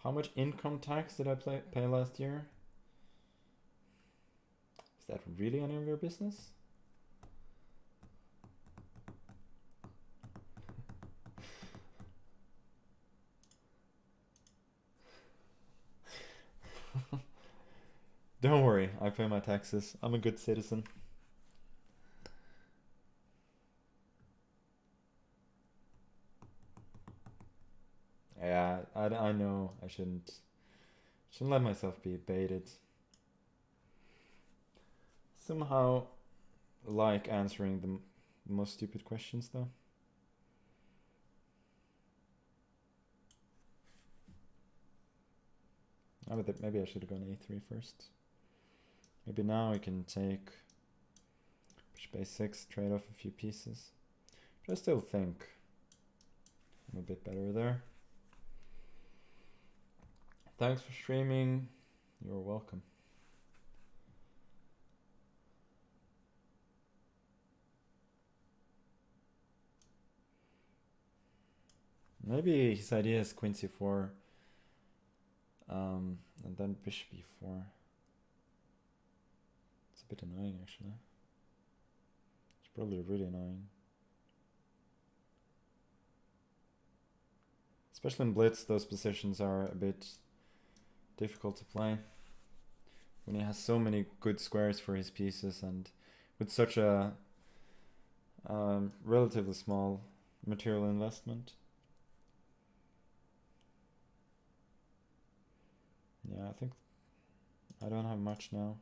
How much income tax did I pay last year? Is that really any of your business? Don't worry, I pay my taxes. I'm a good citizen. Yeah, I know I shouldn't let myself be baited. Somehow like answering the most stupid questions though. Maybe I should have gone a3 first. Maybe now I can take bishop a6, trade off a few pieces. But I still think I'm a bit better there. Thanks for streaming. You're welcome. Maybe his idea is queen c4 and then bishop e4. It's a bit annoying actually. It's probably really annoying. Especially in blitz, those positions are a bit difficult to play. When he has so many good squares for his pieces and with such a relatively small material investment. Yeah, I think I don't have much now.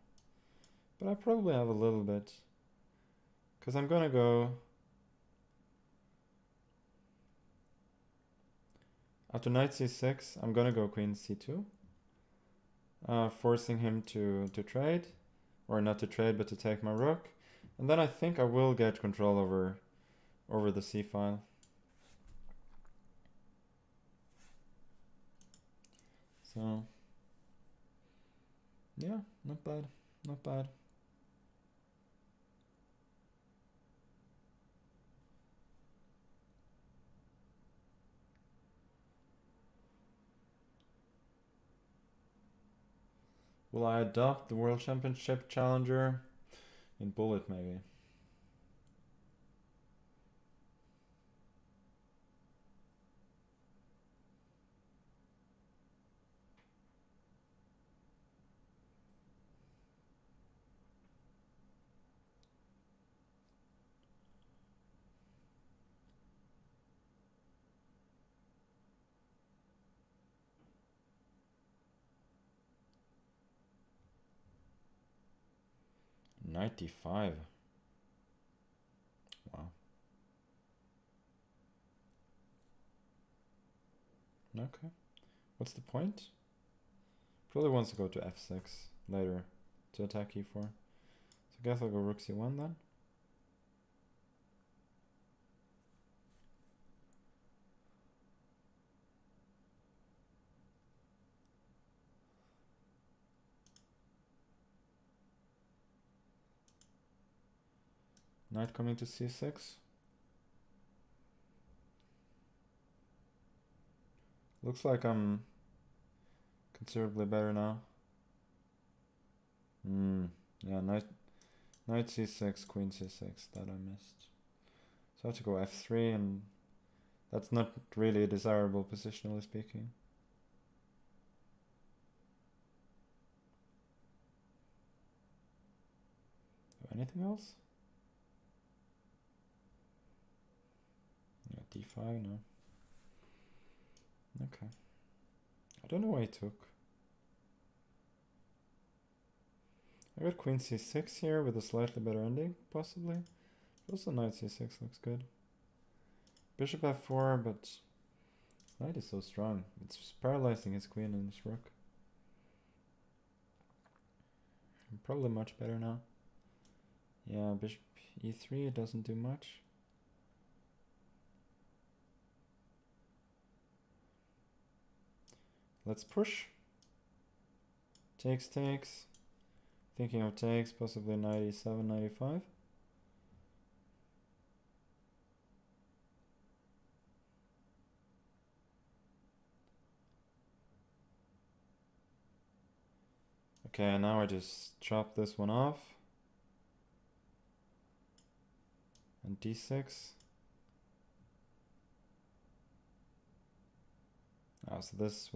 But I probably have a little bit. Because I'm gonna go... After knight c6, I'm gonna go queen c2. Forcing him to trade. Or not to trade, but to take my rook. And then I think I will get control over the c-file. So... yeah, not bad. Not bad. Will I adopt the World Championship Challenger in Bullet maybe? .95. Wow. Okay. What's the point? Probably wants to go to f6 later to attack e4. So I guess I'll go rook c1 then. Knight coming to c6. Looks like I'm considerably better now. Yeah, knight c6, queen c6, that I missed. So I have to go f3, and that's not really a desirable positionally speaking. Anything else? Yeah, d5, no. Okay. I don't know why he took. I got queen c6 here with a slightly better ending, possibly. Also knight c6 looks good. Bishop f4, but knight is so strong. It's paralyzing his queen and his rook. I'm probably much better now. Yeah, bishop e3 doesn't do much. Let's push. Takes. Thinking of takes, possibly 97, 95. Okay, now I just chop this one off. And d6. Ah, so this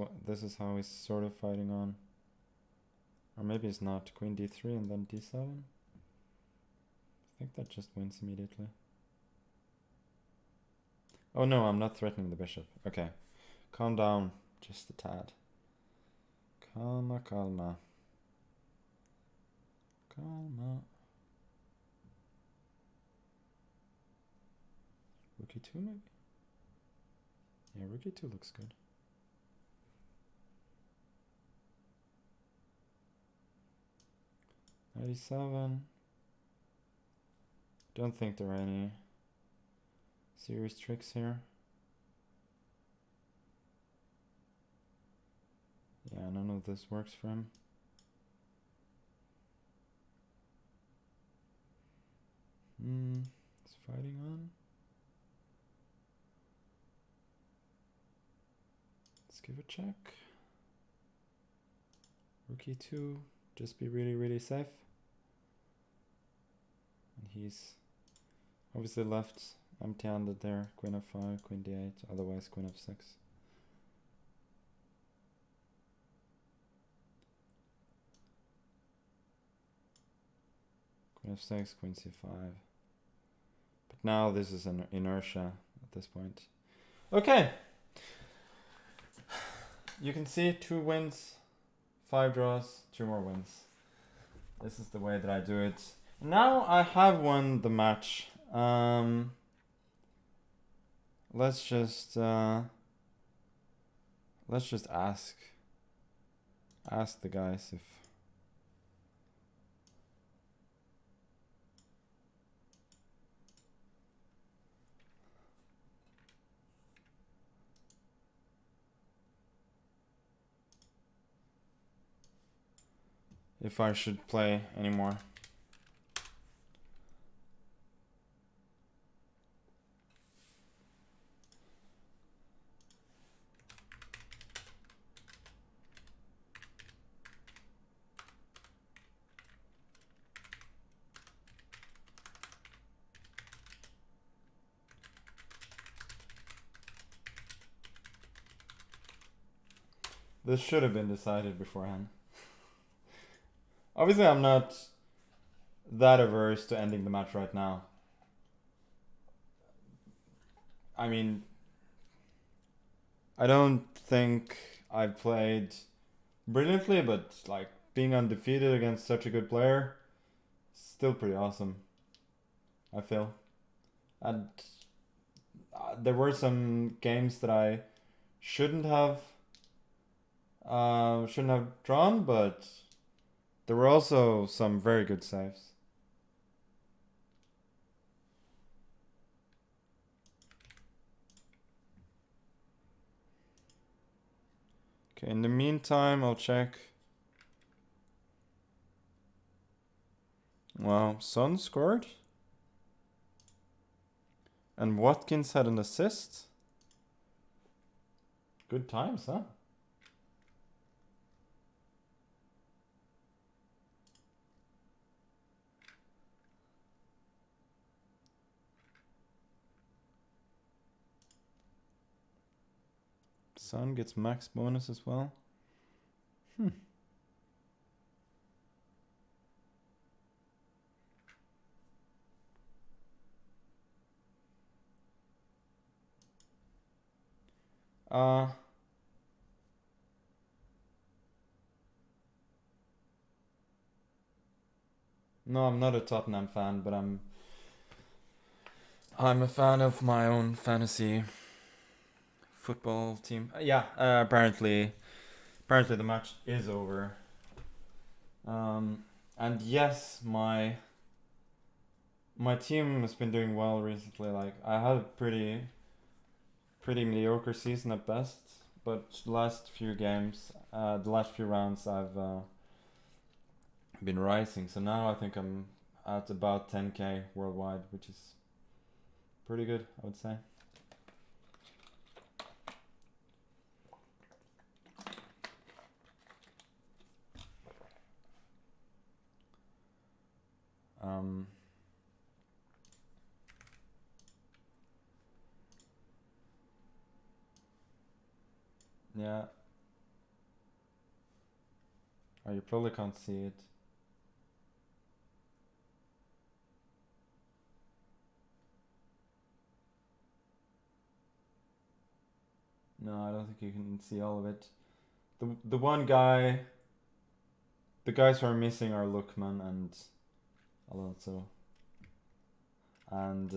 is how he's sort of fighting on. Or maybe it's not. Queen d3 and then d7. I think that just wins immediately. Oh no, I'm not threatening the bishop. Okay. Calm down. Just a tad. Calma, calma. Calma. Rook e2 maybe? Yeah, rook e2 looks good. Knight e7. Don't think there are any serious tricks here. Yeah, none of this works for him. He's fighting on. Let's give a check. Rook e2, just be really, really safe. And he's obviously left empty-handed there. Queen f5, queen d8, otherwise queen f6. Queen f6, queen c5. But now this is an inertia at this point. Okay. You can see 2 wins, 5 draws, 2 more wins. This is the way that I do it. Now I have won the match. Let's just ask the guys if I should play anymore. This should have been decided beforehand. Obviously, I'm not that averse to ending the match right now. I mean, I don't think I've played brilliantly, but like being undefeated against such a good player, still pretty awesome, I feel. And there were some games that I shouldn't have drawn, but there were also some very good saves. Okay, in the meantime, I'll check. Wow, Son scored. And Watkins had an assist. Good times, huh? Son gets max bonus as well. No, I'm not a Tottenham fan, but I'm a fan of my own fantasy football team. Yeah, apparently the match is over. And yes, my team has been doing well recently. Like I had a pretty mediocre season at best, but the last few games, the last few rounds, I've been rising. So now I think I'm at about 10k worldwide, which is pretty good, I would say. Yeah. Oh, you probably can't see it. No, I don't think you can see all of it. The one guy, the guys who are missing are Lookman and Alonso. And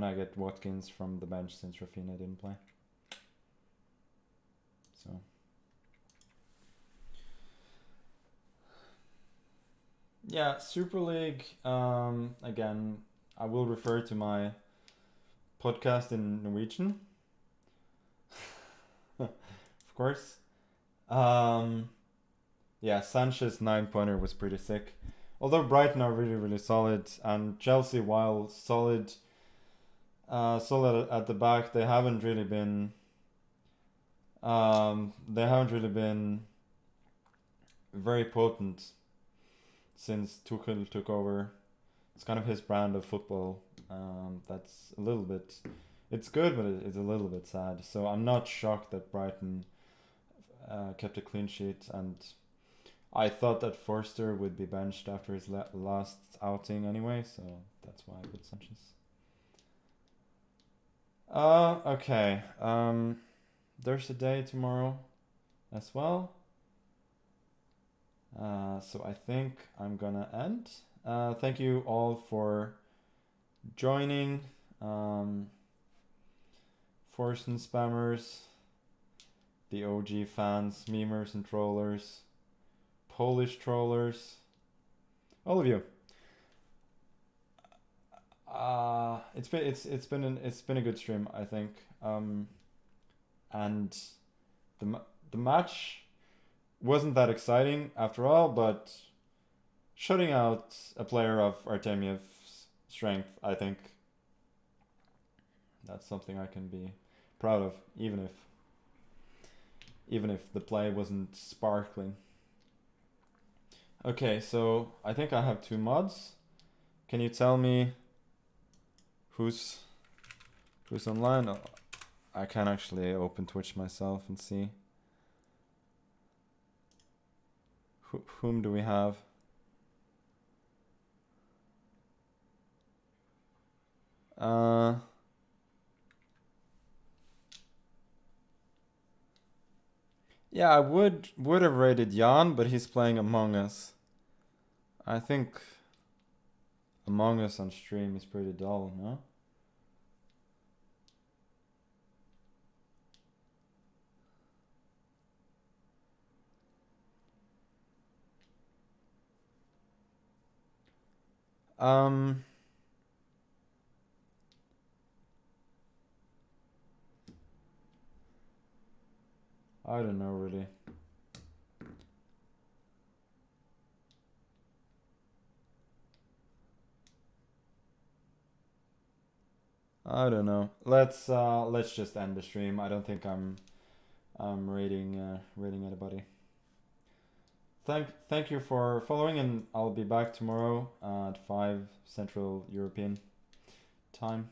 I get Watkins from the bench since Rafinha didn't play. So yeah, Super League. Again, I will refer to my podcast in Norwegian. Of course. Yeah, Sanchez 9-pointer was pretty sick. Although Brighton are really, really solid, and Chelsea, while solid at the back, they haven't really been very potent since Tuchel took over. It's kind of his brand of football. That's a little bit. It's good, but it's a little bit sad. So I'm not shocked that Brighton kept a clean sheet, and I thought that Forster would be benched after his last outing anyway, so that's why I put Sanchez. Okay. There's a day tomorrow as well. So I think I'm gonna end. Thank you all for joining. Forsen spammers, the OG fans, memers and trollers, Polish trollers, all of you. It's been a good stream, I think. And the match wasn't that exciting after all, but shutting out a player of Artemiev's strength, I think that's something I can be proud of, even if the play wasn't sparkling. Okay, so I think I have 2 mods. Can you tell me who's online? Oh, I can actually open Twitch myself and see. Whom do we have? Yeah, I would have rated Jan, but he's playing Among Us. I think Among Us on stream is pretty dull, no? I don't know really. I don't know. Let's just end the stream. I don't think I'm rating anybody. Thank you for following, and I'll be back tomorrow at 5 Central European time.